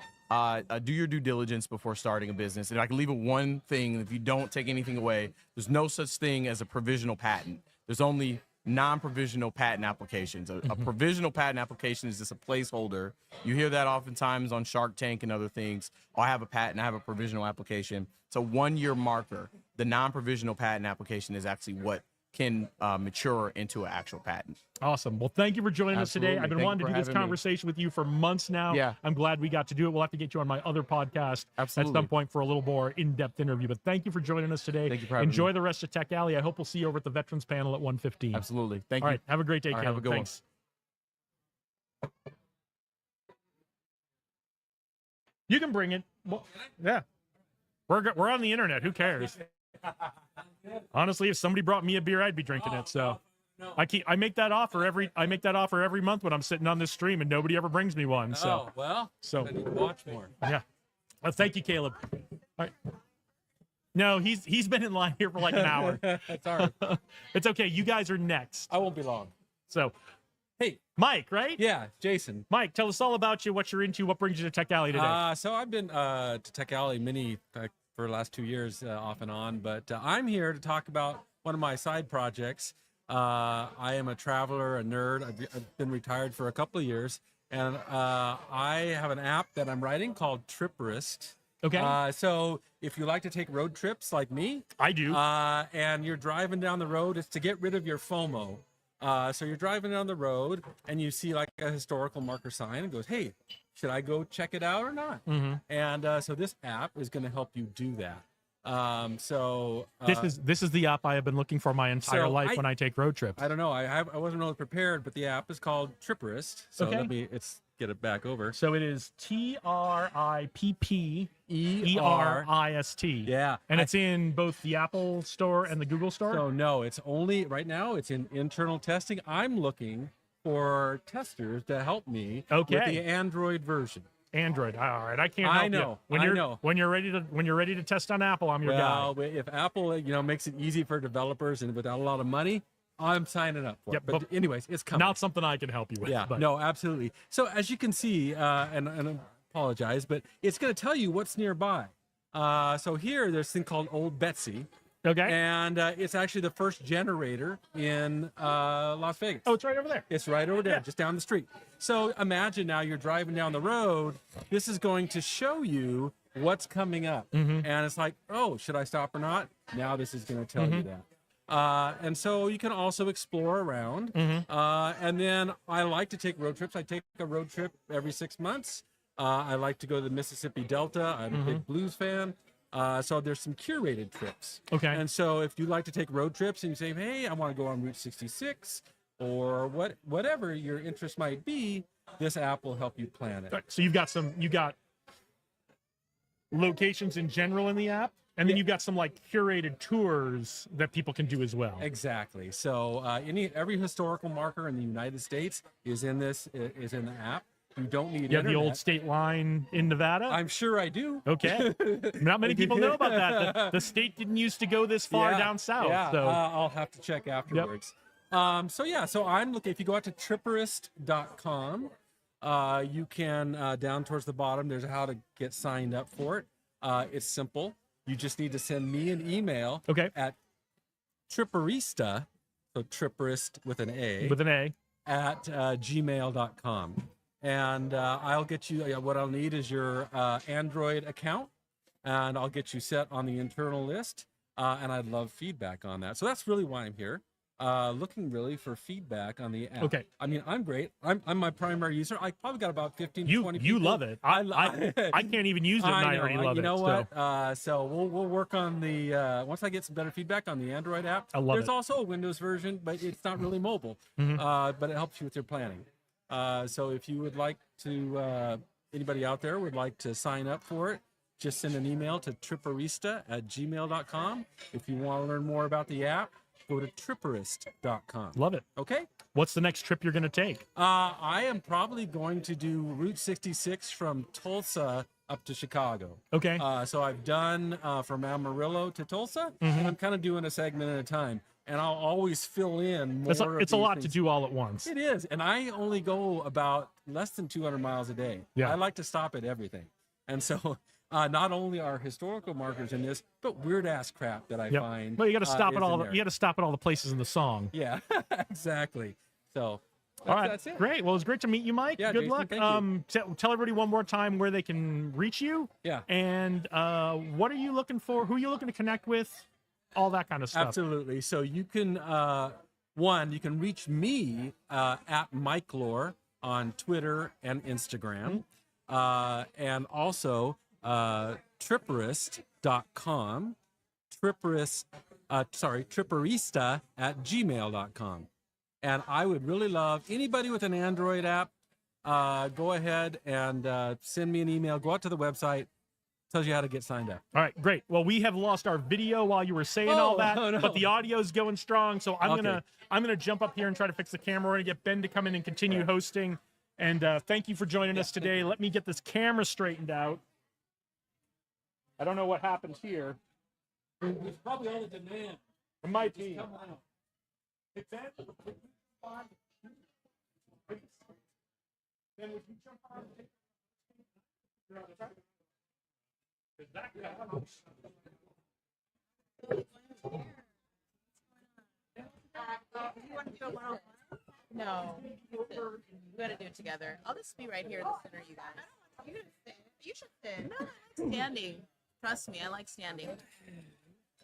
do your due diligence before starting a business. And I can leave it one thing: if you don't take anything away, there's no such thing as a provisional patent. There's only non-provisional patent applications. A provisional patent application is just a placeholder. You hear that oftentimes on Shark Tank and other things. Oh, I have a patent, I have a provisional application. It's a one-year marker. The non-provisional patent application is actually what can mature into an actual patent. Awesome. Well, thank you for joining Absolutely. us today. I've been Thank wanting you to for do this having me. conversation with you for months now. Yeah. I'm glad we got to do it. We'll have to get you on my other podcast at Absolutely. some point for a little more in-depth interview. But thank you for joining us today. Thank you for having Enjoy me. the rest of Tech Alley. I hope we'll see you over at the Veterans Panel at 1:15. Absolutely. Thank All you. right. Have a great day, All right, Caleb. have a good one. Thanks. You can bring it. Well, yeah. We're on the internet. Who cares? Honestly, if somebody brought me a beer, I'd be drinking it. So I make that offer every month when I'm sitting on this stream, and nobody ever brings me one. So I need to watch more. yeah. Well, thank you, Caleb. All right. No, he's been in line here for like an hour. That's all right. It's okay. You guys are next. I won't be long. So, Hey, Mike, right? yeah, Jason. Mike, tell us all about you, what you're into, what brings you to Tech Alley today. So I've been to Tech Alley for the last 2 years off and on, but I'm here to talk about one of my side projects. I am a traveler, a nerd. I've been retired for a couple of years, and I have an app that I'm writing called Tripperist. Okay. So if you like to take road trips like me, I do. and you're driving down the road, it's to get rid of your FOMO. So you're driving down the road and you see like a historical marker sign and goes, hey, should I go check it out or not? And so this app is going to help you do that. This is the app I have been looking for my entire so life when I take road trips. I don't know. I wasn't really prepared, but the app is called Tripperist. So Okay. let's get it back over. So it is TRIPPERIST. Yeah. And it's in both the Apple Store and the Google Store. So no, it's only right now it's in internal testing. I'm looking for testers to help me with Okay. the Android version. Android. All right, I can't help I you. know, When I you're know. when you're ready to test on Apple, I'm your Well, guy. if Apple, makes it easy for developers and without a lot of money, I'm signing up for Yep, it. But anyways, it's coming. Not something I can help you with. Yeah, but no, absolutely. So as you can see, and I apologize, but it's going to tell you what's nearby. So here, there's a thing called Old Betsy, Okay. and it's actually the first generator in Las Vegas. Oh, it's right over there. It's right over there, Yeah. just down the street. So imagine now you're driving down the road. This is going to show you what's coming up. And it's like, oh, should I stop or not? Now this is going to tell you that. And so you can also explore around. And then I like to take road trips. I take a road trip every 6 months. I like to go to the Mississippi Delta. I'm a big blues fan. So there's some curated trips. Okay. And so if you like to take road trips and you say, hey, I want to go on Route 66 or whatever your interest might be, this app will help you plan it. All right, so you got locations in general in the app, and then you've got some like curated tours that people can do as well. Exactly. So every historical marker in the United States is in the app. You don't need You have the old internet. state line in Nevada. I'm sure I do. Okay. Not many people know about that. The state didn't used to go this far Yeah, down south. Yeah, So I'll have to check afterwards. So I'm looking. If you go out to tripperist.com, you can down towards the bottom. There's how to get signed up for it. It's simple. You just need to send me an email. Okay. At tripperista, so tripperist with an A. with an A. At gmail.com. and I'll get you. What I'll need is your Android account, and I'll get you set on the internal list. And I'd love feedback on that. So that's really why I'm here. Looking really for feedback on the app. Okay. I mean, I'm great. I'm my primary user. I probably got about 15 to You 20 you people. love it. I can't even use it, and I already love you it. know so. what? So we'll work on the once I get some better feedback on the Android app. I love There's it. also a Windows version, but it's not really mobile. But it helps you with your planning. So if you would like to, anybody out there would like to sign up for it, just send an email to tripperista@gmail.com. If you want to learn more about the app, go to tripperist.com. Love it. Okay. What's the next trip you're going to take? I am probably going to do Route 66 from Tulsa up to Chicago. Okay. So I've done from Amarillo to Tulsa, and I'm kind of doing a segment at a time. And I'll always fill in more. It's a lot to do all at once. It is. And I only go about less than 200 miles a day. Yeah. I like to stop at everything. And so not only are historical markers in this, but weird ass crap that I find. Well, you got to stop at is all. in there. You got to stop at all the places in the song. Yeah, exactly. So All right, that's it. great. Well, it's great to meet you, Mike. Yeah, Good Jason, luck. thank you. Tell everybody one more time where they can reach you. Yeah. And what are you looking for? Who are you looking to connect with? All that kind of stuff. Absolutely. So you can, you can reach me at Mike Lore on Twitter and Instagram. And also tripperist.com, tripperista@gmail.com. And I would really love anybody with an Android app, go ahead and send me an email. Go out to the website. Tells you how to get signed up. All right, great. Well, we have lost our video while you were saying all that, no. but the audio's going strong. So I'm Okay. gonna jump up here and try to fix the camera. We're gonna get Ben to come in and continue hosting. And thank you for joining us today. Let me get this camera straightened out. I don't know what happened here. It's probably all the demand. It might be. Come on. Hey, Ben, would you jump on? You want to do it one-on-one? No. We got to do it together. I'll just be right here in the center, you guys. You should sit. You should sit. No, I like standing. Trust me, I like standing.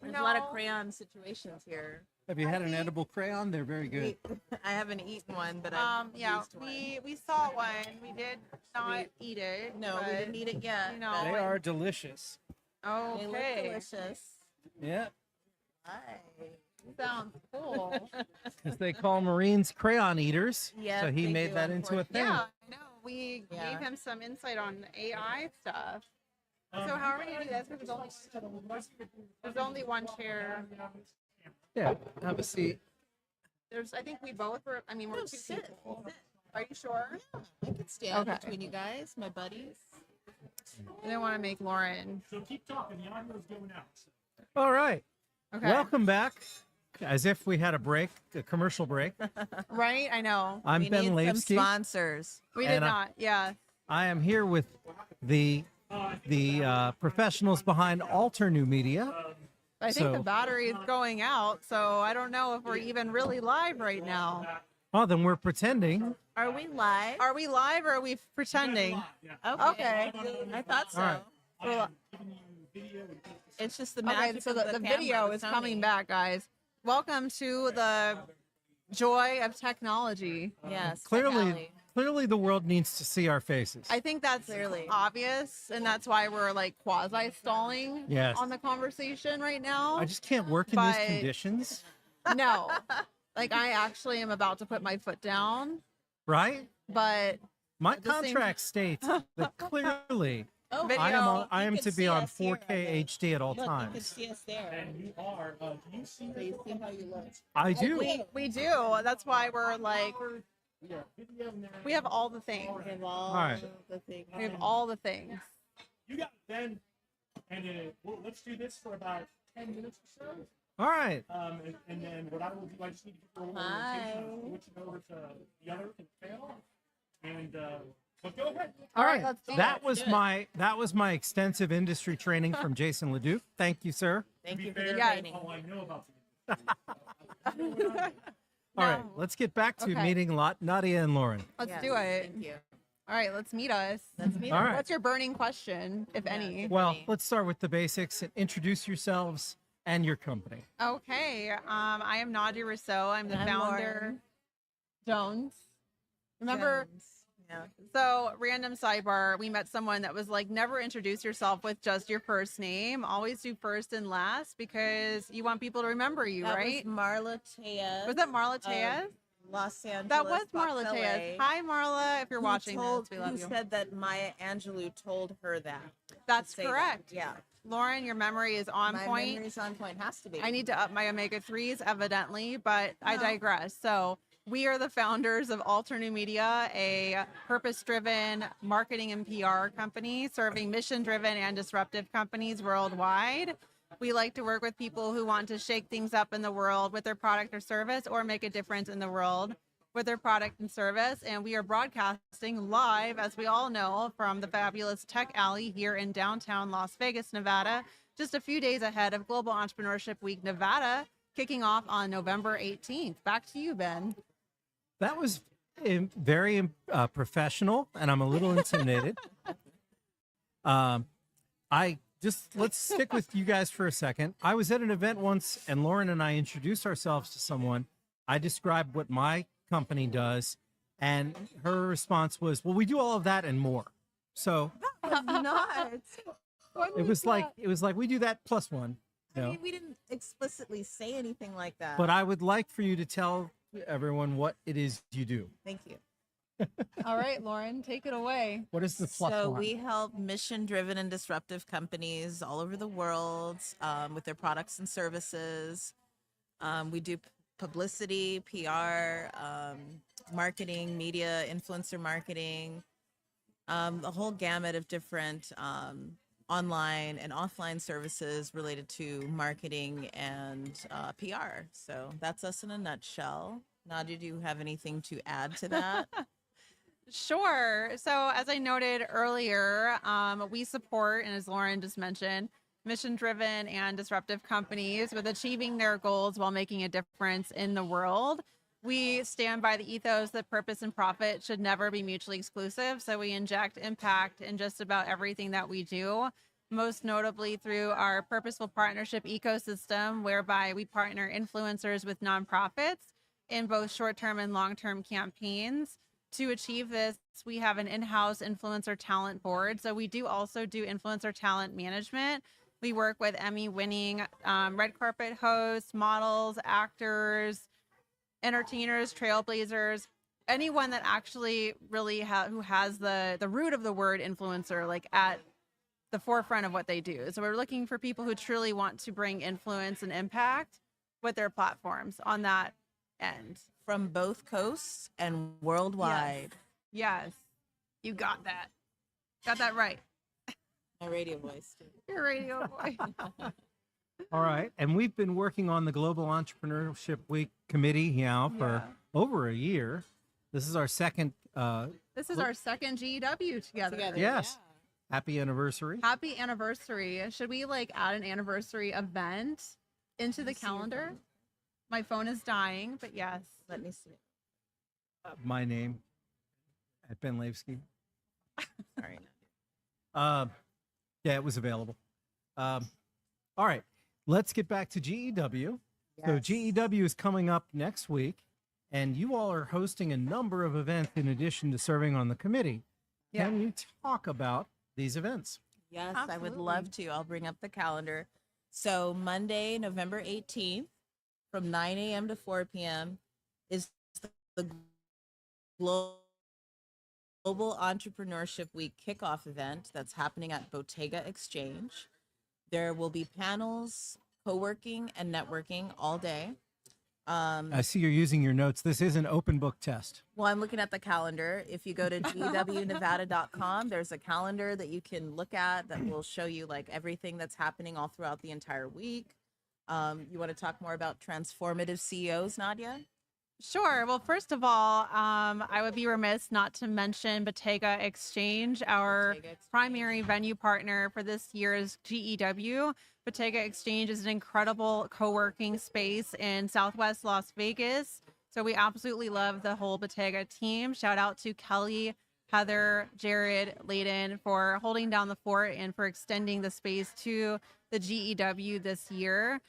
There's a lot of crayon situations here. Have you had an edible crayon? They're very good. I haven't eaten one, but I've Yeah, used one. we saw one. We did not eat it. No, we but, didn't eat it yet. you know, but They are delicious. they look Okay. delicious. Yeah, Hi. Sounds cool. because they call Marines crayon eaters. Yes, so he they made do, that into a thing. Yeah, I know. We Yeah. gave him some insight on AI stuff. So how are we gonna do this? Because there's only one chair. Yeah, have a seat. I think we both were. I mean, we're No, two sit. people. Sit. Are you sure? I could stand Okay. between you guys, my buddies. I didn't want to make Lauren. So keep talking. The audio's going out. All right. Okay. Welcome back. As if we had a break, a commercial break. Right? I know. I'm We Ben need some Lavsky. sponsors. We did And, not. Yeah. I am here with the professionals behind Alter New Media. I think the So- battery is going out, so I don't know if we're even really live right now. Oh, then we're pretending. Are we live? Are we live or are we pretending? Okay. I thought so. All right. Well, It's just the okay, magic so of the camera video with is coming Tony. back, guys. Welcome to the joy of technology. Yes. Clearly, the world needs to see our faces. I think that's Clearly. obvious, and that's why we're like quasi stalling Yes. on the conversation right now. I just can't work in But- these conditions, No, like I actually am about to put my foot down, right? but My At the same- contract states that clearly Oh, Video. I am You to can be see on us here, 4K okay. HD at all Look, you can times. see us there. And you are. Do you see So you see how you look. I do. we do. That's why we're like video we have all the things. We have all right. the things. We have all the things. You got Ben, and well, let's do this for about 10 minutes or so. All right. And then what I will do, I just need to get the Hi. rotation, switch it over to the other panel, and but go ahead. All right. let's do That it. was my extensive industry training from Jason Leduc. Thank you, sir. Thank you for fair, the Yeah. training. All I know about All right. Let's get back to Okay. meeting Nadia and Lauren. Let's Yes, do it. Thank you. All right, let's meet us. Let's meet All us. right. What's your burning question, if any? Well, let's start with the basics and introduce yourselves and your company. Okay. I am Nadia Rousseau. I'm the I'm founder. Lauren Jones. Remember? Jones. Yeah. So, random sidebar. We met someone that was like, never introduce yourself with just your first name. Always do first and last because you want people to remember you, That right? was Marla Tejas. Was that Marla Tejas? Los Angeles. That was Marla Box Tejas. LA, Hi, Marla. If you're who watching told, this, we love who you. said that Maya Angelou told her that. That's Say that. correct. Yeah. Lauren, your memory is on My point. memory's on point. Has to be. I need to up my omega 3s, evidently, but I No. digress. So, we are the founders of Alter New Media, a purpose driven marketing and PR company serving mission driven and disruptive companies worldwide. We like to work with people who want to shake things up in the world with their product or service or make a difference in the world with their product and service. And we are broadcasting live, as we all know, from the fabulous Tech Alley here in downtown Las Vegas, Nevada, just a few days ahead of Global Entrepreneurship Week Nevada, kicking off on November 18th. Back to you, Ben. That was very professional, and I'm a little intimidated. Let's stick with you guys for a second. I was at an event once, and Lauren and I introduced ourselves to someone. I described what my company does, and her response was, "Well, we do all of that and more." So not. it was like we do that plus one. I You know? mean, we didn't explicitly say anything like that. But I would like for you to tell everyone what it is you do. Thank you. All right, Lauren, take it away. What is the plus So one? we help mission-driven and disruptive companies all over the world with their products and services. We do publicity, PR, marketing, media, influencer marketing, a whole gamut of different online and offline services related to marketing and PR. So that's us in a nutshell. Nadia, do you have anything to add to that? Sure. So, as I noted earlier, we support, and as Lauren just mentioned, mission driven and disruptive companies with achieving their goals while making a difference in the world. We stand by the ethos that purpose and profit should never be mutually exclusive. So, we inject impact in just about everything that we do, most notably through our purposeful partnership ecosystem, whereby we partner influencers with nonprofits in both short term and long term campaigns. To achieve this, we have an in-house influencer talent board. So we do also do influencer talent management. We work with Emmy-winning red carpet hosts, models, actors, entertainers, trailblazers, anyone that actually really who has the root of the word influencer like at the forefront of what they do. So we're looking for people who truly want to bring influence and impact with their platforms on that end. From both coasts and worldwide. Yes. You got that. Got that right. My radio voice, too. Your radio voice. All right. And we've been working on the Global Entrepreneurship Week committee now for over a year. This is our second. This is our second GEW together. Yes. Happy anniversary. Happy anniversary. Should we like add an anniversary event into the calendar? My phone is dying, but yes. Let me see. My name at Ben Lavsky. Sorry. Yeah, it was available. All right. Let's get back to GEW. So Yes. GEW is coming up next week, and you all are hosting a number of events in addition to serving on the committee. Yeah. Can you talk about these events? Yes, I would love to. I'll bring up the calendar. So Monday, November 18th, from 9 a.m. to 4 p.m. is the Global Entrepreneurship Week kickoff event that's happening at Bottega Exchange. There will be panels, co-working, and networking all day. I see you're using your notes. This is an open book test. Well, I'm looking at the calendar. If you go to gewnevada.com, there's a calendar that you can look at that will show you like everything that's happening all throughout the entire week. You want to talk more about transformative CEOs, Nadia? Sure. Well, first of all, I would be remiss not to mention Bottega Exchange, our primary venue partner for this year's GEW. Bottega Exchange is an incredible co-working space in Southwest Las Vegas. So we absolutely love the whole Bottega team. Shout out to Kelly Heather, Jared, Layden for holding down the fort and for extending the space to the GEW this year.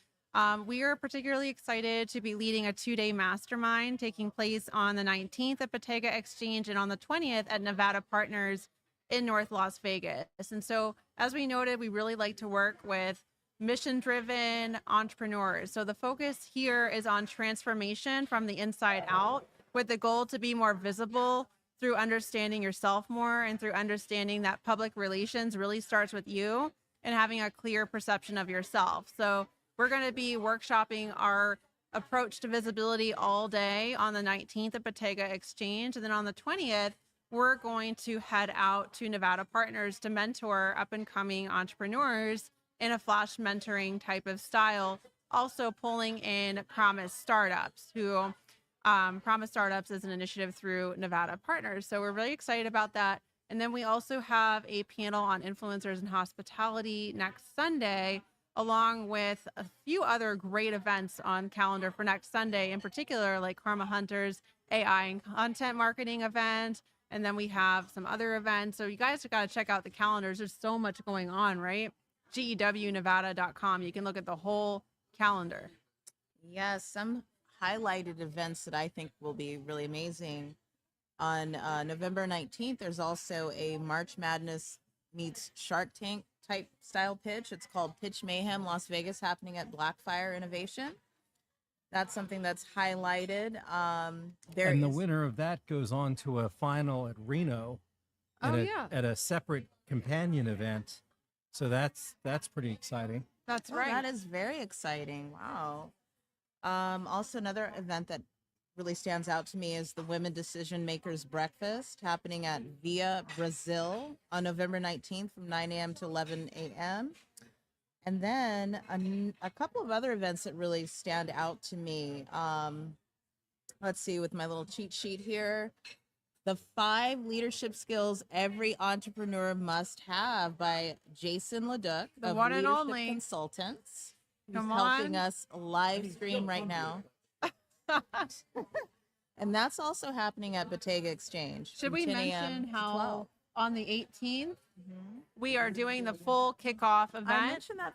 We are particularly excited to be leading a 2-day mastermind taking place on the 19th at Bottega Exchange and on the 20th at Nevada Partners in North Las Vegas. And so, as we noted, we really like to work with mission-driven entrepreneurs. So the focus here is on transformation from the inside out, with the goal to be more visible through understanding yourself more and through understanding that public relations really starts with you and having a clear perception of yourself. So we're going to be workshopping our approach to visibility all day on the 19th at Bottega Exchange. And then on the 20th, we're going to head out to Nevada Partners to mentor up and coming entrepreneurs in a flash mentoring type of style, also pulling in Promise Startups, who Promise Startups is an initiative through Nevada Partners. So we're really excited about that. And then we also have a panel on influencers and hospitality next Sunday, along with a few other great events on calendar for next Sunday, in particular, like Karma Hunter's AI and content marketing event. And then we have some other events. So you guys have got to check out the calendars. There's so much going on, right? GEWnevada.com. You can look at the whole calendar. Yes, some highlighted events that I think will be really amazing. On November 19th, there's also a March Madness meets Shark Tank type style pitch. It's called Pitch Mayhem Las Vegas, happening at Blackfire Innovation. That's something that's highlighted. And the winner of that goes on to a final at Reno at a separate companion event. So that's pretty exciting. That's right. That is very exciting. Wow. Also, another event that really stands out to me is the Women Decision Makers Breakfast, happening at Via Brazil on November 19th from 9 a.m. to 11 a.m. And then a couple of other events that really stand out to me. Let's see, with my little cheat sheet here. The 5 leadership skills every entrepreneur must have by Jason Leduc The of one and Leadership only. Consultants. Who's Come helping on. us live stream right now. And that's also happening at Bottega Exchange. Should from we 10 a.m. mention to how 12. on the 18th, we are doing the full kickoff event? I mentioned that.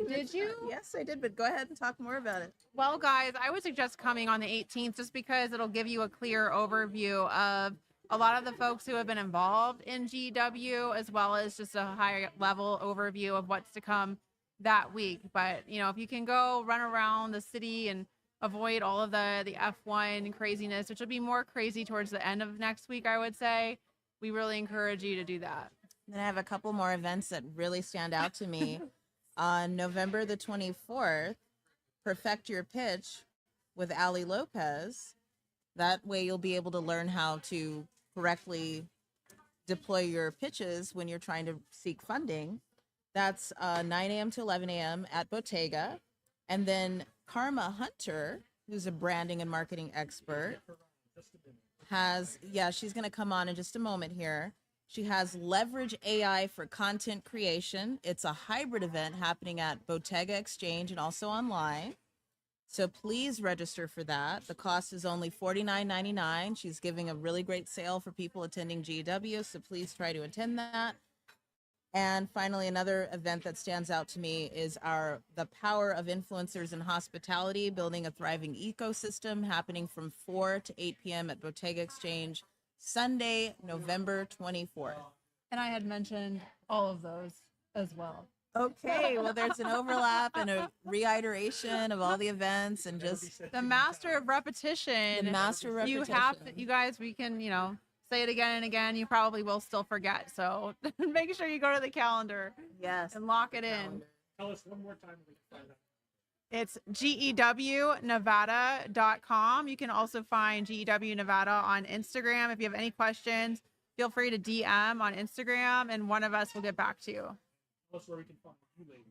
Did you? Yes, I did, but go ahead and talk more about it. Well, guys, I would suggest coming on the 18th just because it'll give you a clear overview of a lot of the folks who have been involved in GW, as well as just a higher level overview of what's to come that week. But, you know, if you can go run around the city and avoid all of the F1 craziness, which will be more crazy towards the end of next week, I would say, we really encourage you to do that. Then I have a couple more events that really stand out to me. On November the 24th, Perfect Your Pitch with Ali Lopez. That way you'll be able to learn how to correctly deploy your pitches when you're trying to seek funding. That's 9 a.m. to 11 a.m. at Bottega. And then Karma Hunter, who's a branding and marketing expert, she's going to come on in just a moment here. She has Leverage AI for Content Creation. It's a hybrid event happening at Bottega Exchange and also online. So please register for that. The cost is only $49.99. She's giving a really great sale for people attending GW, so please try to attend that. And finally, another event that stands out to me is the Power of Influencers in Hospitality, Building a Thriving Ecosystem, happening from 4 to 8 p.m. at Bottega Exchange, Sunday, November 24th. And I had mentioned all of those as well. Okay, well, there's an overlap and a reiteration of all the events and just the master of repetition. The master of You repetition. have to, you guys, we can, say it again and again. You probably will still forget. So make sure you go to the calendar. Yes. And lock it in. Tell us one more time we can find out. It's GEWnevada.com. You can also find GEW Nevada on Instagram. If you have any questions, feel free to DM on Instagram and one of us will get back to you. Tell us where we can find you ladies.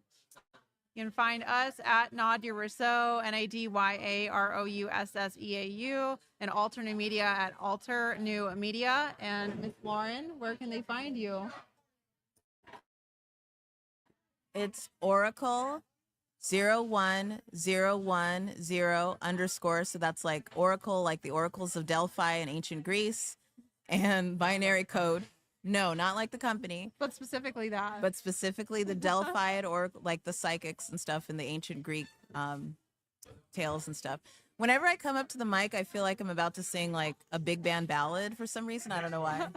You can find us at Nadia Rousseau, NADYAROUSSEAU, and Alter New Media at Alter New Media. And Miss Lauren, where can they find you? It's Oracle 01010 _. So that's like Oracle, like the oracles of Delphi in ancient Greece. and binary code. No, not like the company, But specifically that. but specifically the Delphiad or like the psychics and stuff in the ancient Greek tales and stuff. Whenever I come up to the mic, I feel like I'm about to sing like a big band ballad for some reason. I don't know why.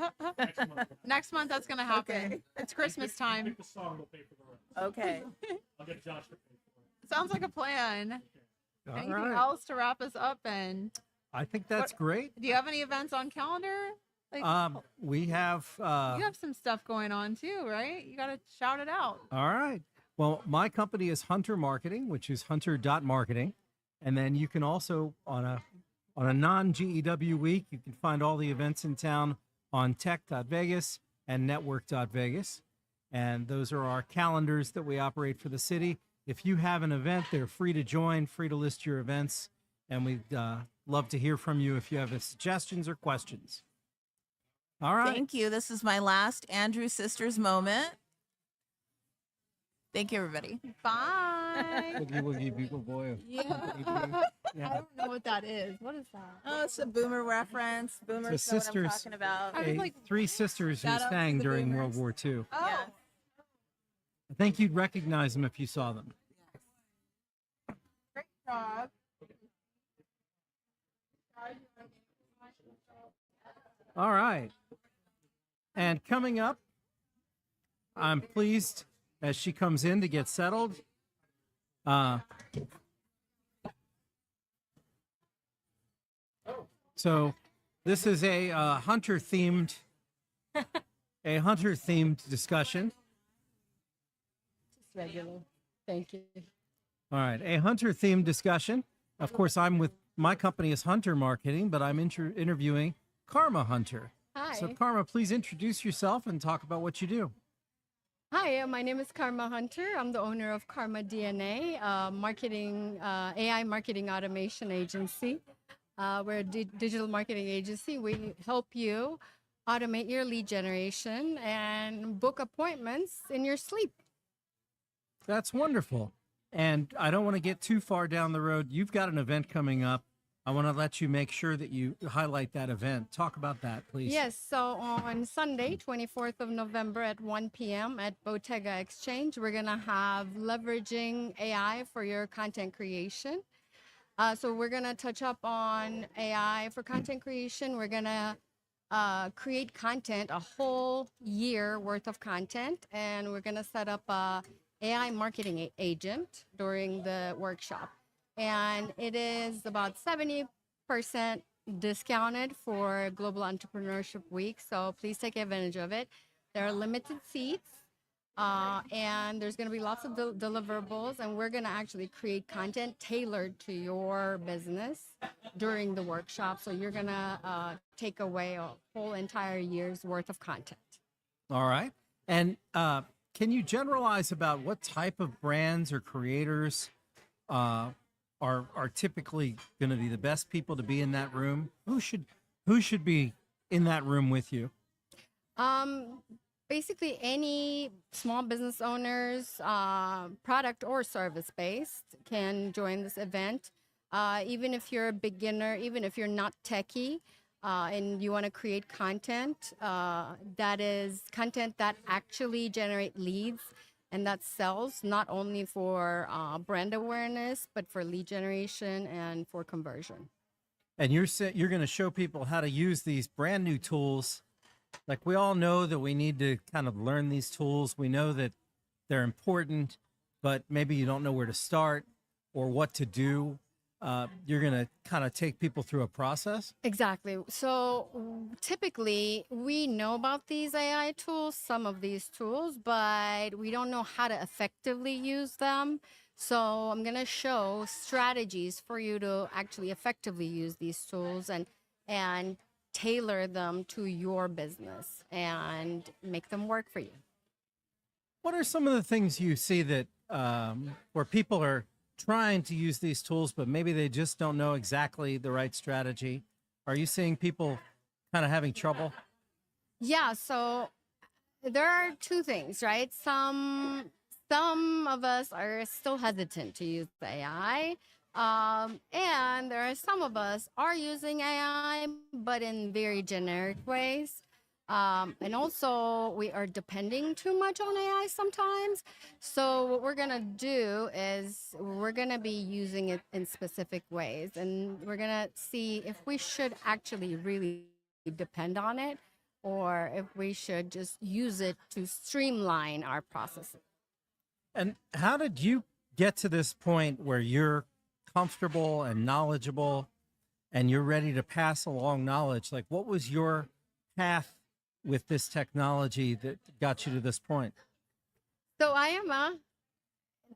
Next month, that's going to happen. Okay. It's Christmas time. Pick the song, we'll pay for the rest. Okay. I'll get Josh to pay for it. Sounds like a plan. All Anything right. else to wrap us up? And I think that's great. do you have any events on calendar? Like, We have. you have some stuff going on too, right? You got to shout it out. All right. Well, my company is Hunter Marketing, which is hunter.marketing. And then you can also, on a non-GEW week, you can find all the events in town on tech.vegas and network.vegas. And those are our calendars that we operate for the city. If you have an event, they're free to join, free to list your events. And we'd love to hear from you if you have suggestions or questions. All right. Thank you. This is my last Andrew Sisters moment. Thank you, everybody. Bye. Woogie woogie beagle boy. Yeah. I don't know what that is. What is that? Oh, it's a boomer reference. Boomers It's the know what I'm sisters. talking about. I was like, Three sisters who Shout out to sang the during boomers. World War II. oh. Yeah. I think you'd recognize them if you saw them. Great job. All right. And coming up, I'm pleased as she comes in to get settled. So this is a hunter-themed discussion. Just regular. Thank you. All right, a hunter-themed discussion. Of course, I'm with my company is Hunter Marketing, but I'm interviewing Karma Hunter. Hi. So, Karma, please introduce yourself and talk about what you do. Hi, my name is Karma Hunter. I'm the owner of Karma DNA, AI marketing automation agency. We're a digital marketing agency. We help you automate your lead generation and book appointments in your sleep. That's wonderful. And I don't want to get too far down the road. You've got an event coming up. I want to let you make sure that you highlight that event. Talk about that, please. Yes, so on Sunday, 24th of November at 1 p.m. at Bottega Exchange, we're going to have leveraging AI for your content creation. So we're going to touch up on AI for content creation. We're going to create content, a whole year worth of content, and we're going to set up a AI marketing agent during the workshop. And it is about 70% discounted for Global Entrepreneurship Week. So please take advantage of it. There are limited seats, and there's going to be lots of deliverables. And we're going to actually create content tailored to your business during the workshop. So you're going to take away a whole entire year's worth of content. All right. And can you generalize about what type of brands or creators are typically going to be the best people to be in that room? Who should be in that room with you? Basically, any small business owners, product or service based, can join this event. Even if you're a beginner, even if you're not techie, and you want to create content that is content that actually generate leads and that sells, not only for brand awareness, but for lead generation and for conversion. And you're going to show people how to use these brand new tools. Like, we all know that we need to kind of learn these tools. We know that they're important, but maybe you don't know where to start or what to do. You're going to kind of take people through a process. Exactly. So typically we know about these AI tools, some of these tools, but we don't know how to effectively use them. So I'm going to show strategies for you to actually effectively use these tools and tailor them to your business and make them work for you. What are some of the things you see that where people are trying to use these tools, but maybe they just don't know exactly the right strategy? Are you seeing people kind of having trouble? Yeah, so there are two things, right? Some of us are still hesitant to use the AI. And there are some of us are using AI, but in very generic ways. And also, we are depending too much on AI sometimes. So, what we're going to do is we're going to be using it in specific ways. And we're going to see if we should actually really depend on it or if we should just use it to streamline our processes. And how did you get to this point where you're comfortable and knowledgeable and you're ready to pass along knowledge? Like, what was your path with this technology that got you to this point? So I am a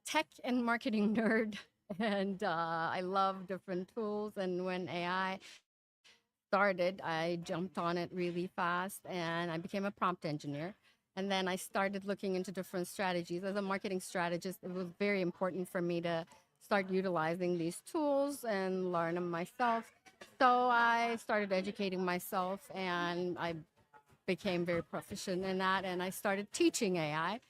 tech and marketing nerd, and I love different tools. And when AI started, I jumped on it really fast, and I became a prompt engineer. And then I started looking into different strategies. As a marketing strategist, it was very important for me to start utilizing these tools and learn them myself. So I started educating myself, and I became very proficient in that, and I started teaching AI.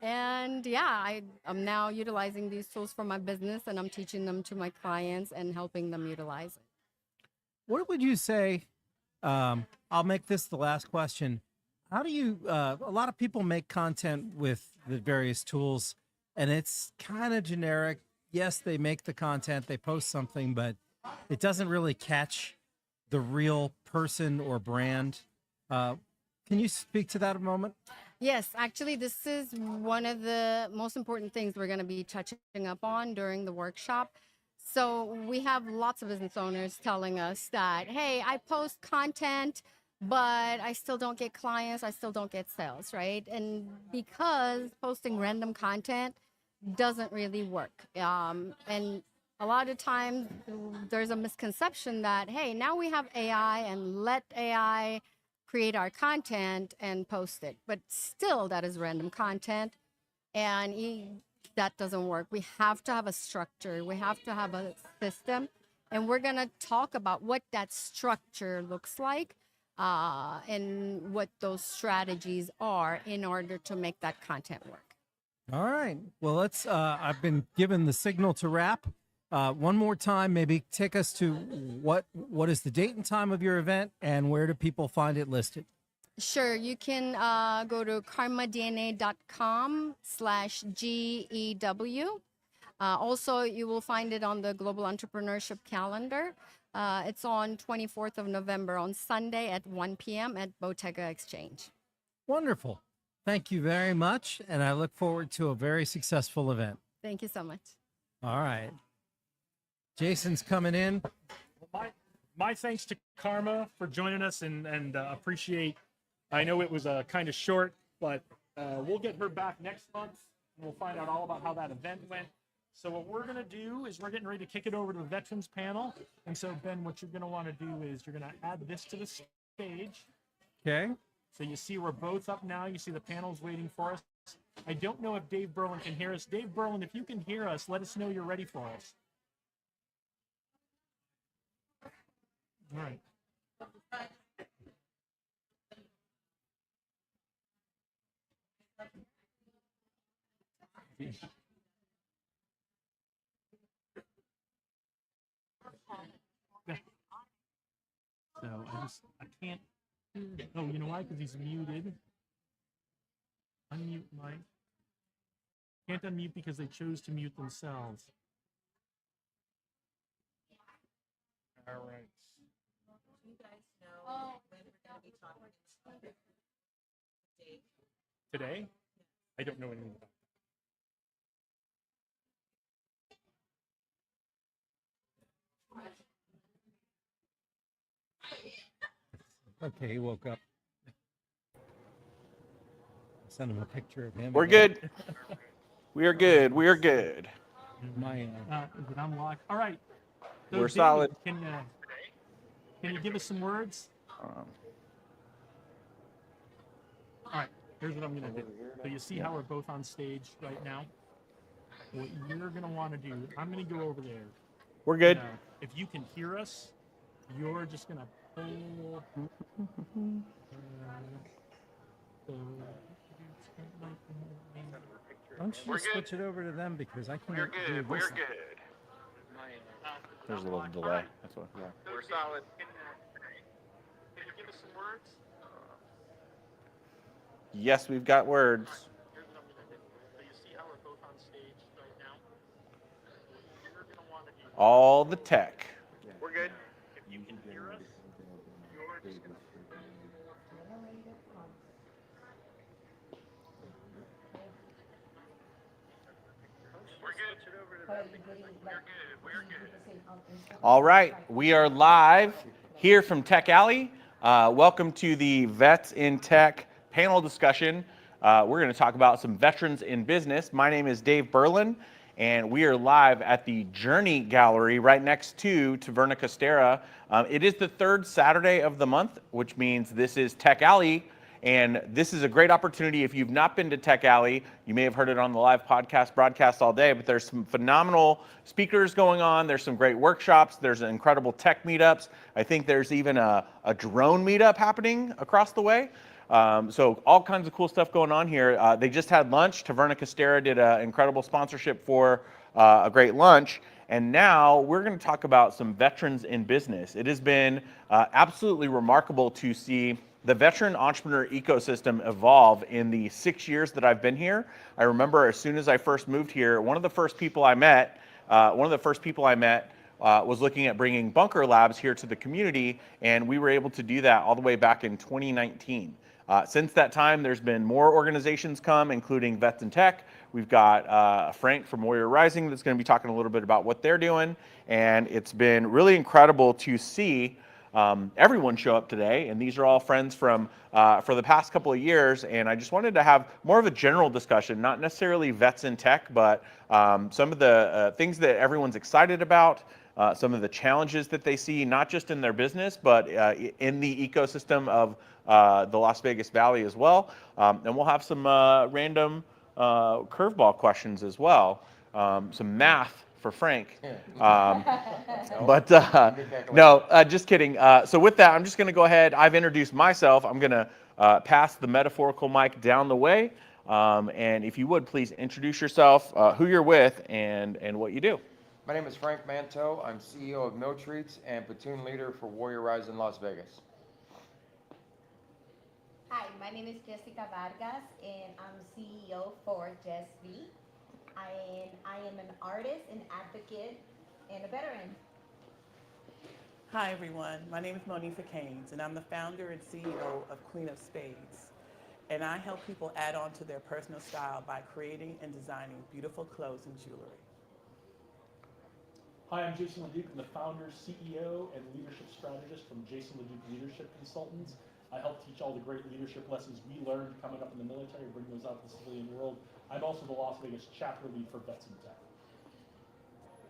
And yeah, I'm now utilizing these tools for my business, and I'm teaching them to my clients and helping them utilize it. What would you say? I'll make this the last question. How do you, a lot of people make content with the various tools, and it's kind of generic. Yes, they make the content, they post something, but it doesn't really catch the real person or brand. Can you speak to that a moment? Yes, actually, this is one of the most important things we're going to be touching up on during the workshop. So we have lots of business owners telling us that, hey, I post content, but I still don't get clients, I still don't get sales, right? And because posting random content doesn't really work. And a lot of times there's a misconception that, hey, now we have AI and let AI create our content and post it. But still, that is random content. And that doesn't work. We have to have a structure, we have to have a system. And we're going to talk about what that structure looks like and what those strategies are in order to make that content work. All right. Well, let's, I've been given the signal to wrap. One more time, maybe take us to what is the date and time of your event and where do people find it listed? Sure. You can go to karmadna.com/GEW. Also, you will find it on the Global Entrepreneurship Calendar. It's on 24th of November on Sunday at 1 p.m. at Bottega Exchange. Wonderful. Thank you very much. And I look forward to a very successful event. Thank you so much. All right. Jason's coming in. My thanks to Karma for joining us and appreciate. I know it was kind of short, but we'll get her back next month and we'll find out all about how that event went. So what we're going to do is we're getting ready to kick it over to the veterans panel. And so, Ben, what you're going to want to do is you're going to add this to the stage. Okay. So you see we're both up now. You see the panel's waiting for us. I don't know if Dave Berlin can hear us. Dave Berlin, if you can hear us, let us know you're ready for us. All right. So I can't. Oh, you know why? Because he's muted. Unmute Mike. Can't unmute because they chose to mute themselves. All right. Do you guys know when we're going to be talking Today? I don't know anything about that. Okay, he woke up. Send him a picture of him. We're good. We are good. We are good. My, is it unlocked? All right. So We're David, solid. Can you give us some words? All right. Here's what I'm going to do. So you see how we're both on stage right now? What you're going to want to do, I'm going to go over there. We're good. If you can hear us, you're just going to pull. Why don't you just switch it over to them because I can't do this. We're good. There's a little delay. That's what. Yeah. We're solid. Yes, we've got words. All the tech. We're good. All right, we are live here from Tech Alley. Welcome to the Vets in Tech panel discussion. We're going to talk about some veterans in business. My name is Dave Berlin, and we are live at the Journey Gallery right next to Taverna Costera. It is the third Saturday of the month, which means this is Tech Alley. And this is a great opportunity. If you've not been to Tech Alley, you may have heard it on the live podcast broadcast all day, but there's some phenomenal speakers going on. There's some great workshops. There's incredible tech meetups. I think there's even a drone meetup happening across the way. So all kinds of cool stuff going on here. They just had lunch. Taverna Costera did an incredible sponsorship for a great lunch. And now we're going to talk about some veterans in business. It has been absolutely remarkable to see the veteran entrepreneur ecosystem evolve in the 6 years that I've been here. I remember as soon as I first moved here, one of the first people I met was looking at bringing bunker labs here to the community, and we were able to do that all the way back in 2019. Since that time, there's been more organizations come, including Vets in Tech. We've got Frank from Warrior Rising that's going to be talking a little bit about what they're doing, and it's been really incredible to see everyone show up today, and these are all friends from for the past couple of years, and I just wanted to have more of a general discussion, not necessarily Vets in Tech, but some of the things that everyone's excited about, some of the challenges that they see, not just in their business, but in the ecosystem of the Las Vegas Valley as well. And we'll have some random curveball questions as well, some math for Frank. But no, just kidding. So with that, I'm just going to go ahead. I've introduced myself. I'm going to pass the metaphorical mic down the way. And if you would, please introduce yourself, who you're with, and what you do. My name is Frank Manteau. I'm CEO of Mill Treats and platoon leader for Warrior Rising Las Vegas. Hi, my name is Jessica Vargas, and I'm CEO for Jess V. I am an artist, an advocate, and a veteran. Hi, everyone. My name is Monifa Keynes, and I'm the founder and CEO of Queen of Spades. And I help people add on to their personal style by creating and designing beautiful clothes and jewelry. Hi, I'm Jason LeDuc. I'm the founder, CEO, and leadership strategist from Jason LeDuc Leadership Consultants. I help teach all the great leadership lessons we learned coming up in the military, bring those out to the civilian world. I'm also the Las Vegas chapter lead for Vets in Tech.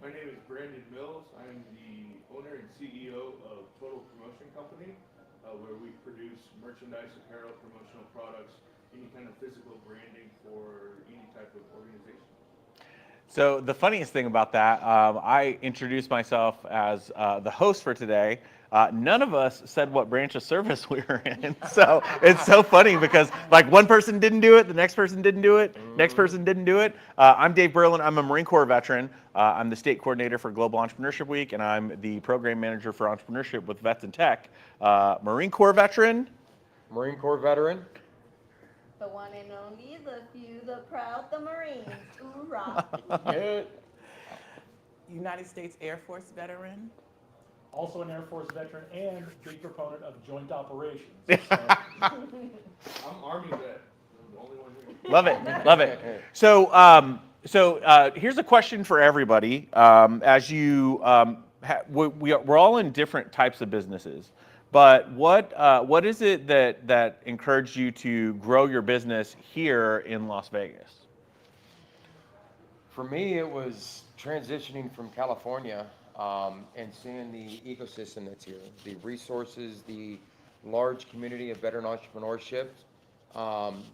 My name is Brandon Mills. I'm the owner and CEO of Total Promotion Company, where we produce merchandise, apparel, promotional products, any kind of physical branding for any type of organization. So the funniest thing about that, I introduced myself as the host for today. None of us said what branch of service we were in. So it's so funny because like one person didn't do it, the next person didn't do it, next person didn't do it. I'm Dave Berlin. I'm a Marine Corps veteran. I'm the state coordinator for Global Entrepreneurship Week, and I'm the program manager for entrepreneurship with Vets in Tech. Marine Corps veteran. Marine Corps veteran. The one and only, the few, the proud, the Marines. Hoorah. United States Air Force veteran. Also an Air Force veteran and big proponent of joint operations. I'm Army vet. I'm the only one here. Love it, love it. So, here's a question for everybody. As you, we're all in different types of businesses, but what is it that encouraged you to grow your business here in Las Vegas? For me, it was transitioning from California and seeing the ecosystem that's here, the resources, the large community of veteran entrepreneurship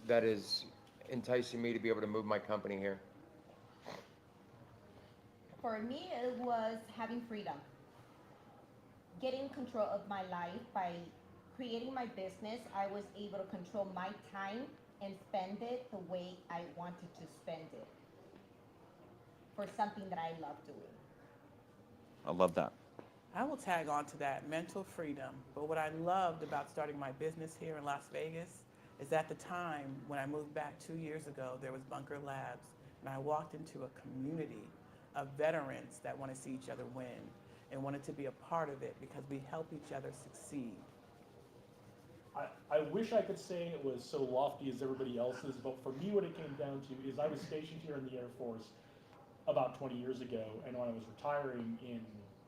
that is enticing me to be able to move my company here. For me, it was having freedom. Getting control of my life by creating my business. I was able to control my time and spend it the way I wanted to spend it for something that I love doing. I love that. I will tag on to that, mental freedom. But what I loved about starting my business here in Las Vegas is at the time when I moved back 2 years ago, there was Bunker Labs, and I walked into a community of veterans that want to see each other win and wanted to be a part of it because we help each other succeed. I wish I could say it was so lofty as everybody else's, but for me, what it came down to is I was stationed here in the Air Force about 20 years ago, and when I was retiring in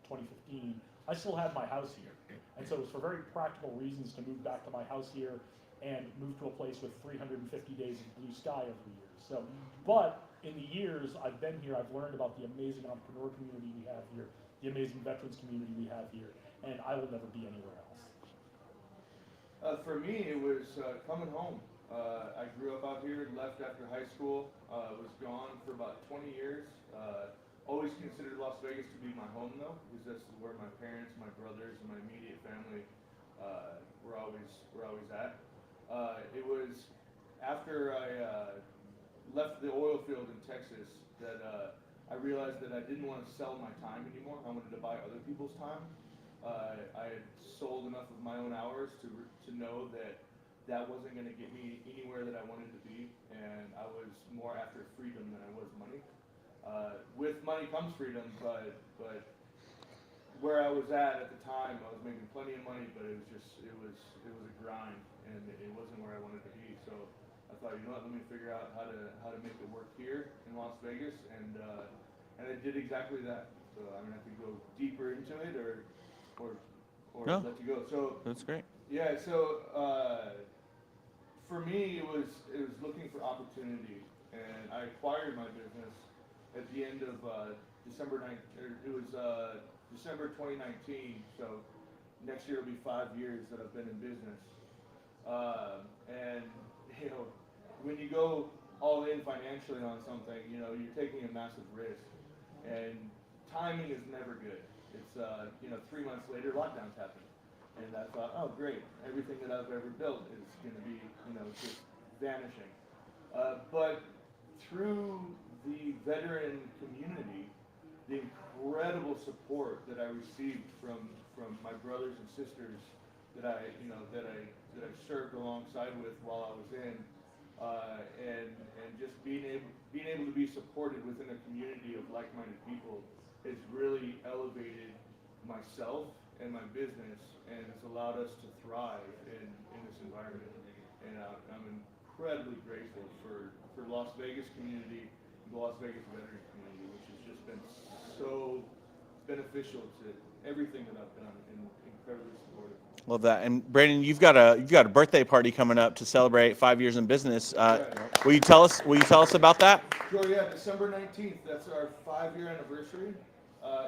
2015, I still had my house here. And so it was for very practical reasons to move back to my house here and move to a place with 350 days of blue sky every year. So, but in the years I've been here, I've learned about the amazing entrepreneur community we have here, the amazing veterans community we have here, and I will never be anywhere else. For me, it was coming home. I grew up out here, left after high school, was gone for about 20 years. Always considered Las Vegas to be my home though, because that's where my parents, my brothers, and my immediate family were always at. It was after I left the oil field in Texas that I realized that I didn't want to sell my time anymore. I wanted to buy other people's time. I had sold enough of my own hours to know that wasn't going to get me anywhere that I wanted to be, and I was more after freedom than I was money. With money comes freedom, but where I was at the time, I was making plenty of money, but it was a grind, and it wasn't where I wanted to be. So I thought, you know what, let me figure out how to make it work here in Las Vegas, and I did exactly that. So I mean, I could go deeper into it, or No, let you go. So that's great. yeah. So for me, it was looking for opportunity, and I acquired my business at the end of December 2019. So next year will be 5 years that I've been in business, and you know, when you go all in financially on something, you know, you're taking a massive risk, and timing is never good. It's 3 months later, lockdowns happen. And I thought, oh great, everything that I've ever built is going to be, just vanishing. But through the veteran community, the incredible support that I received from my brothers and sisters that I served alongside with while I was in, and just being able to be supported within a community of like-minded people has really elevated myself and my business, and it's allowed us to thrive in this environment. And I'm incredibly grateful for Las Vegas community, the Las Vegas veteran community, which has just been so beneficial to everything that I've done and incredibly supportive. Love that. And Brandon, you've got a birthday party coming up to celebrate 5 years in business. Will you tell us about that? Sure. Yeah, December 19th. That's our 5-year anniversary.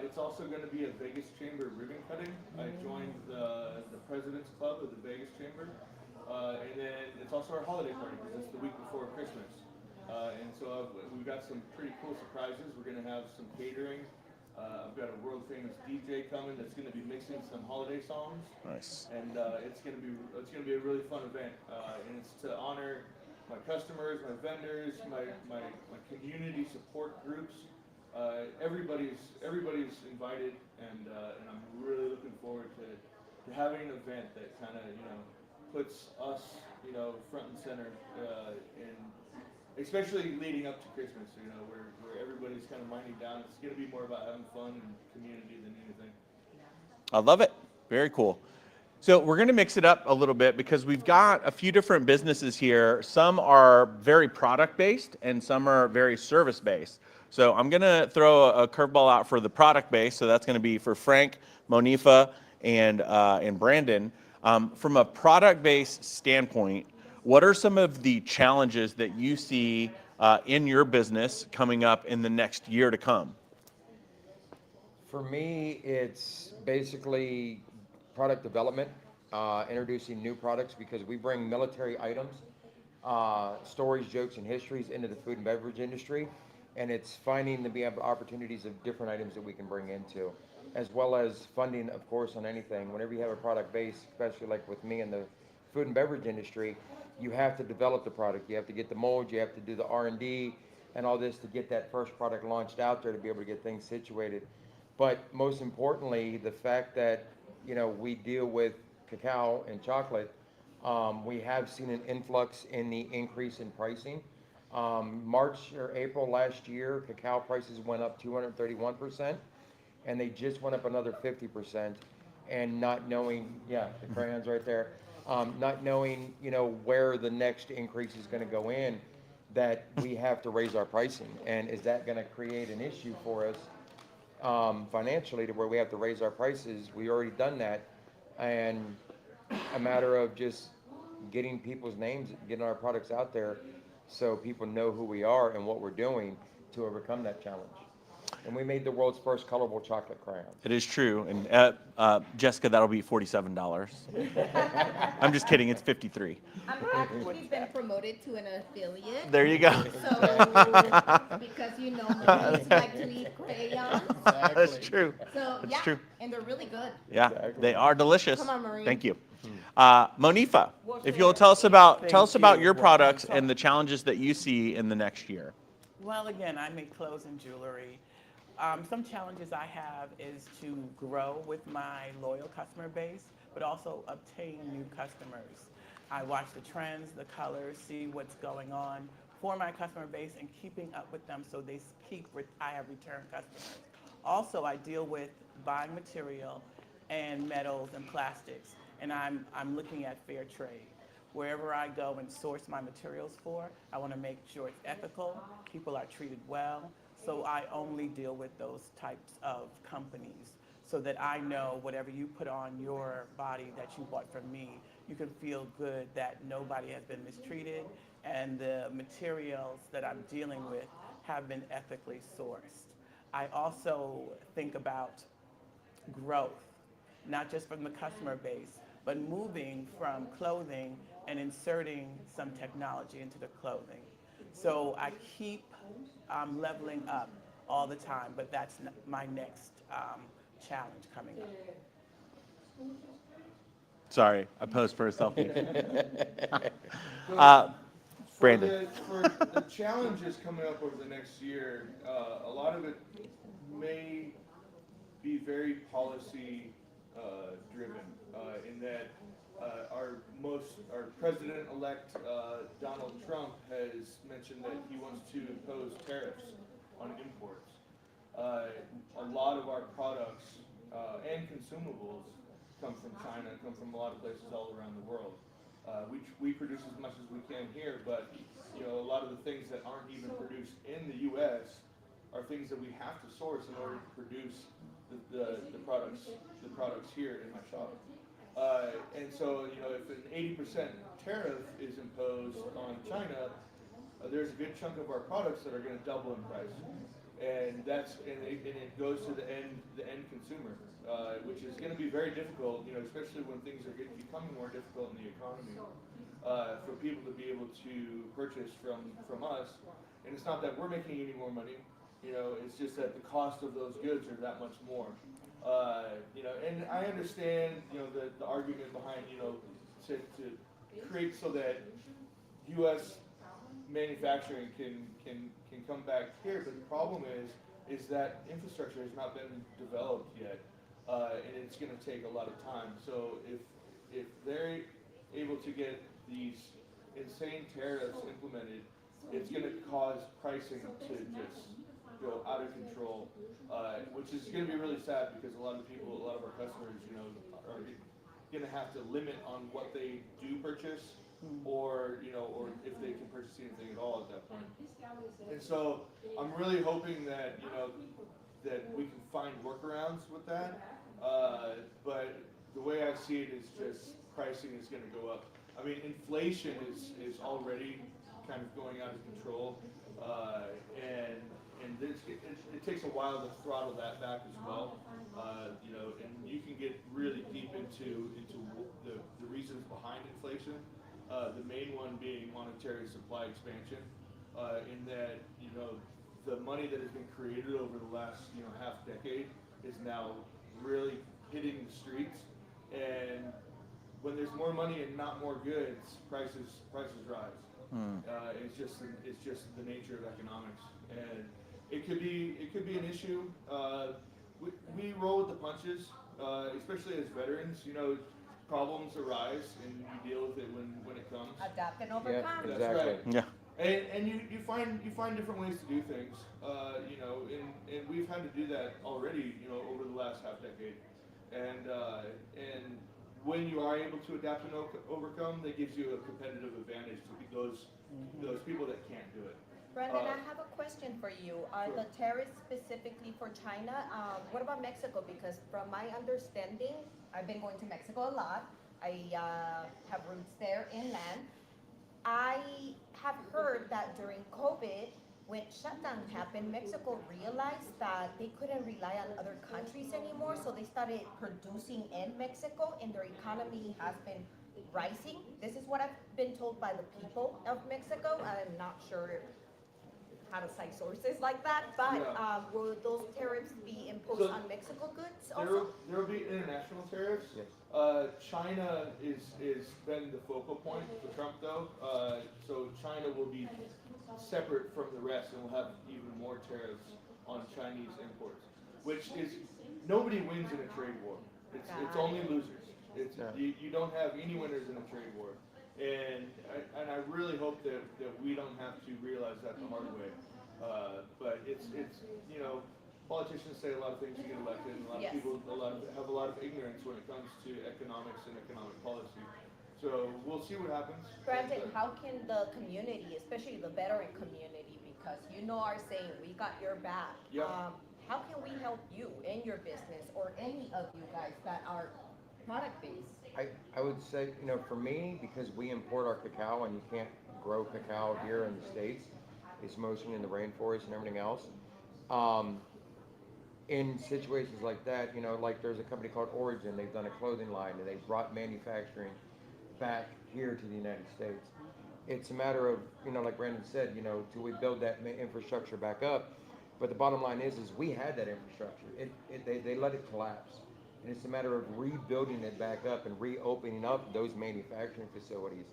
It's also going to be a Vegas Chamber ribbon cutting. I joined the President's Club of the Vegas Chamber, and then it's also our holiday party because it's the week before Christmas. And so we've got some pretty cool surprises. We're going to have some catering. I've got a world famous DJ coming that's going to be mixing some holiday songs. Nice. And it's going to be a really fun event, and it's to honor my customers, my vendors, my community support groups. Everybody's invited, and I'm really looking forward to having an event that kind of puts us front and center, and especially leading up to Christmas, where everybody's kind of winding down. It's going to be more about having fun and community than anything. I love it. Very cool. So we're going to mix it up a little bit because we've got a few different businesses here. Some are very product-based and some are very service-based. So I'm going to throw a curveball out for the product-based. So that's going to be for Frank, Monifa, and Brandon. From a product-based standpoint, what are some of the challenges that you see in your business coming up in the next year to come? For me, it's basically product development, introducing new products because we bring military items, stories, jokes, and histories into the food and beverage industry. And it's finding the opportunities of different items that we can bring into, as well as funding, of course, on anything. Whenever you have a product base, especially like with me in the food and beverage industry, you have to develop the product. You have to get the mold, you have to do the R&D and all this to get that first product launched out there to be able to get things situated. But most importantly, the fact that, we deal with cacao and chocolate, we have seen an influx in the increase in pricing. March or April last year, cacao prices went up 231%, and they just went up another 50%. And not knowing, yeah, the crayons right there, not knowing, where the next increase is going to go in, that we have to raise our pricing. And is that going to create an issue for us financially to where we have to raise our prices? We already done that, and a matter of just getting people's names, getting our products out there so people know who we are and what we're doing to overcome that challenge. And we made the world's first colorful chocolate crayon. It is true. And Jessica, that'll be $47. I'm just kidding. It's 53. I'm actually been promoted to an affiliate. There you go. So, because Marines like to eat crayons. That's true. So, That's yeah, true. and they're really good. Yeah, they are delicious. Come on, Marie. Thank you. Monifa, if you'll tell us about your products and the challenges that you see in the next year. Well, again, I make clothes and jewelry. Some challenges I have is to grow with my loyal customer base, but also obtain new customers. I watch the trends, the colors, see what's going on for my customer base and keeping up with them so I have return customers. Also, I deal with buying material and metals and plastics, and I'm looking at fair trade. Wherever I go and source my materials for, I want to make sure it's ethical, people are treated well. So I only deal with those types of companies so that I know whatever you put on your body that you bought from me, you can feel good that nobody has been mistreated and the materials that I'm dealing with have been ethically sourced. I also think about growth, not just from the customer base, but moving from clothing and inserting some technology into the clothing. So I keep leveling up all the time, but that's my next challenge coming up. Sorry, I posed for a selfie. Brandon. For the challenges coming up over the next year, a lot of it may be very policy driven in that our president-elect Donald Trump has mentioned that he wants to impose tariffs on imports. A lot of our products and consumables come from China, come from a lot of places all around the world. We produce as much as we can here, but a lot of the things that aren't even produced in the U.S. are things that we have to source in order to produce the products here in my shop. And so, if an 80% tariff is imposed on China, there's a good chunk of our products that are going to double in price, and it goes to the end consumer, which is going to be very difficult, especially when things are becoming more difficult in the economy, for people to be able to purchase from us. And it's not that we're making any more money. It's just that the cost of those goods are that much more. And I understand, the argument behind, to create so that U.S. manufacturing can come back here, but the problem is that infrastructure has not been developed yet, and it's going to take a lot of time. So if they're able to get these insane tariffs implemented, it's going to cause pricing to just go out of control, which is going to be really sad because a lot of our customers, are going to have to limit on what they do purchase, or if they can purchase anything at all at that point. And so I'm really hoping that that we can find workarounds with that. But the way I see it is just pricing is going to go up. I mean, inflation is already kind of going out of control, and it takes a while to throttle that back as well. And you can get really deep into the reasons behind inflation. The main one being monetary supply expansion, in that the money that has been created over the last half decade is now really hitting the streets, and when there's more money and not more goods, prices rise. It's just the nature of economics, and it could be an issue. we roll with the punches, especially as veterans. You know, problems arise and you deal with it when it comes. Adapt and overcome. That's exactly. right. Yeah. And you find different ways to do things. You know, and we've had to do that already. You know, over the last half decade, and when you are able to adapt and overcome, that gives you a competitive advantage to those people that can't do it. Brandon, I have a question for you. Are Sure. the tariffs specifically for China? What about Mexico? Because from my understanding, I've been going to Mexico a lot. I have roots there inland. I have heard that during COVID, when shutdown happened, Mexico realized that they couldn't rely on other countries anymore, so they started producing in Mexico, and their economy has been rising. This is what I've been told by the people of Mexico. I'm not sure how to cite sources like that, but Yeah. will those tariffs be imposed So on Mexico goods There also? there will be international tariffs. Yes. China is been the focal point for Trump though. So China will be separate from the rest and will have even more tariffs on Chinese imports, which is nobody wins in a trade war. It's only losers. You don't have any winners in a trade war. And I really hope that we don't have to realize that the hard way. But it's you know, politicians say a lot of things to get elected, and a lot Yes. of people have a lot of ignorance when it comes to economics and economic policy. So we'll see what happens. Brandon, how can the community, especially the veteran community, because you know our saying, we got your back. Yep. How can we help you in your business or any of you guys that are product based? I would say, you know, for me, because we import our cacao and you can't grow cacao here in the States, it's mostly in the rainforest and everything else. In situations like that, you know, like there's a company called Origin, they've done a clothing line and they brought manufacturing back here to the United States. It's a matter of, you know, like Brandon said, you know, do we build that infrastructure back up? But the bottom line is we had that infrastructure. They let it collapse. And it's a matter of rebuilding it back up and reopening up those manufacturing facilities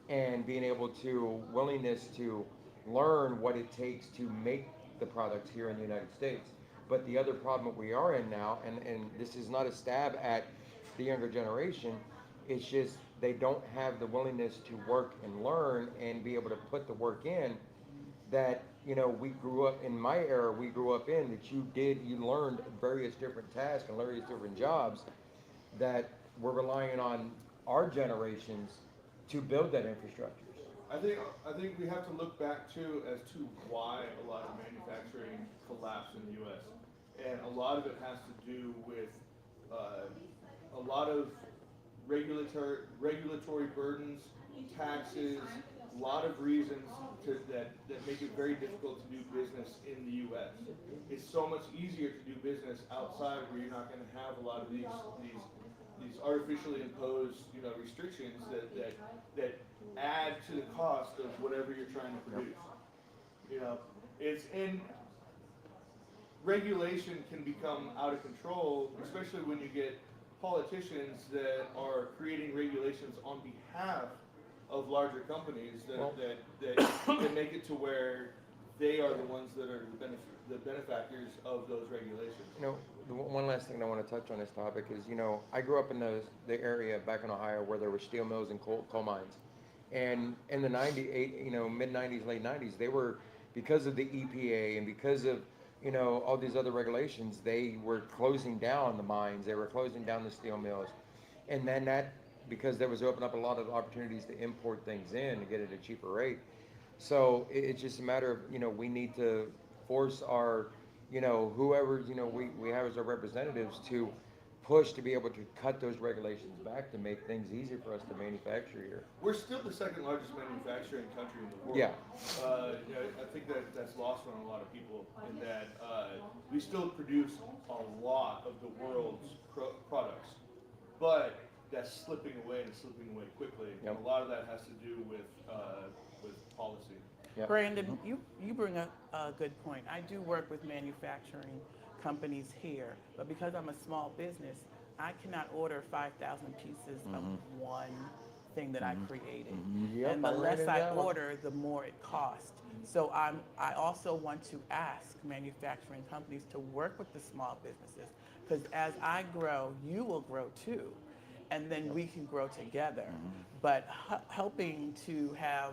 and being able to, willingness to learn what it takes to make the products here in the United States. But the other problem that we are in now, and this is not a stab at the younger generation, it's just they don't have the willingness to work and learn and be able to put the work in that, you know, we grew up in my era, we grew up in that you learned various different tasks and various different jobs that we're relying on our generations to build that infrastructure. I think we have to look back too as to why a lot of manufacturing collapsed in the U.S. And a lot of it has to do with a lot of regulatory burdens, taxes, a lot of reasons that make it very difficult to do business in the U.S. It's so much easier to do business outside where you're not going to have a lot of these artificially imposed, you know, restrictions that add to the cost of whatever you're trying to produce. You know, it's in regulation can become out of control, especially when you get politicians that are creating regulations on behalf of larger companies that make it to where they are the ones that are the benefactors of those regulations. You know, the one last thing I want to touch on this topic is, you know, I grew up in the area back in Ohio where there were steel mills and coal mines. And in the you know, mid 90s, late 90s, they were, because of the EPA and because of, you know, all these other regulations, they were closing down the mines, they were closing down the steel mills. And then that, because there was open up a lot of opportunities to import things in to get it at a cheaper rate. So it's just a matter of, you know, we need to force our, you know, whoever, you know, we have as our representatives to push to be able to cut those regulations back to make things easier for us to manufacture here. We're still the second largest manufacturing country in the world. Yeah. You know, I think that's lost on a lot of people in that we still produce a lot of the world's products, but that's slipping away quickly. Yep. And a lot of that has to do with policy. Yep. Brandon, you bring up a good point. I do work with manufacturing companies here, but because I'm a small business, I cannot order 5,000 pieces of one thing that I created. Yep, And the I ran less into I that one. order, the more it costs. So I also want to ask manufacturing companies to work with the small businesses, because as I grow, you will grow too, and then we can grow together. But helping to have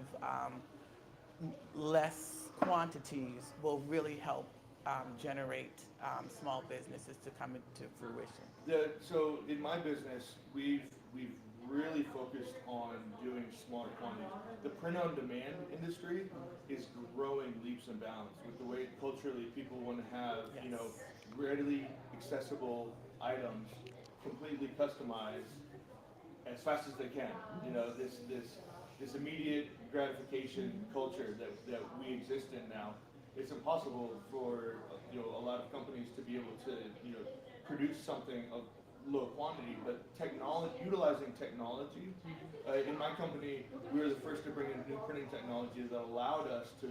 less quantities will really help generate small businesses to come into fruition. So in my business, we've really focused on doing smaller quantities. The print-on-demand industry is growing leaps and bounds with the way culturally people want to have, readily accessible items, completely customized as fast as they can. This immediate gratification culture that we exist in now. It's impossible for a lot of companies to be able to produce something of low quantity, but utilizing technology. In my company, we were the first to bring in new printing technology that allowed us to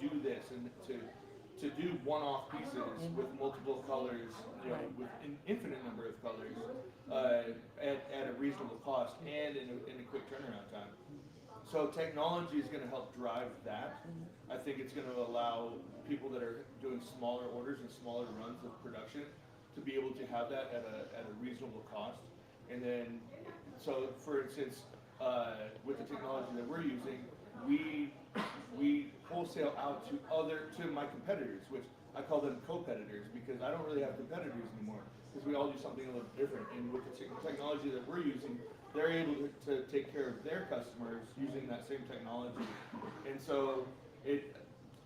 do this and to do one-off pieces with multiple colors, with an infinite number of colors, at a reasonable cost and in a quick turnaround time. So technology is going to help drive that. I think it's going to allow people that are doing smaller orders and smaller runs of production to be able to have that at a reasonable cost. And then, so for instance, with the technology that we're using, we wholesale out to my competitors, which I call them co-competitors, because I don't really have competitors anymore, because we all do something a little different. And with the technology that we're using, they're able to take care of their customers using that same technology. And so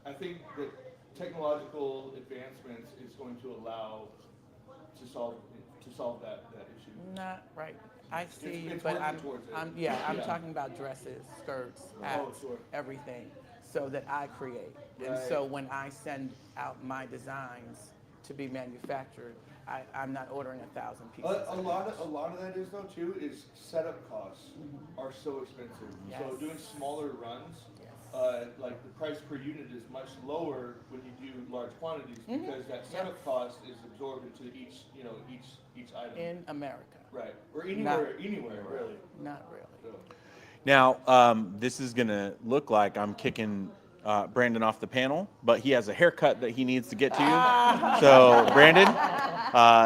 I think that technological advancements is going to allow to solve that issue. Not right. I see, It's but working towards it. I'm talking about dresses, skirts, hats, sure. everything, so that I create. And Right. so when I send out my designs to be manufactured, I'm not ordering 1,000 pieces. A lot of that is though too is setup costs are so expensive. Yes. So doing smaller runs, like the price per unit is much lower when you do large quantities, because that setup cost is absorbed into each item. In America. Right. Or anywhere really. Not really. So. Now, this is going to look like I'm kicking Brandon off the panel, but he has a haircut that he needs to get to. So, Brandon,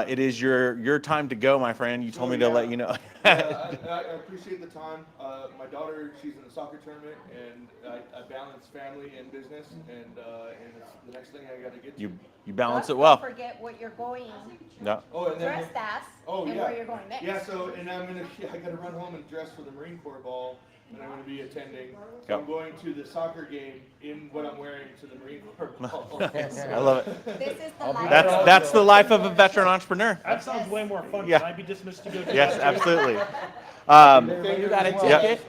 it is your time to go, my friend. You told me to let you know. I appreciate the time. My daughter, she's in a soccer tournament, and I balance family and business, and it's the next thing I got to get to. You balance it Don't well. forget what you're going No. dressed as and where you're going next. Yeah, so, and I gotta run home and dress for the Marine Corps ball that I'm gonna be attending. So Yep. I'm going to the soccer game in what I'm wearing to the Marine Corps ball. I love it. This is the life. That's the life of a veteran entrepreneur. That sounds way more fun. Yeah. Can I be dismissed to go to Yes, that? absolutely. You got a Yeah. ticket?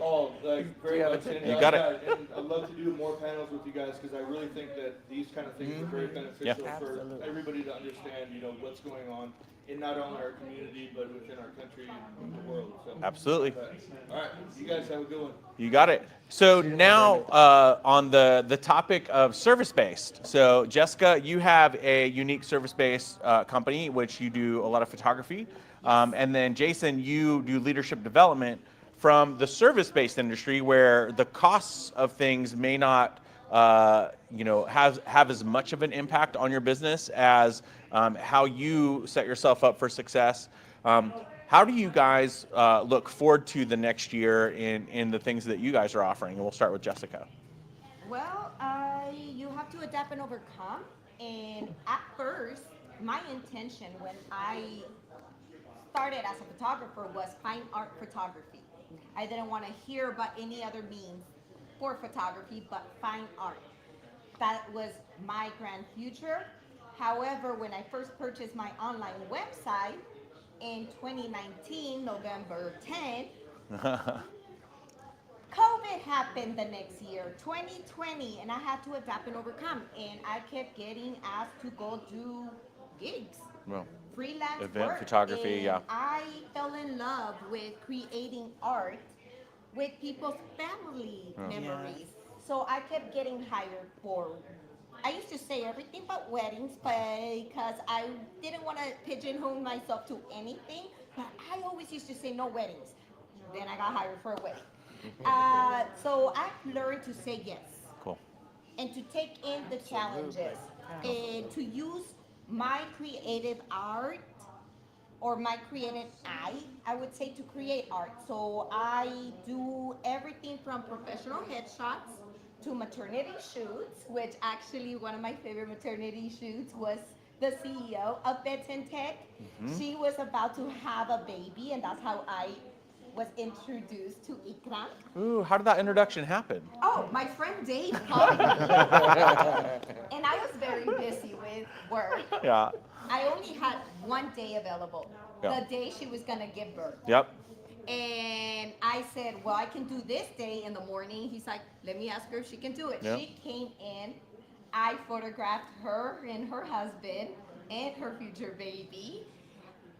Very much. And, You got it. And I'd love to do more panels with you guys, because I really think that these kind of things are very beneficial for everybody to understand, what's going on in not only our community, but within our country and the world. So, Absolutely. all right, you guys have a good one. You got it. So now on the topic of service-based. So Jessica, you have a unique service-based company, which you do a lot of photography. And then Jason, you do leadership development from the service-based industry, where the costs of things may not have as much of an impact on your business as how you set yourself up for success. How do you guys look forward to the next year in the things that you guys are offering? And we'll start with Jessica. Well, you have to adapt and overcome. And at first, my intention when I started as a photographer was fine art photography. I didn't want to hear about any other means for photography but fine art. That was my grand future. However, when I first purchased my online website in 2019, November 10th, COVID happened the next year, 2020, and I had to adapt and overcome. And I kept getting asked to go do gigs. Well, Freelance event work. photography, And yeah. I fell in love with creating art with people's family memories. So I kept getting hired for, I used to say everything but weddings, because I didn't want to pigeonhole myself to anything, but I always used to say no weddings. then I got hired for a wedding. So I've learned to say yes. Cool. And to take in the challenges and to use my creative art or my creative eye, I would say, to create art. So I do everything from professional headshots to maternity shoots, which actually one of my favorite maternity shoots was the CEO of Beds and Tech. She was about to have a baby, and that's how I was introduced to Ikram. Ooh, how did that introduction happen? Oh, my friend Dave called me. And I was very busy with work. Yeah. I only had one day available, Yeah. the day she was gonna give birth. Yep. And I said, well, I can do this day in the morning. He's like, let me ask her if she can do it. Yep. She came in. I photographed her and her husband and her future baby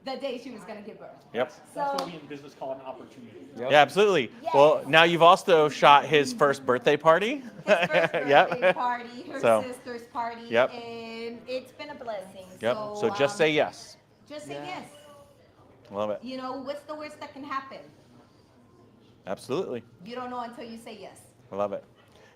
the day she was gonna give birth. Yep. That's what we in business call an opportunity. Yeah, absolutely. Yes. Well, now you've also shot his first birthday party. His first birthday party, her So, sister's party, yep. and it's been a blessing. Yep. So just say yes. Just say yes. Love it. You know, what's the worst that can happen? Absolutely. You don't know until you say yes. I love it.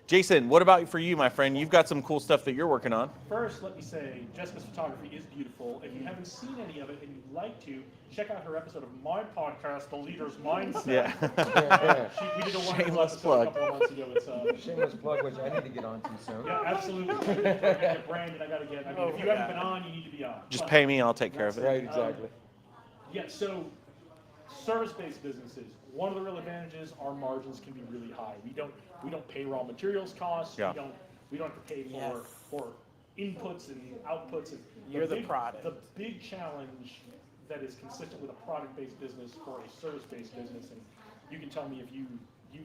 Jason, what about for you, my friend? You've got some cool stuff that you're working on. First, let me say, Jessica's photography is beautiful. If you haven't seen any of it and you'd like to, check out her episode of my podcast, The Leader's Mindset. Yeah. We did a wonderful Shameless episode plug. a couple of months ago. It's, Shameless plug, which I need to get onto soon. yeah, absolutely. I gotta get Brandon, I gotta get, I mean, if you haven't been on, you need to be on. Just But, pay me, I'll take care of it. Right, exactly. Yeah, so service-based businesses, one of the real advantages, our margins can be really high. We don't pay raw materials costs. Yeah. We don't have to pay for inputs and outputs. And You're the product. The big challenge that is consistent with a product-based business for a service-based business, and you can tell me if you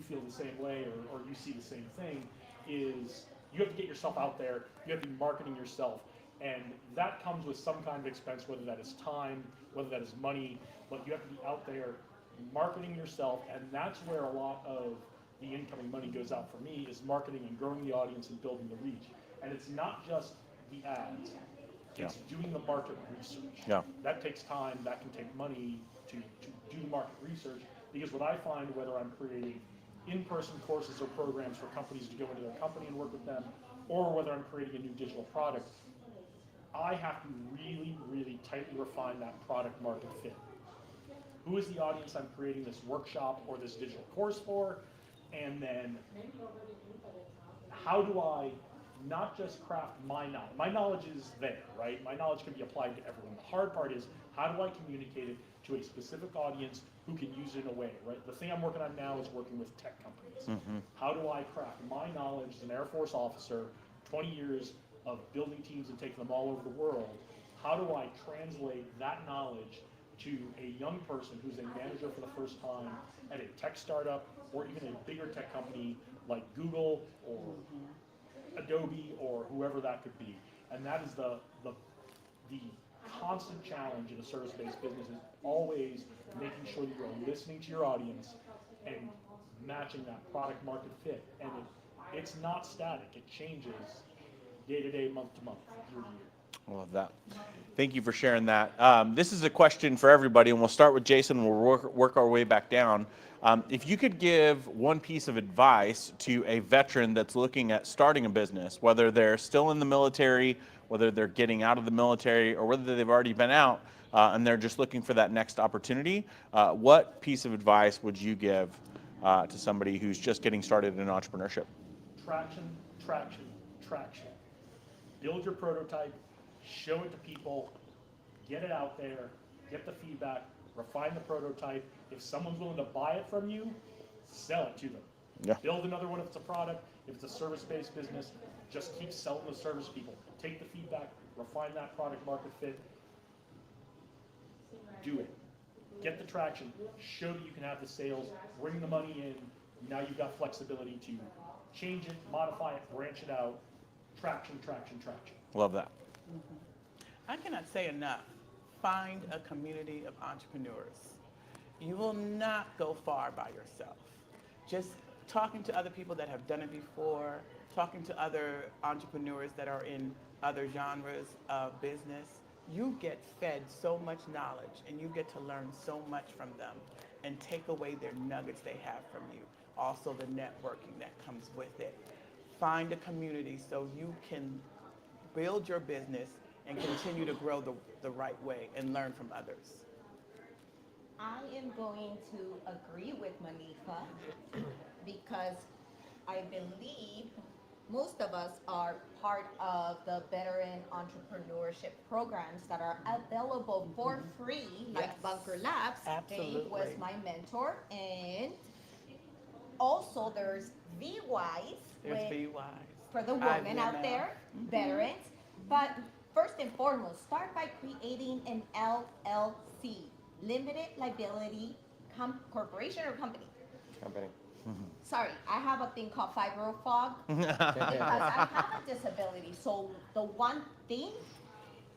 feel the same way or you see the same thing, is you have to get yourself out there. You have to be marketing yourself. And that comes with some kind of expense, whether that is time, whether that is money, but you have to be out there marketing yourself, and that's where a lot of the incoming money goes out for me, is marketing and growing the audience and building the reach. And it's not just the ads, it's doing the market research. Yeah. That takes time, that can take money to do market research, because what I find, whether I'm creating in-person courses or programs for companies to go into their company and work with them, or whether I'm creating a new digital product, I have to really, really tightly refine that product market fit. Who is the audience I'm creating this workshop or this digital course for? And then how do I not just craft my knowledge? My knowledge is there, right? My knowledge can be applied to everyone. The hard part is, how do I communicate it to a specific audience who can use it in a way, right? The thing I'm working on now is working with tech companies. How do I craft my knowledge as an Air Force officer, 20 years of building teams and taking them all over the world? How do I translate that knowledge to a young person who's a manager for the first time at a tech startup or even a bigger tech company like Google or Adobe or whoever that could be? And that is the constant challenge in a service-based business, is always making sure that you're listening to your audience and matching that product market fit. And it's not static, it changes day to day, month to month, year to year. I love that. Thank you for sharing that. This is a question for everybody, and we'll start with Jason, and we'll work our way back down. If you could give one piece of advice to a veteran that's looking at starting a business, whether they're still in the military, whether they're getting out of the military, or whether they've already been out and they're just looking for that next opportunity, what piece of advice would you give to somebody who's just getting started in entrepreneurship? Traction, traction, traction. Build your prototype, show it to people, get it out there, get the feedback, refine the prototype. If someone's willing to buy it from you, sell it to them. Yeah. Build another one if it's a product. If it's a service-based business, just keep selling the service people. Take the feedback, refine that product market fit. Do it. Get the traction, show that you can have the sales, bring the money in. Now you've got flexibility to change it, modify it, branch it out. Traction, traction, traction. Love that. I cannot say enough. Find a community of entrepreneurs. You will not go far by yourself. Just talking to other people that have done it before, talking to other entrepreneurs that are in other genres of business, you get fed so much knowledge and you get to learn so much from them. and take away their nuggets they have from you. Also the networking that comes with it. Find a community so you can build your business and continue to grow the right way and learn from others. I am going to agree with Manifa because I believe most of us are part of the veteran entrepreneurship programs that are available for free, like Yes. Bunker Labs. Absolutely. Dave was my mentor, and also there's VWise, There's with- VWise. for the women out IVML. there, veterans. But first and foremost, start by creating an LLC, limited liability corporation or company. Company. Sorry, I have a thing called fibro fog because I have a disability. So the one thing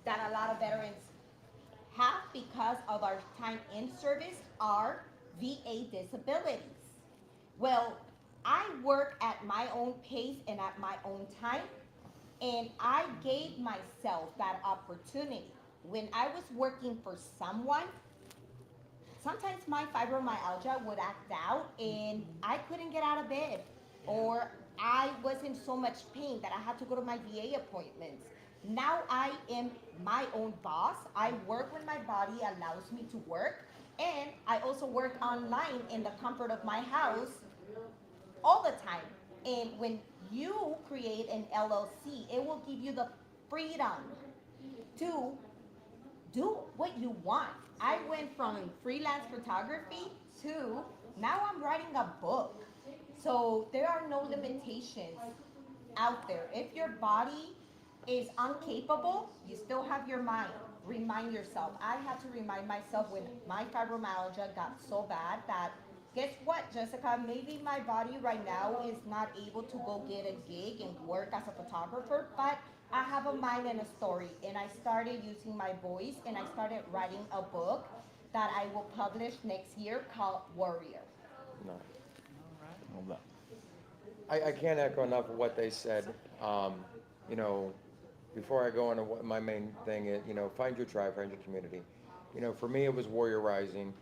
that a lot of veterans have because of our time in service are VA disabilities. Well, I work at my own pace and at my own time, and I gave myself that opportunity. When I was working for someone, sometimes my fibromyalgia would act out and I couldn't get out of bed, or I was in so much pain that I had to go to my VA appointments. Now I am my own boss. I work when my body allows me to work, and I also work online in the comfort of my house all the time. And when you create an LLC, it will give you the freedom to do what you want. I went from freelance photography to now I'm writing a book. So there are no limitations out there. If your body is incapable, you still have your mind. Remind yourself. I had to remind myself when my fibromyalgia got so bad that guess what, Jessica? Maybe my body right now is not able to go get a gig and work as a photographer, but I have a mind and a story. And I started using my voice and I started writing a book that I will publish next year called Warrior. No. Love that. I can't echo enough of what they said. You know, before I go into what my main thing is, you know, find your tribe, find your community. You know, for me, it was Warrior Rising.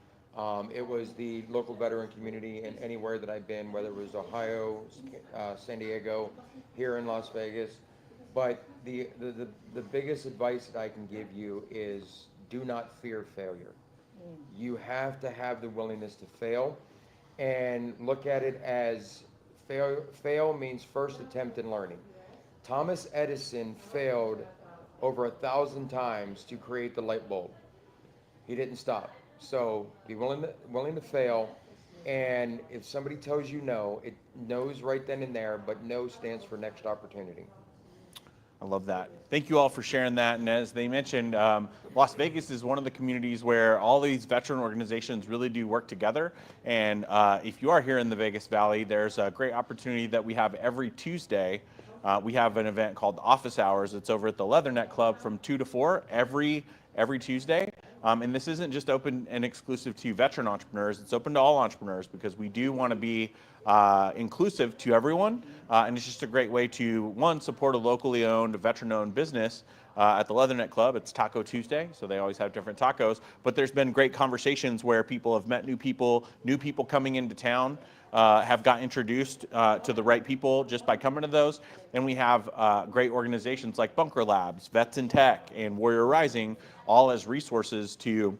It was the local veteran community, and anywhere that I've been, whether it was Ohio, San Diego, here in Las Vegas. But the biggest advice that I can give you is do not fear failure. You have to have the willingness to fail, and look at it as fail means first attempt in learning. Thomas Edison failed over 1,000 times to create the light bulb. He didn't stop. So be willing to fail, and if somebody tells you no, it no's right then and there, but no stands for next opportunity. I love that. Thank you all for sharing that. And as they mentioned, Las Vegas is one of the communities where all these veteran organizations really do work together. And if you are here in the Vegas Valley, there's a great opportunity that we have every Tuesday. We have an event called Office Hours. It's over at the Leatherneck Club from 2 to 4 every Tuesday. And this isn't just open and exclusive to veteran entrepreneurs. It's open to all entrepreneurs because we do want to be inclusive to everyone. And it's just a great way to, one, support a locally owned, veteran-owned business. At the Leatherneck Club, it's Taco Tuesday, so they always have different tacos. But there's been great conversations where people have met new people coming into town have got introduced to the right people just by coming to those. And we have great organizations like Bunker Labs, Vets in Tech, and Warrior Rising, all as resources to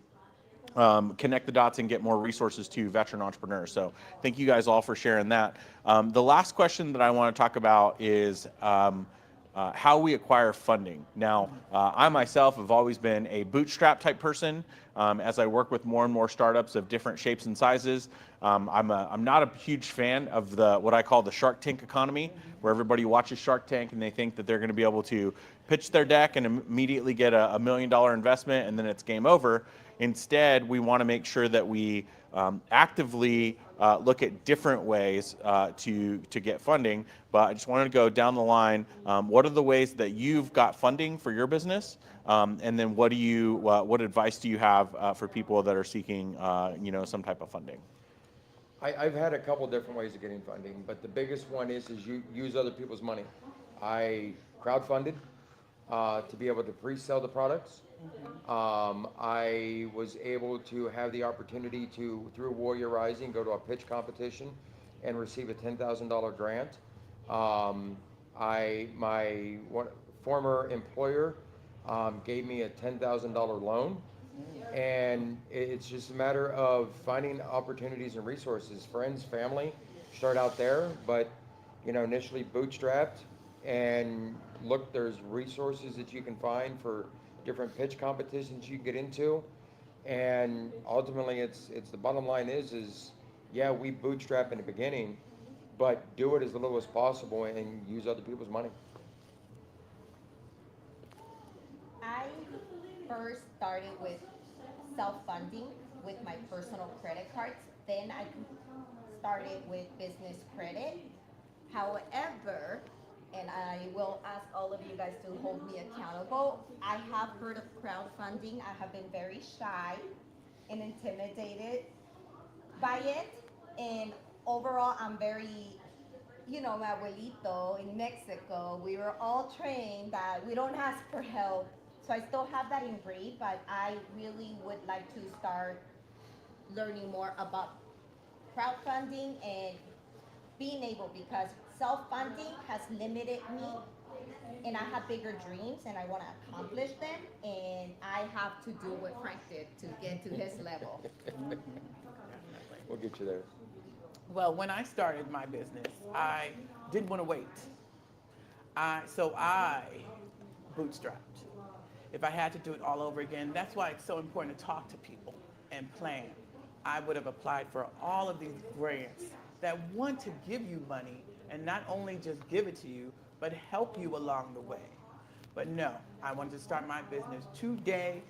connect the dots and get more resources to veteran entrepreneurs. So thank you guys all for sharing that. The last question that I want to talk about is how we acquire funding. Now, I myself have always been a bootstrap type person. As I work with more and more startups of different shapes and sizes, I'm not a huge fan of what I call the Shark Tank economy, where everybody watches Shark Tank and they think that they're going to be able to pitch their deck and immediately get a $1 million investment and then it's game over. Instead, we want to make sure that we actively look at different ways to get funding. But I just wanted to go down the line. What are the ways that you've got funding for your business? And then what advice do you have for people that are seeking some type of funding? I've had a couple different ways of getting funding, but the biggest one is you use other people's money. I crowdfunded to be able to pre-sell the products. I was able to have the opportunity to, through Warrior Rising, go to a pitch competition and receive a $10,000 grant. My former employer gave me a $10,000 loan, and it's just a matter of finding opportunities and resources. Friends, family, start out there, but initially bootstrapped, and look, there's resources that you can find for different pitch competitions you can get into, and ultimately it's the bottom line is yeah, we bootstrap in the beginning, but do it as little as possible and use other people's money. I first started with self-funding with my personal credit cards. Then I started with business credit. However, and I will ask all of you guys to hold me accountable, I have heard of crowdfunding. I have been very shy and intimidated by it. And overall, I'm very, my abuelito in Mexico, we were all trained that we don't ask for help. So I still have that engraved, but I really would like to start learning more about crowdfunding and being able, because self-funding has limited me and I have bigger dreams and I want to accomplish them, and I have to do what Frank did to get to his level. We'll get you there. Well, when I started my business, I didn't want to wait. So I bootstrapped. If I had to do it all over again, that's why it's so important to talk to people and plan. I would have applied for all of these grants that want to give you money and not only just give it to you, but help you along the way. But no, I wanted to start my business today,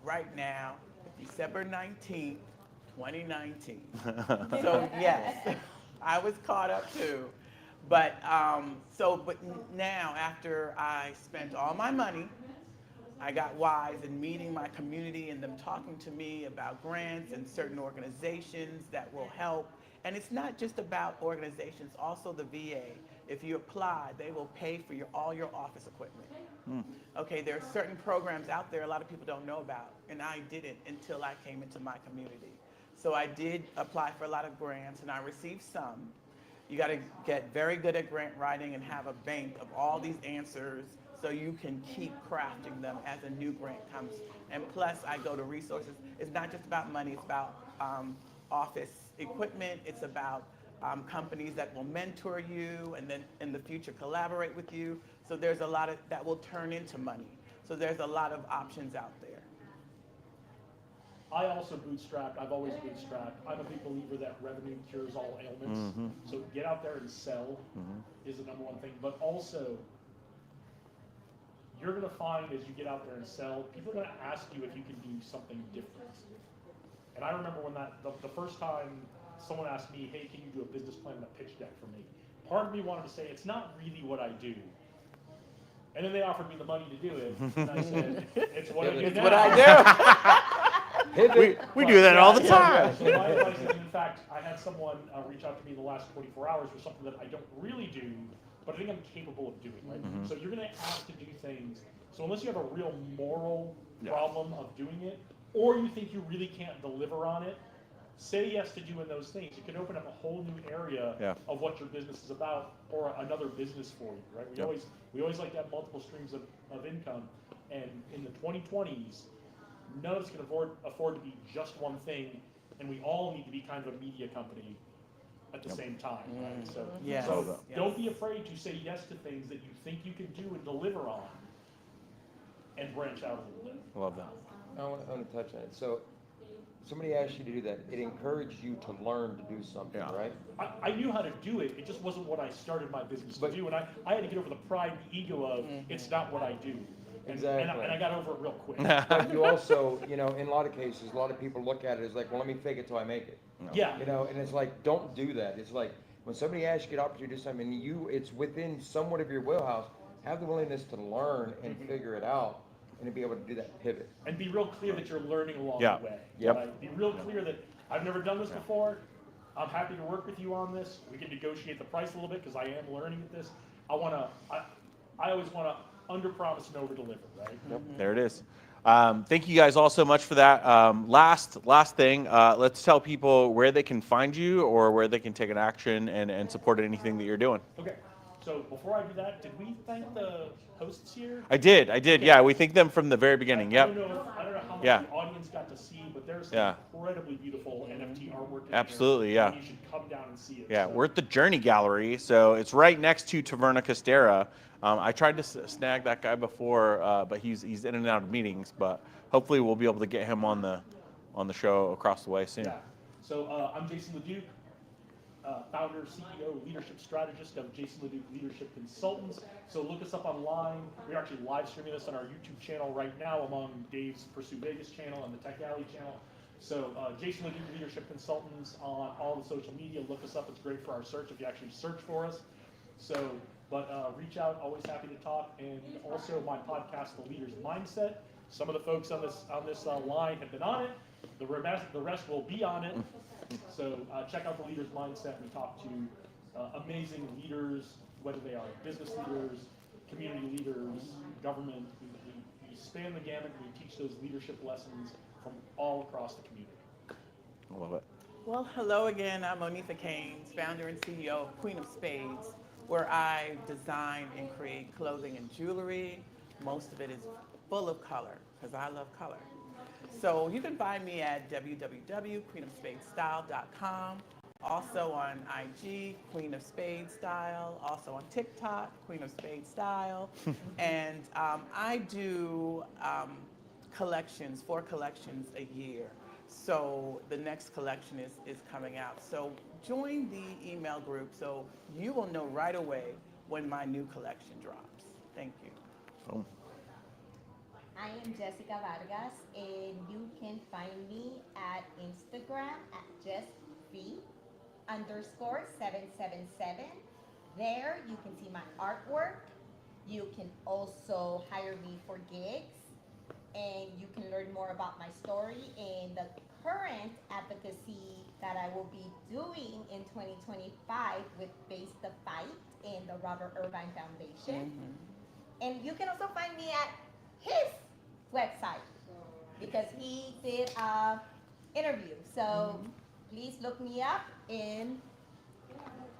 right now, December 19th, 2019. So yes, I was caught up too. But now after I spent all my money, I got wise in meeting my community and them talking to me about grants and certain organizations that will help. And it's not just about organizations, also the VA. If you apply, they will pay for all your office equipment. Okay, there are certain programs out there a lot of people don't know about, and I didn't until I came into my community. So I did apply for a lot of grants, and I received some. You got to get very good at grant writing and have a bank of all these answers so you can keep crafting them as a new grant comes. And plus, I go to resources. It's not just about money. It's about office equipment. It's about companies that will mentor you and then in the future collaborate with you. So there's a lot of that will turn into money. So there's a lot of options out there. I also bootstrapped. I've always bootstrapped. I'm a big believer that revenue cures all ailments. So get out there and sell is the number one thing. But also, you're going to find as you get out there and sell, people are going to ask you if you can do something different. And I remember when the first time someone asked me, hey, can you do a business plan and a pitch deck for me? Part of me wanted to say, it's not really what I do. And then they offered me the money to do it. And I said, it's what I do now. It's what I do. we do that all the time. So my advice is, in fact, I had someone reach out to me in the last 24 hours for something that I don't really do, but I think I'm capable of doing, right? So you're going to have to do things. So unless you have a real moral problem of doing it, or you think you really can't deliver on it, say yes to doing those things. It can open up a whole new area of what your business is about, or another business for you, right? We always like to have multiple streams of income, and in the 2020s, none of us can afford to be just one thing, and we all need to be kind of a media company at the same time, right? So don't be afraid to say yes to things that you think you can do and deliver on, and branch out a little bit. Love that. I want to touch on it. So somebody asked you to do that. It encouraged you to learn to do something, right? I knew how to do it. It just wasn't what I started my business to do, and I had to get over the pride and the ego of it's not what I do. Exactly. And I got over it real quick. But you also, in a lot of cases, a lot of people look at it as like, well, let me fake it till I make it. Yeah. And it's like, don't do that. It's like, when somebody asks you an opportunity to do something, and it's within somewhat of your wheelhouse, have the willingness to learn and figure it out, and to be able to do that pivot. And be real clear that you're learning along the way. Right? Be real clear that I've never done this before. I'm happy to work with you on this. We can negotiate the price a little bit because I am learning at this. I always want to under promise and over deliver, right? There it is. Thank you guys all so much for that. Last thing, let's tell people where they can find you or where they can take an action and support anything that you're doing. Okay. So before I do that, did we thank the hosts here? I did. Okay. Yeah, we thank them from the very beginning. Yep. I don't know how much Yeah. the audience got to see, but there's some Yeah. incredibly beautiful NFT artwork in Absolutely, here, yeah. and you should come down and see it. Yeah, So- we're at the Journey Gallery, so it's right next to Taverna Costera. I tried to snag that guy before, but he's in and out of meetings. But hopefully, we'll be able to get him on the show across the way soon. Yeah. So I'm Jason LeDuc, founder, CEO, leadership strategist of Jason LeDuc Leadership Consultants. So look us up online. We're actually live streaming this on our YouTube channel right now among Dave's Pursue Vegas channel and the Tech Alley channel. So Jason LeDuc Leadership Consultants on all the social media. Look us up. It's great for our search if you actually search for us. So, but reach out. Always happy to talk. And also my podcast, The Leader's Mindset. Some of the folks on this line have been on it. The rest will be on it. So check out The Leader's Mindset. We talk to amazing leaders, whether they are business leaders, community leaders, government. We span the gamut. We teach those leadership lessons from all across the community. I love it. Well, hello again. I'm Monifa Keynes, founder and CEO of Queen of Spades, where I design and create clothing and jewelry. Most of it is full of color, because I love color. So you can find me at www.queenofspadestyle.com. Also on IG, Queen of Spades Style. Also on TikTok, Queen of Spades Style. And I do collections, 4 collections a year. So the next collection is coming out. So join the email group so you will know right away when my new collection drops. Thank you. Oh. I am Jessica Vargas, and you can find me at Instagram at JessV_777. There you can see my artwork. You can also hire me for gigs, and you can learn more about my story and the current advocacy that I will be doing in 2025 with Face the Fight and the Robert Irvine Foundation. And you can also find me at his website because he did an interview. So please look me up, and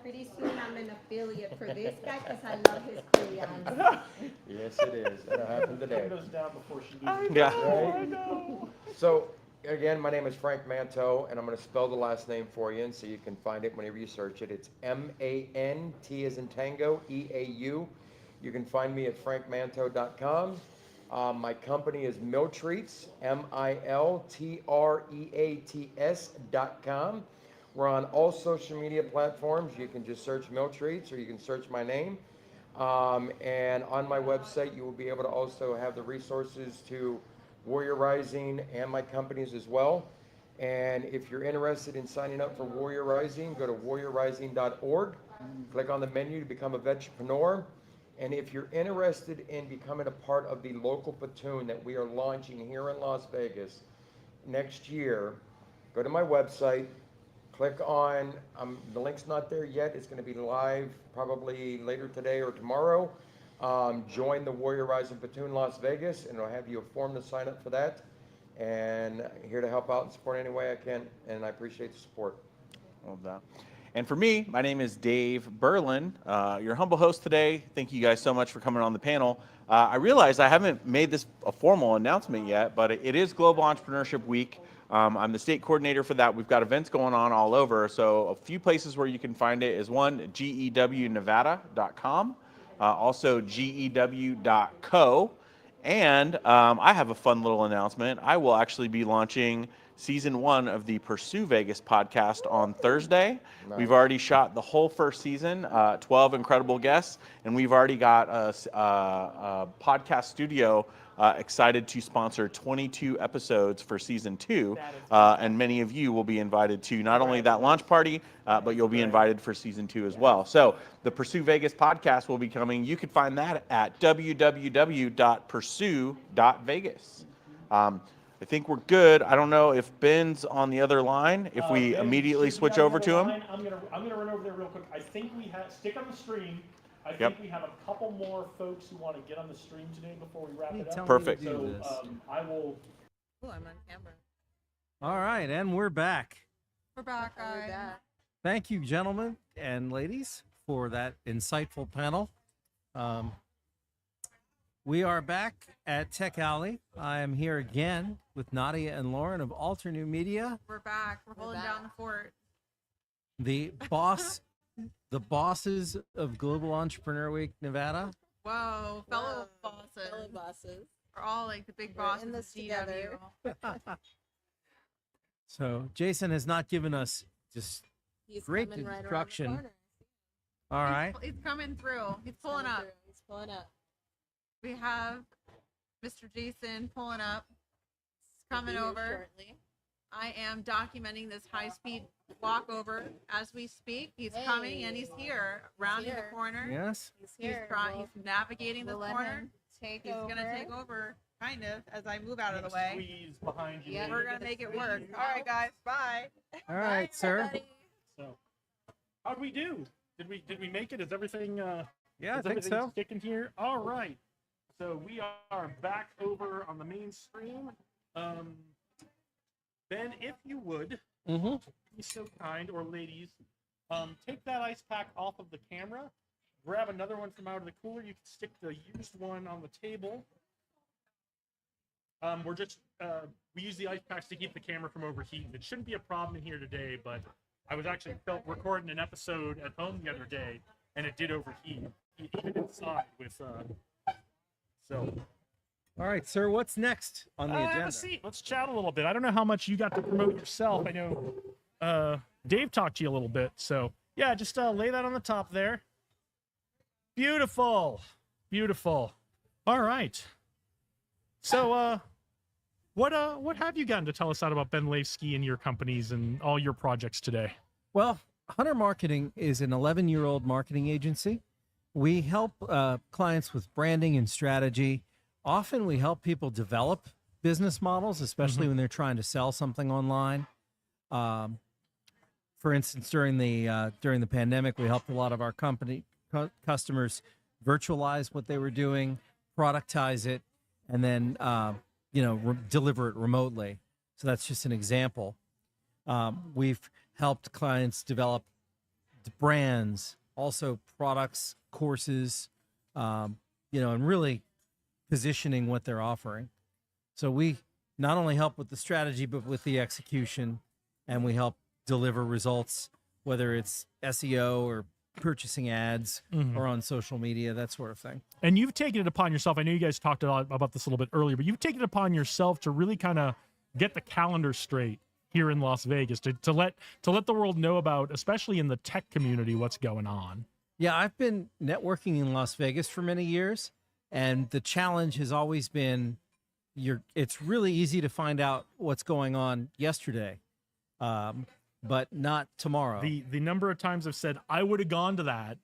pretty soon I'm an affiliate for this guy because I love his crayons. Yes, it is. That'll happen today. Those down before she I leaves. know. So, again, my name is Frank Manto, and I'm going to spell the last name for you, and so you can find it whenever you search it. It's M-A-N-T as in Tango, E-A-U. You can find me at frankmanto.com. My company is Miltreats, MILTREATS.com. We're on all social media platforms. You can just search Miltreats or you can search my name. And on my website, you will be able to also have the resources to Warrior Rising and my companies as well. And if you're interested in signing up for Warrior Rising, go to warriorrising.org. Click on the menu to become a vetrepreneur. And if you're interested in becoming a part of the local platoon that we are launching here in Las Vegas next year, go to my website, click on, the link's not there yet, it's going to be live probably later today or tomorrow. Join the Warrior Rising Platoon Las Vegas, and it'll have you a form to sign up for that. And here to help out and support any way I can, and I appreciate the support. Love that. And for me, my name is Dave Berlin, your humble host today. Thank you guys so much for coming on the panel. I realize I haven't made this a formal announcement yet, but it is Global Entrepreneurship Week. I'm the state coordinator for that. We've got events going on all over. So a few places where you can find it is one, gewnevada.com, also gew.co. And I have a fun little announcement. I will actually be launching season 1 of the Pursue Vegas podcast on Thursday. Nice. We've already shot the whole first season, 12 incredible guests, and we've already got a podcast studio excited to sponsor 22 episodes for season 2. And many of you will be invited to not only that launch party, but you'll be invited for season 2 as well. So the Pursue Vegas podcast will be coming. You can find that at www.pursue.vegas. I think we're good. I don't know if Ben's on the other line, if we Ben, immediately should be switch on the over other to him. line. I'm gonna run over there real quick. I think we have, stick on the stream. I Yep. think we have a couple more folks who want to get on the stream today before we wrap it up. Perfect. So I will. Oh, I'm on camera. All right, and we're back. We're back, We're guys. back. Thank you, gentlemen and ladies, for that insightful panel. We are back at Tech Alley. I am here again with Nadia and Lauren of Alter New Media, We're back. We're holding down the fort. the bosses of Global Entrepreneur Week Nevada. Whoa, fellow bosses. Fellow bosses. We're all like the big We're bosses in this of together. GW. So Jason has not given us just He's great coming right around the instruction. corner. All right. He's coming through. He's pulling Coming up. through. He's pulling up. We have Mr. Jason pulling up. He's coming Be here over. shortly. I am documenting this high-speed walkover as we speak. He's coming and he's here, rounding here. the corner. Yes. He's He's here. trying. We'll- He's navigating we'll the let corner. him take He's over. gonna take over, kind of, as I move out of the way. Squeeze behind you. Yeah. We're gonna make it work. All right, guys. Bye. All right, sir. Everybody. So, how'd we do? Did we make it? Is everything? Yeah, I is think everything so. sticking here? All right. So we are back over on the main stream. Ben, if you would, be so kind, or ladies, take that ice pack off of the camera. Grab another one from out of the cooler. You can stick the used one on the table. We're just we use the ice packs to keep the camera from overheating. It shouldn't be a problem in here today, but I was actually recording an episode at home the other day, and it did overheat, even inside with. So. All right, sir. What's next on the Have agenda? a seat. Let's chat a little bit. I don't know how much you got to promote yourself. I know Dave talked to you a little bit. So yeah, just lay that on the top there. Beautiful, beautiful. All right. So what have you gotten to tell us out about Ben Levski and your companies and all your projects today? Well, Hunter Marketing is an 11-year-old marketing agency. We help clients with branding and strategy. Often we help people develop business models, especially when they're trying to sell something online. For instance, during the pandemic, we helped a lot of our customers virtualize what they were doing, productize it, and then deliver it remotely. So that's just an example. We've helped clients develop brands, also products, courses, and really positioning what they're offering. So we not only help with the strategy, but with the execution, and we help deliver results, whether it's SEO or purchasing ads or on social media, that sort of thing. And you've taken it upon yourself. I know you guys talked a lot about this a little bit earlier, but you've taken it upon yourself to really kind of get the calendar straight here in Las Vegas, to let the world know about, especially in the tech community, what's going on. Yeah, I've been networking in Las Vegas for many years, and the challenge has always been it's really easy to find out what's going on yesterday, but not tomorrow. The number of times I've said I would have gone to that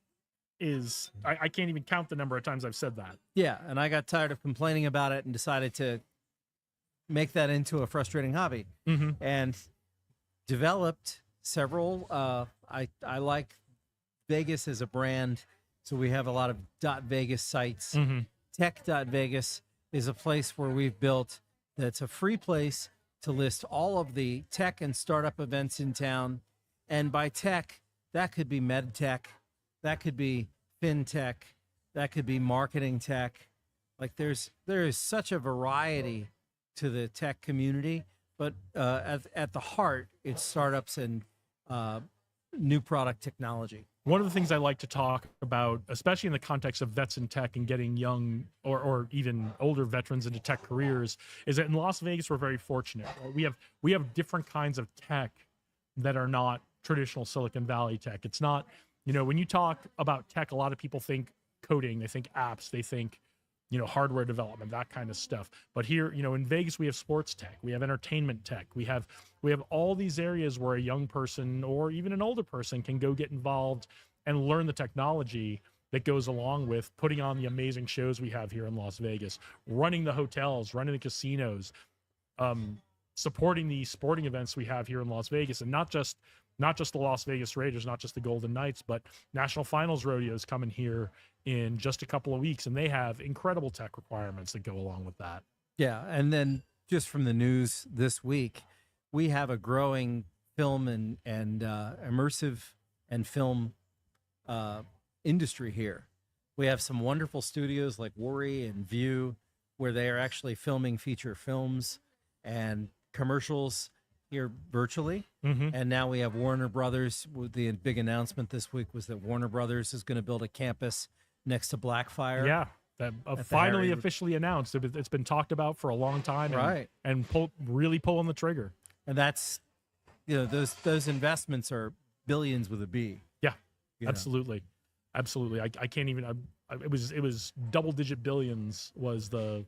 is I can't even count the number of times I've said that. Yeah, and I got tired of complaining about it and decided to make that into a frustrating hobby, and developed several. I like Vegas as a brand, so we have a lot of .Vegas sites. Tech.Vegas is a place where we've built that's a free place to list all of the tech and startup events in town. And by tech, that could be med tech, that could be fintech, that could be marketing tech. Like there is such a variety to the tech community, but at the heart, it's startups and new product technology. One of the things I like to talk about, especially in the context of vets in tech and getting young or even older veterans into tech careers, is that in Las Vegas, we're very fortunate. Right? We have different kinds of tech that are not traditional Silicon Valley tech. It's not, when you talk about tech, a lot of people think coding, they think apps, they think, hardware development, that kind of stuff. But here, in Vegas, we have sports tech, we have entertainment tech, we have all these areas where a young person or even an older person can go get involved and learn the technology that goes along with putting on the amazing shows we have here in Las Vegas, running the hotels, running the casinos, supporting the sporting events we have here in Las Vegas, and not just not just the Las Vegas Raiders, not just the Golden Knights, but National Finals Rodeo is coming here in just a couple of weeks, and they have incredible tech requirements that go along with that. Yeah, and then just from the news this week, we have a growing film and immersive and film industry here. We have some wonderful studios like Worry and View, where they are actually filming feature films and commercials here virtually. And now we have Warner Brothers. The big announcement this week was that Warner Brothers is going to build a campus next to Blackfire. Yeah, that finally officially announced. It's been talked about for a long time, Right. And really pulling the trigger. And that's, those investments are billions with a B. Yeah, You know. absolutely. Absolutely. I can't even, it was double-digit billions was the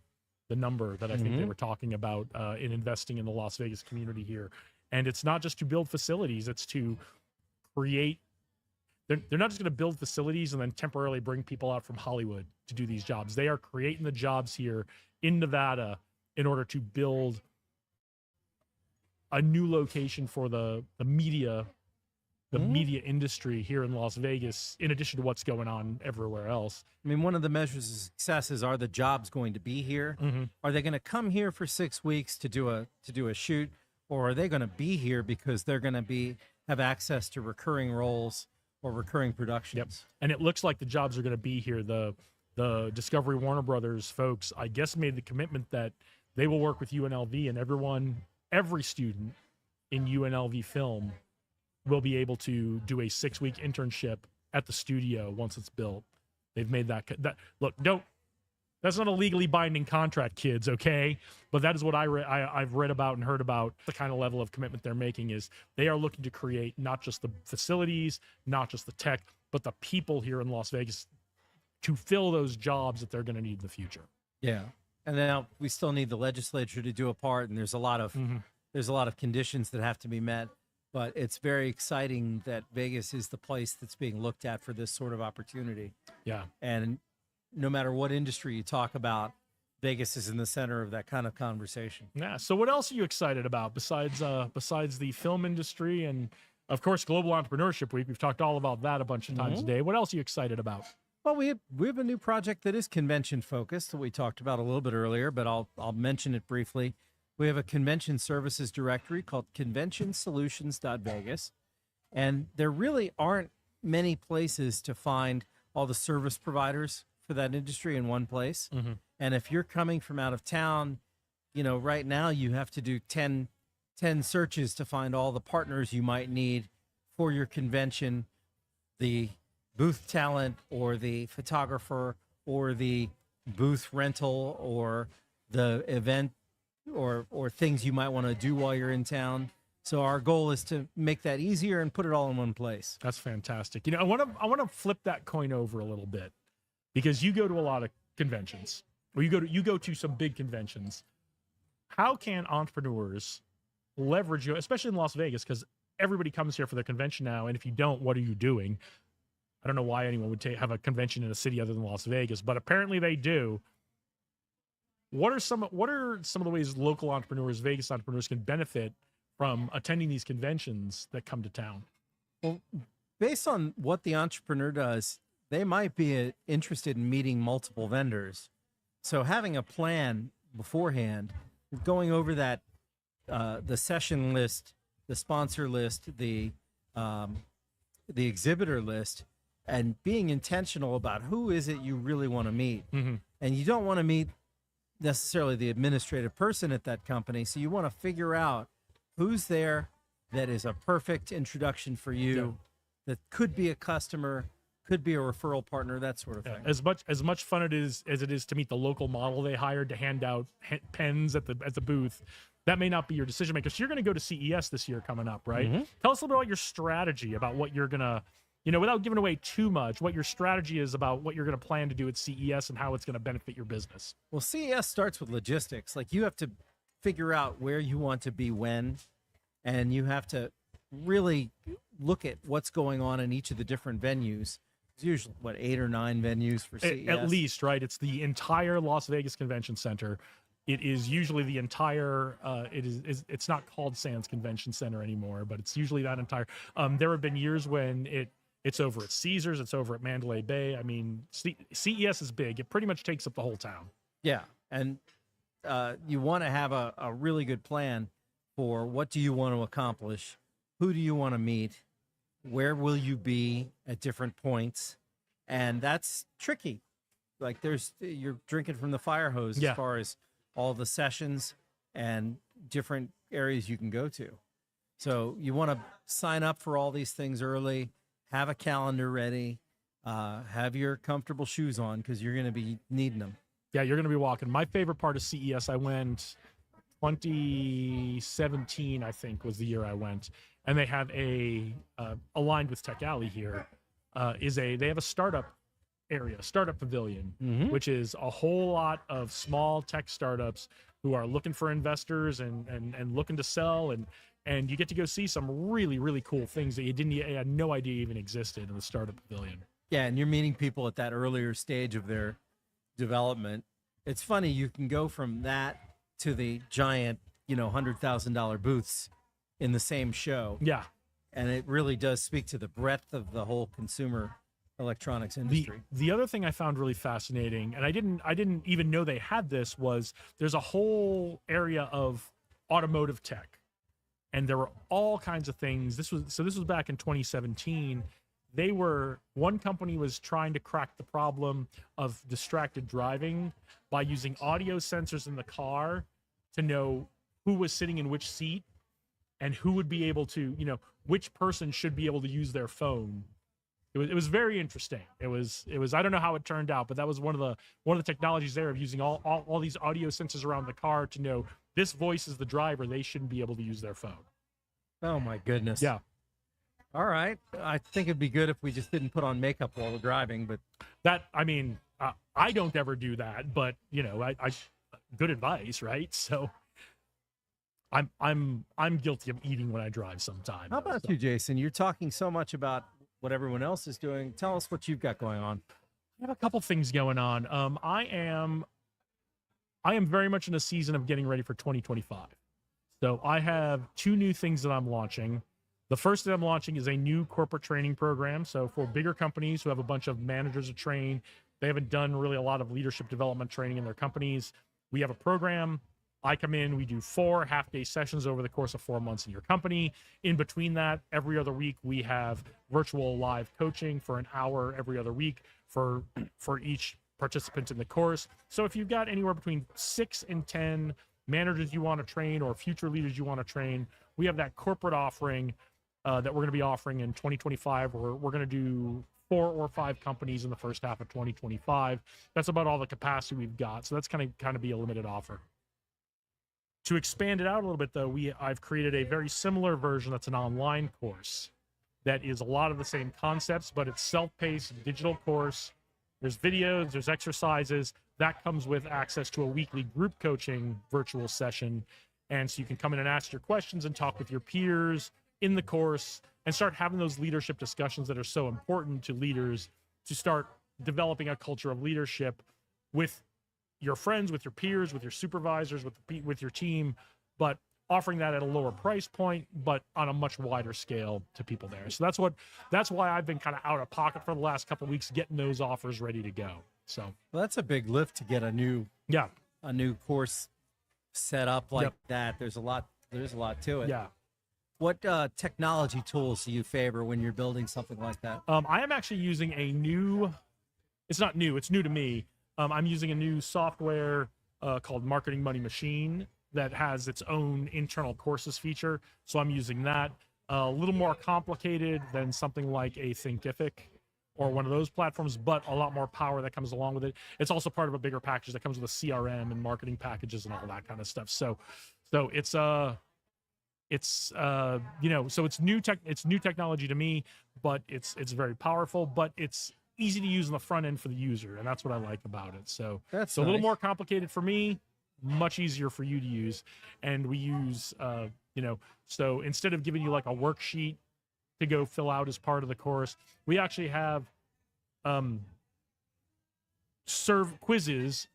number that I think they were talking about in investing in the Las Vegas community here. And it's not just to build facilities, it's to create, they're not just going to build facilities and then temporarily bring people out from Hollywood to do these jobs. They are creating the jobs here in Nevada in order to build a new location for the media media industry here in Las Vegas, in addition to what's going on everywhere else. I mean, one of the measures of success is, are the jobs going to be here? Are they going to come here for 6 weeks to do a shoot, or are they going to be here because they're going to have access to recurring roles or recurring productions? Yep. And it looks like the jobs are going to be here. The Discovery Warner Brothers folks, I guess, made the commitment that they will work with UNLV, and every student in UNLV film will be able to do a 6-week internship at the studio once it's built. They've made that look, that's not a legally binding contract, kids, okay? But that is what I've read about and heard about. The kind of level of commitment they're making is they are looking to create not just the facilities, not just the tech, but the people here in Las Vegas to fill those jobs that they're going to need in the future. Yeah. And now we still need the legislature to do a part, and there's a lot of conditions that have to be met. But it's very exciting that Vegas is the place that's being looked at for this sort of opportunity. Yeah. And no matter what industry you talk about, Vegas is in the center of that kind of conversation. Yeah. So what else are you excited about besides the film industry and, of course, Global Entrepreneurship Week? We've talked all about that a bunch of times today. What else are you excited about? Well, we have a new project that is convention focused that we talked about a little bit earlier, but I'll mention it briefly. We have a convention services directory called conventionsolutions.vegas, and there really aren't many places to find all the service providers for that industry in one place. And if you're coming from out of town, right now you have to do 10 searches to find all the partners you might need for your convention, the booth talent or the photographer or the booth rental or the event or things you might want to do while you're in town. So our goal is to make that easier and put it all in one place. That's fantastic. I want to flip that coin over a little bit, because you go to a lot of conventions, or you go to some big conventions. How can entrepreneurs leverage you, especially in Las Vegas, because everybody comes here for their convention now, and if you don't, what are you doing? I don't know why anyone would have a convention in a city other than Las Vegas, but apparently they do. What are some of the ways local entrepreneurs, Vegas entrepreneurs, can benefit from attending these conventions that come to town? Well, based on what the entrepreneur does, they might be interested in meeting multiple vendors. So having a plan beforehand, going over that, the session list, the sponsor list, the exhibitor list, and being intentional about who is it you really want to meet. And you don't want to meet necessarily the administrative person at that company. So you want to figure out who's there that is a perfect introduction for you, that could be a customer, could be a referral partner, that sort of thing. As much fun as it is to meet the local model they hired to hand out pens at the booth, that may not be your decision maker. So you're going to go to CES this year coming up, right? Tell us a little bit about your strategy, about what you're going to, without giving away too much, what your strategy is about what you're going to plan to do at CES and how it's going to benefit your business. Well, CES starts with logistics. Like, you have to figure out where you want to be when, and you have to really look at what's going on in each of the different venues. There's usually, 8 or 9 venues for CES? At least, right? It's the entire Las Vegas Convention Center. it is usually the entire it's not called Sands Convention Center anymore, but it's usually that entire there have been years when it's over at Caesars, it's over at Mandalay Bay. I mean, CES is big. It pretty much takes up the whole town. Yeah, and you want to have a really good plan for what do you want to accomplish, who do you want to meet, where will you be at different points, and that's tricky. Like you're drinking from the fire hose as far as all the sessions and different areas you can go to. So you want to sign up for all these things early, have a calendar ready, have your comfortable shoes on because you're going to be needing them. Yeah, you're going to be walking. My favorite part of CES, I went 2017, I think, was the year I went. And they have aligned with Tech Alley here, they have a startup area, startup pavilion, which is a whole lot of small tech startups who are looking for investors and looking to sell, and you get to go see some really, really cool things that you had no idea even existed in the startup pavilion. Yeah, and you're meeting people at that earlier stage of their development. It's funny, you can go from that to the giant, $100,000 booths in the same show. Yeah. And it really does speak to the breadth of the whole consumer electronics industry. The other thing I found really fascinating, and I didn't even know they had this, was there's a whole area of automotive tech, and there were all kinds of things. This was back in 2017. One company was trying to crack the problem of distracted driving by using audio sensors in the car to know who was sitting in which seat and who would be able to, which person should be able to use their phone. It was very interesting. It was I don't know how it turned out, but that was one of the technologies there of using all these audio sensors around the car to know this voice is the driver. They shouldn't be able to use their phone. Oh my goodness. Yeah. All right. I think it'd be good if we just didn't put on makeup while we're driving, but I don't ever do that, but I good advice, right? So I'm guilty of eating when I drive sometimes. How about you, Jason? You're talking so much about what everyone else is doing. Tell us what you've got going on. I have a couple things going on. I am very much in a season of getting ready for 2025. So I have two new things that I'm launching. The first that I'm launching is a new corporate training program. So for bigger companies who have a bunch of managers to train, they haven't done really a lot of leadership development training in their companies. We have a program. I come in, we do 4 half-day sessions over the course of 4 months in your company. In between that, every other week, we have virtual live coaching for an hour every other week for each participant in the course. So if you've got anywhere between 6 and 10 managers you want to train or future leaders you want to train, we have that corporate offering that we're going to be offering in 2025. We're going to do 4 or 5 companies in the first half of 2025. That's about all the capacity we've got. So that's kind of be a limited offer. To expand it out a little bit, though, I've created a very similar version that's an online course that is a lot of the same concepts, but it's self-paced digital course. There's videos, there's exercises. That comes with access to a weekly group coaching virtual session. And so you can come in and ask your questions and talk with your peers in the course and start having those leadership discussions that are so important to leaders to start developing a culture of leadership with your friends, with your peers, with your supervisors, with your team, but offering that at a lower price point, but on a much wider scale to people there. So that's why I've been kind of out of pocket for the last couple of weeks, getting those offers ready to go. So well, that's a big lift to get a new course set up like that. There's a lot to it. Yeah. What technology tools do you favor when you're building something like that? I am actually using it's not new, it's new to me. I'm using a new software called Marketing Money Machine that has its own internal courses feature. So I'm using that. A little more complicated than something like a Thinkific or one of those platforms, but a lot more power that comes along with it. It's also part of a bigger package that comes with a CRM and marketing packages and all that kind of stuff. So it's new technology to me, but it's very powerful, but it's easy to use on the front end for the user, and that's what I like about it. So that's a little more complicated for me, much easier for you to use. And we use so instead of giving you like a worksheet to go fill out as part of the course, we actually have serve quizzes,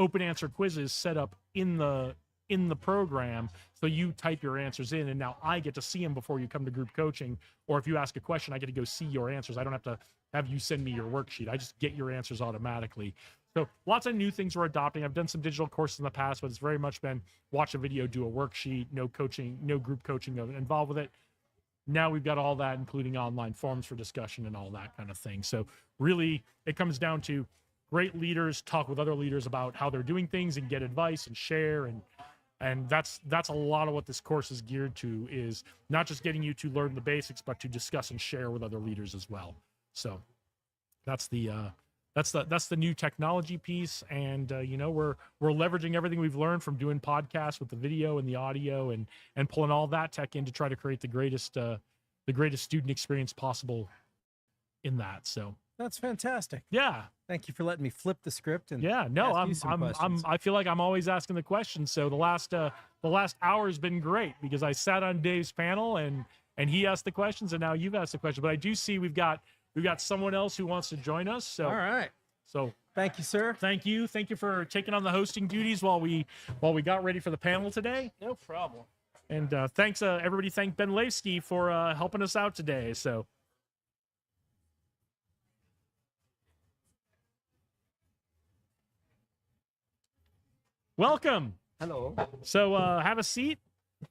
open answer quizzes set up in the program, so you type your answers in, and now I get to see them before you come to group coaching. Or if you ask a question, I get to go see your answers. I don't have to have you send me your worksheet. I just get your answers automatically. So lots of new things we're adopting. I've done some digital courses in the past, but it's very much been watch a video, do a worksheet, no coaching, no group coaching involved with it. Now we've got all that, including online forums for discussion and all that kind of thing. So really, it comes down to great leaders talk with other leaders about how they're doing things and get advice and share, and that's a lot of what this course is geared to, is not just getting you to learn the basics, but to discuss and share with other leaders as well. So that's the new technology piece, and we're leveraging everything we've learned from doing podcasts with the video and the audio, and pulling all that tech in to try to create the greatest student experience possible in that. So That's fantastic. yeah, Thank you for letting me flip the script and yeah, no, ask you some questions. I feel like I'm always asking the questions. So the last hour has been great because I sat on Dave's panel and he asked the questions, and now you've asked the question. But I do see we've got someone else who wants to join us. So All right. So thank you, sir. Thank you for taking on the hosting duties while we got ready for the panel today. No problem. And thanks everybody. Thank Ben Levsky for helping us out today. So. Welcome. Hello. So have a seat.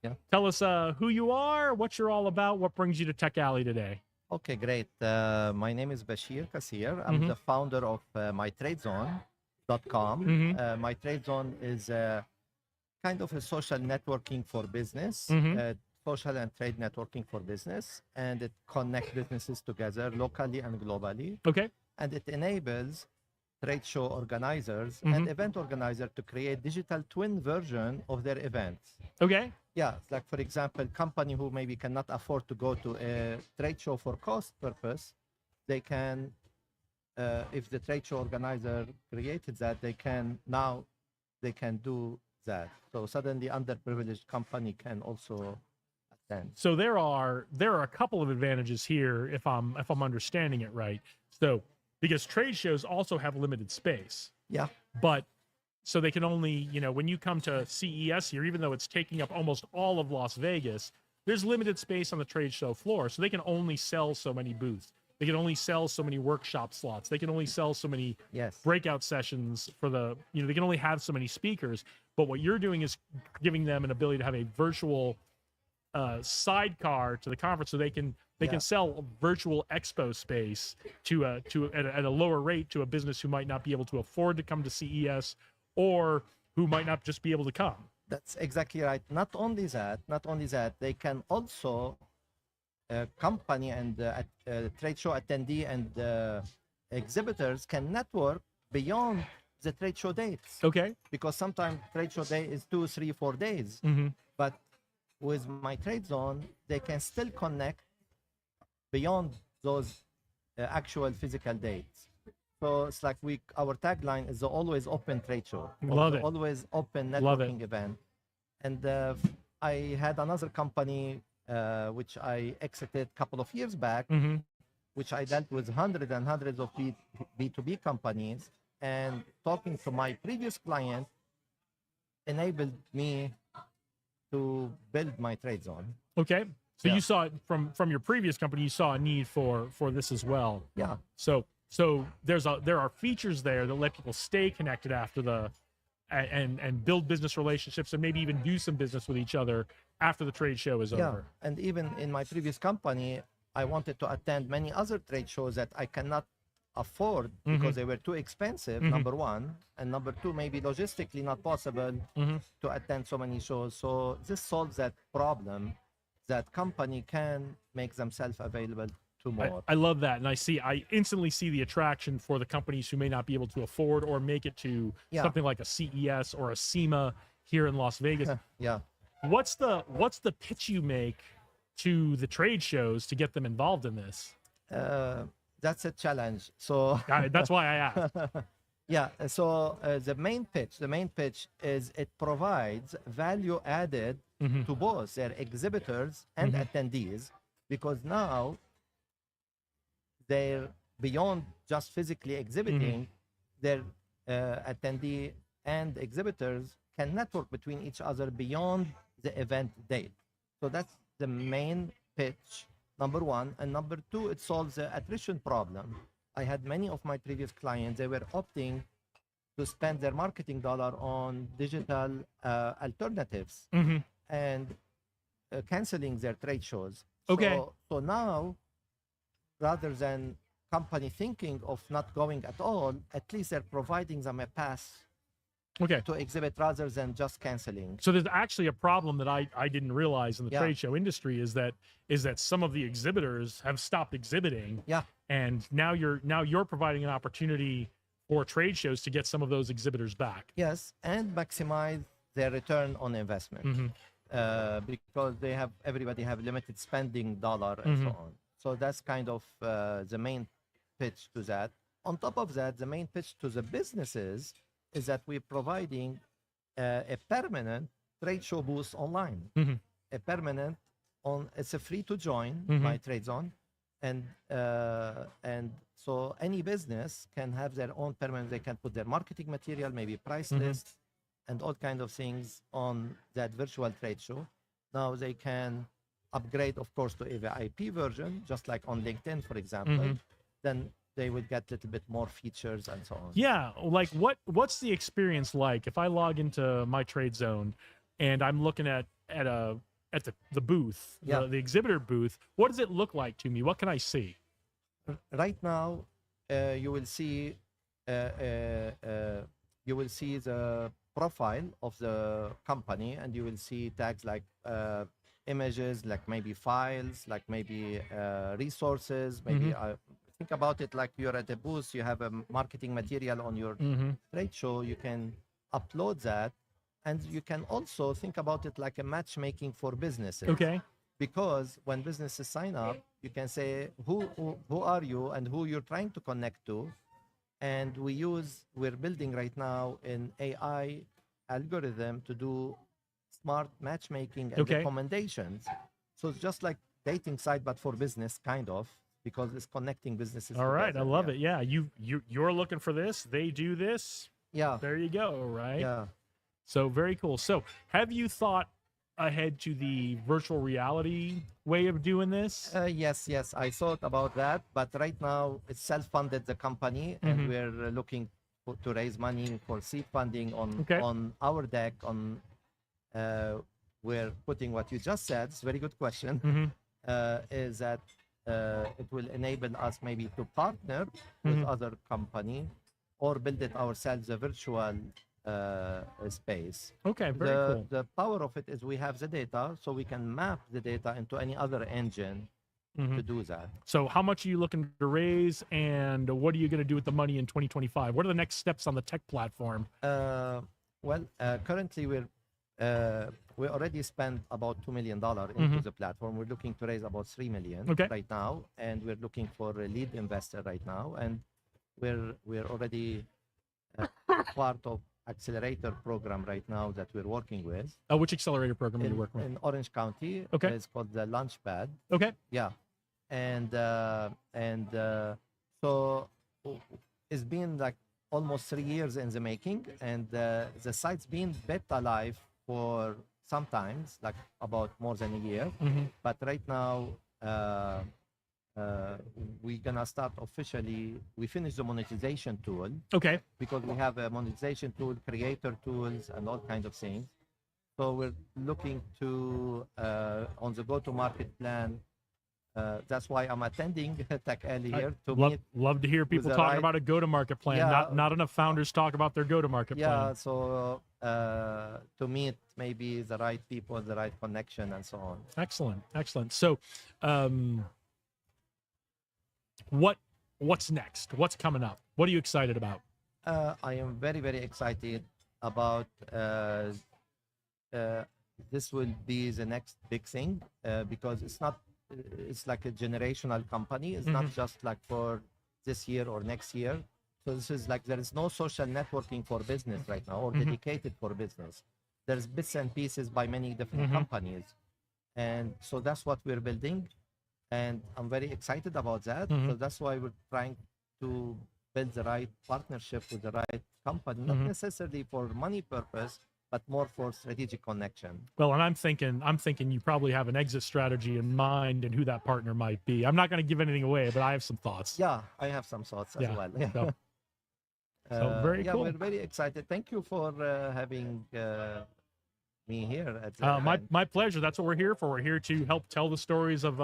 Yeah. Tell us who you are, what you're all about, what brings you to Tech Alley today. Okay, great. My name is Bashir Kassir. I'm the founder of mytradezone.com. MyTradeZone is kind of a social networking for business, social and trade networking for business, and it connects businesses together locally and globally. Okay. And it enables trade show organizers and event organizers to create digital twin version of their events. Okay. Yeah, it's like, for example, company who maybe cannot afford to go to a trade show for cost purpose, they can, if the trade show organizer created that, they can do that. So suddenly underprivileged company can also attend. So there are a couple of advantages here if I'm understanding it right. So because trade shows also have limited space. Yeah. But so they can only, when you come to CES here, even though it's taking up almost all of Las Vegas, there's limited space on the trade show floor. So they can only sell so many booths. They can only sell so many workshop slots. They can only sell so many breakout sessions for the, they can only have so many speakers. But what you're doing is giving them an ability to have a virtual sidecar to the conference, so they can sell virtual expo space at a lower rate to a business who might not be able to afford to come to CES, or who might not just be able to come. That's exactly right. Not only that, they can also company and trade show attendee and exhibitors can network beyond the trade show dates. Okay. Because sometimes trade show day is 2, 3, 4 days. But with my trade zone, they can still connect beyond those actual physical dates. So it's like our tagline is the always open trade show. Love it. Always open Love it. networking event. And I had another company which I exited a couple of years back, which I dealt with hundreds and hundreds of B2B companies, and talking to my previous client enabled me to build my trade zone. Okay. So you saw it from your previous company, you saw a need for this as well. Yeah. So there are features there that let people stay connected after and build business relationships, and maybe even do some business with each other after the trade show is over. And even in my previous company, I wanted to attend many other trade shows that I cannot afford because they were too expensive, number one, and number two, maybe logistically not possible to attend so many shows. So this solves that problem, that company can make themselves available to more. I love that, and I instantly see the attraction for the companies who may not be able to afford or make it to something like a CES or a SEMA here in Las Vegas. What's the pitch you make to the trade shows to get them involved in this? That's a challenge. So that's why I asked. So the main pitch is it provides value added to both their exhibitors and attendees, because now they're beyond just physically exhibiting. Their attendee and exhibitors can network between each other beyond the event date. So that's the main pitch, number one. And number two, it solves the attrition problem. I had many of my previous clients, they were opting to spend their marketing dollar on digital alternatives and canceling their trade shows. Okay. So now, rather than company thinking of not going at all, at least they're providing them a pass to exhibit rather than just canceling. So there's actually a problem that I didn't realize in the trade show industry is that some of the exhibitors have stopped exhibiting. Yeah. And now you're providing an opportunity for trade shows to get some of those exhibitors back. Yes, and maximize their return on investment. Because everybody have limited spending dollar and so on. So that's kind of the main pitch to that. On top of that, the main pitch to the businesses is that we're providing a permanent trade show booth online. A permanent it's a free to join my trade zone, and so any business can have their own permanent. They can put their marketing material, maybe price list, and all kind of things on that virtual trade show. Now they can upgrade, of course, to a VIP version, just like on LinkedIn, for example. Then they would get a little bit more features and so on. Yeah, like what's the experience like if I log into my trade zone and I'm looking at the booth, the exhibitor booth? What does it look like to me? What can I see? Right now, you will see the profile of the company, and you will see tags like images, like maybe files, like maybe resources, maybe think about it like you're at a booth, you have a marketing material on your trade show, you can upload that, and you can also think about it like a matchmaking for businesses. Okay. Because when businesses sign up, you can say who are you and who you're trying to connect to, and we're building right now an AI algorithm to do smart matchmaking and recommendations. So it's just like dating site, but for business, kind of, because it's connecting businesses. All right, together. I love it. Yeah, you're looking for this. They do this. Yeah. There you go. Right. Yeah. So very cool. So have you thought ahead to the virtual reality way of doing this? Yes, I thought about that, but right now it's self-funded, the company, and we're looking to raise money for seed funding on our deck. We're putting what you just said. It's a very good question. Is that it will enable us maybe to partner with other company or build it ourselves, a virtual space. Okay, very cool. The power of it is we have the data, so we can map the data into any other engine to do that. So how much are you looking to raise, and what are you going to do with the money in 2025? What are the next steps on the tech platform? Currently we already spent about $2 million into the platform. We're looking to raise about $3 million right now, and we're looking for a lead investor right now, and we're already part of accelerator program right now that we're working with. Which accelerator program are you working with? In Orange County. Okay. It's called the Launchpad. Okay. Yeah. And so it's been like almost 3 years in the making, and the site's been beta live for sometimes like about more than a year. But right now, we're gonna start officially. We finished the monetization tool. Okay. Because we have a monetization tool, creator tools, and all kinds of things. So we're looking to on the go-to-market plan. That's why I'm attending Tech Alley here to love to hear people talking about a go-to-market plan. Yeah. Not enough founders talk about their go-to-market plan. Yeah. So to meet maybe the right people, the right connection, and so on. Excellent. So, what's next? What's coming up? What are you excited about? I am very, very excited about this will be the next big thing because it's like a generational company. It's not just like for this year or next year. So this is like, there is no social networking for business right now or dedicated for business. There's bits and pieces by many different companies. And so that's what we're building. And I'm very excited about that. So that's why we're trying to build the right partnership with the right company, not necessarily for money purpose, but more for strategic connection. Well, and I'm thinking you probably have an exit strategy in mind and who that partner might be. I'm not going to give anything away, but I have some thoughts. Yeah, I have some thoughts as well. Yeah. So very yeah, cool. we're very excited. Thank you for having me here. At the My pleasure. That's what we're here for. We're here to help tell the stories of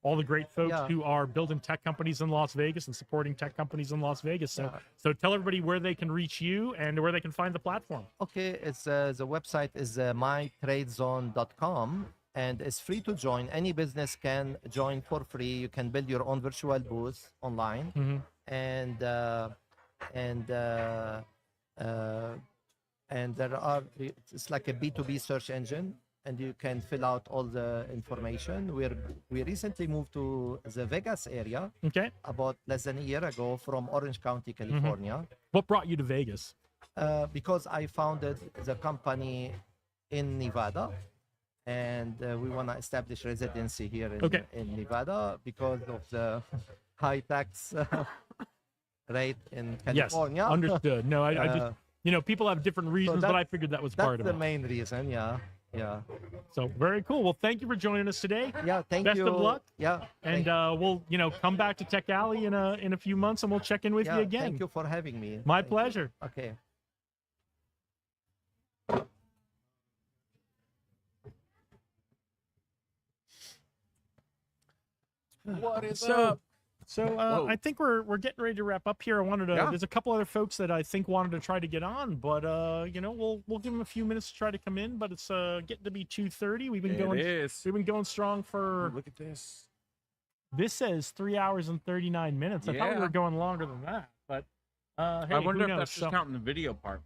all the great folks who are building tech companies in Las Vegas and supporting tech companies in Las Vegas. So, so tell everybody where they can reach you and where they can find the platform. Okay, it's the website is mytradezone.com, and it's free to join. Any business can join for free. You can build your own virtual booth online, and there are, it's like a B2B search engine, and you can fill out all the information. We recently moved to the Vegas area, about less than a year ago, from Orange County, California. What brought you to Vegas? Because I founded the company in Nevada, and we want to establish residency here in Nevada because of the high tax rate in California. Yes, understood. No, I just, you know, people have different reasons, but I figured that was part of it. That's the main reason, yeah. So very cool. Well, thank you for joining us today. Yeah, thank you. Best of luck. Yeah. And we'll, you know, come back to Tech Alley in a few months, and we'll check in with you again. Thank you for having me. My pleasure. Okay. What is up? So I think we're getting ready to wrap up here. I wanted to. There's a couple other folks that I think wanted to try to get on, but you know, we'll give them a few minutes to try to come in. But it's getting to be 2:30. We've been going strong for. Look at this. This says 3 hours and 39 minutes. I thought we were going longer than that, but hey, I wonder who if knows? that's just counting the video part.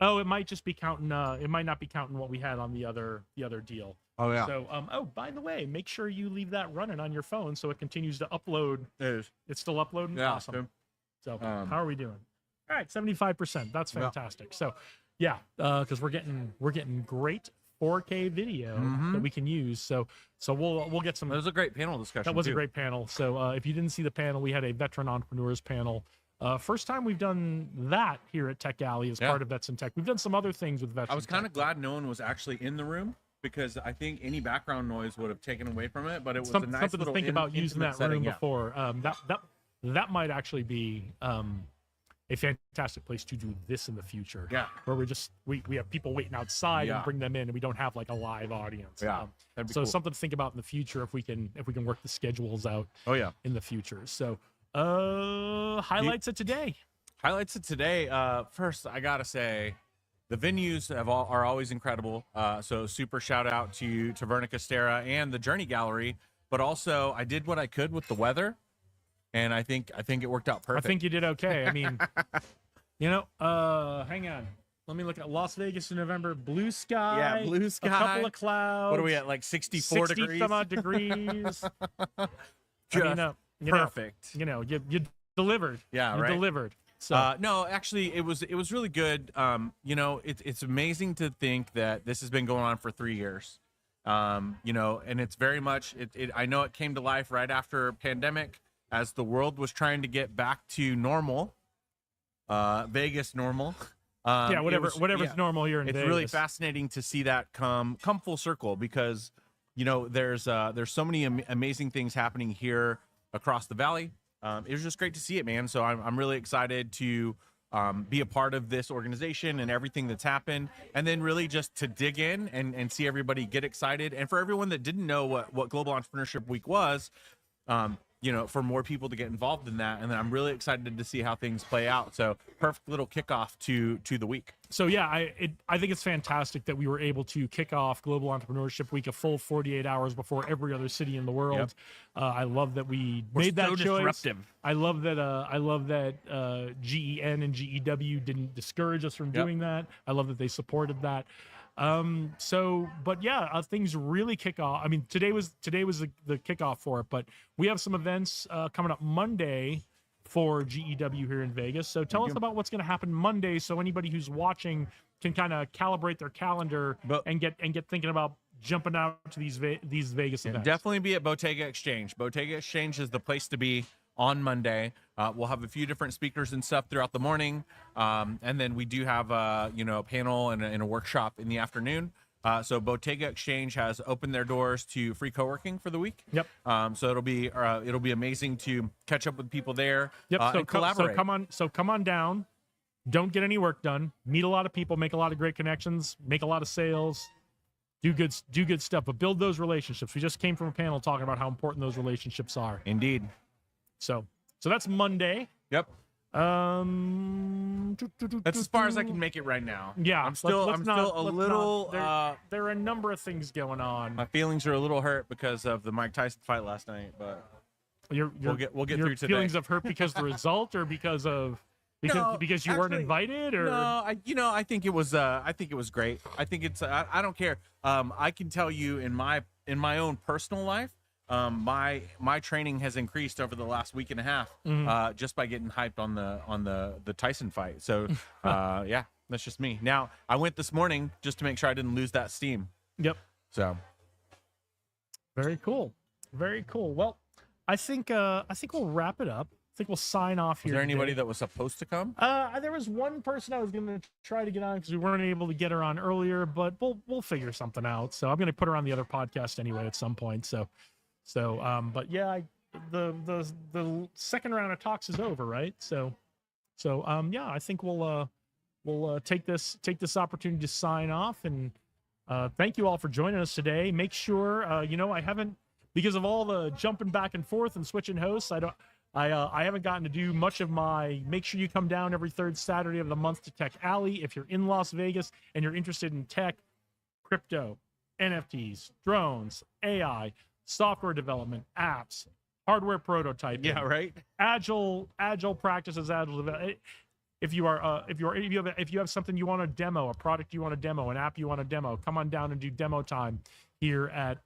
Oh, it might just be counting. It might not be counting what we had on the other deal. Oh yeah. So oh, by the way, make sure you leave that running on your phone so it continues to upload. It's still uploading. Yeah. Awesome. So how are we doing? All right, 75%. That's fantastic. So yeah, because we're getting great 4K video that we can use. So we'll get some. That was a great panel discussion. That was a great panel. So if you didn't see the panel, we had a veteran entrepreneurs panel. First time we've done that here at Tech Alley as part of Vets in Tech. We've done some other things with Vets. I was kind of glad no one was actually in the room, because I think any background noise would have taken away from it. But it was a nice something to think about using that room setting, before. That might actually be a fantastic place to do this in the future. Yeah, where we have people waiting outside and bring them in, and we don't have like a live audience. Yeah, so cool. Something to think about in the future if we can work the schedules out. Oh yeah, in the future. So highlights of today. Highlights of today. First, I gotta say, the venues are always incredible. So super shout out to Taverna Costera and the Journey Gallery. But also, I did what I could with the weather, and I think it worked out perfect. I think you did okay. I mean, you know, hang on. Let me look at Las Vegas in November. Blue sky. Yeah, blue sky. A couple of clouds. What are we at? Like 64 degrees. Some odd degrees. Perfect. You delivered. Yeah, you right. Delivered. So no, actually, it was really good. You know, it's amazing to think that this has been going on for 3 years. You know, and it's very much. I know it came to life right after pandemic, as the world was trying to get back to normal. Vegas normal. Whatever's normal here in Vegas. It's really fascinating to see that come full circle, because you know there's so many amazing things happening here across the valley. It was just great to see it, man. So I'm really excited to be a part of this organization and everything that's happened, and then really just to dig in and see everybody get excited. And for everyone that didn't know what Global Entrepreneurship Week was, you know, for more people to get involved in that. And then I'm really excited to see how things play out. So perfect little kickoff to the week. So yeah, I think it's fantastic that we were able to kick off Global Entrepreneurship Week a full 48 hours before every other city in the world. Yep. I love that we made that choice. Disruptive. I love that GEN and GEW didn't discourage us from doing that. I love that they supported that. But yeah, things really kick off. I mean, today was the kickoff for it, but we have some events coming up Monday for GEW here in Vegas. So tell us about what's going to happen Monday, so anybody who's watching can kind of calibrate their calendar and get thinking about jumping out to these Vegas events. Definitely be at Bottega Exchange. Bottega Exchange is the place to be. on Monday. We'll have a few different speakers and stuff throughout the morning, and then we do have a panel and a workshop in the afternoon. So Bottega Exchange has opened their doors to free co-working for the week. Yep. So it'll be amazing to catch up with people there. Yep. And collaborate. So come on down. Don't get any work done. Meet a lot of people. Make a lot of great connections. Make a lot of sales. Do good stuff. But build those relationships. We just came from a panel talking about how important those relationships are. Indeed. So that's Monday. Yep. That's as far as I can make it right now. Yeah, I'm still a little. There are a number of things going on. My feelings are a little hurt because of the Mike Tyson fight last night, but we'll get through today. Feelings of hurt because of the result, or because you weren't invited, or no? I think it was great. I think it's. I don't care. I can tell you in my own personal life. My training has increased over the last week and a half, just by getting hyped on the Tyson fight. So, yeah, that's just me. Now, I went this morning just to make sure I didn't lose that steam. Yep. So, very cool. Well, I think we'll wrap it up. I think we'll sign off here. Was there anybody today. that was supposed to come? There was one person I was going to try to get on because we weren't able to get her on earlier, but we'll figure something out. So I'm going to put her on the other podcast anyway at some point. So, but yeah, the second round of talks is over, right? So, yeah, I think we'll take this opportunity to sign off, and thank you all for joining us today. Make sure I haven't, because of all the jumping back and forth and switching hosts, I haven't gotten to do much of my. Make sure you come down every third Saturday of the month to Tech Alley if you're in Las Vegas and you're interested in tech, crypto, NFTs, drones, AI, software development, apps, hardware prototyping. Yeah, right. Agile practices, agile development. If you have something you want to demo, a product you want to demo, an app you want to demo, come on down and do demo time here at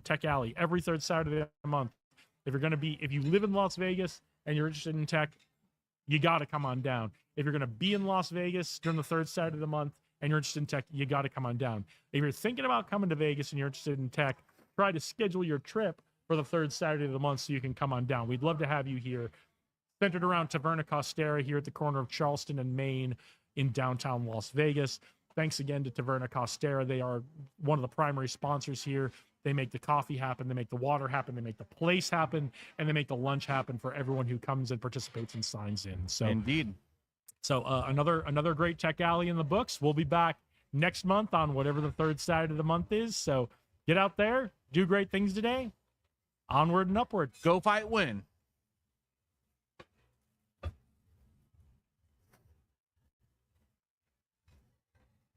Tech Alley every third Saturday of the month. If you live in Las Vegas and you're interested in tech, you got to come on down. If you're going to be in Las Vegas during the third Saturday of the month and you're interested in tech, you got to come on down. If you're thinking about coming to Vegas and you're interested in tech, try to schedule your trip for the third Saturday of the month so you can come on down. We'd love to have you here, centered around Taverna Costera here at the corner of Charleston and Main in downtown Las Vegas. Thanks again to Taverna Costera. They are one of the primary sponsors here. They make the coffee happen, they make the water happen, they make the place happen, and they make the lunch happen for everyone who comes and participates and signs in. So indeed. So another great Tech Alley in the books. We'll be back next month on whatever the third Saturday of the month is. So get out there, do great things today. Onward and upward. Go fight, win.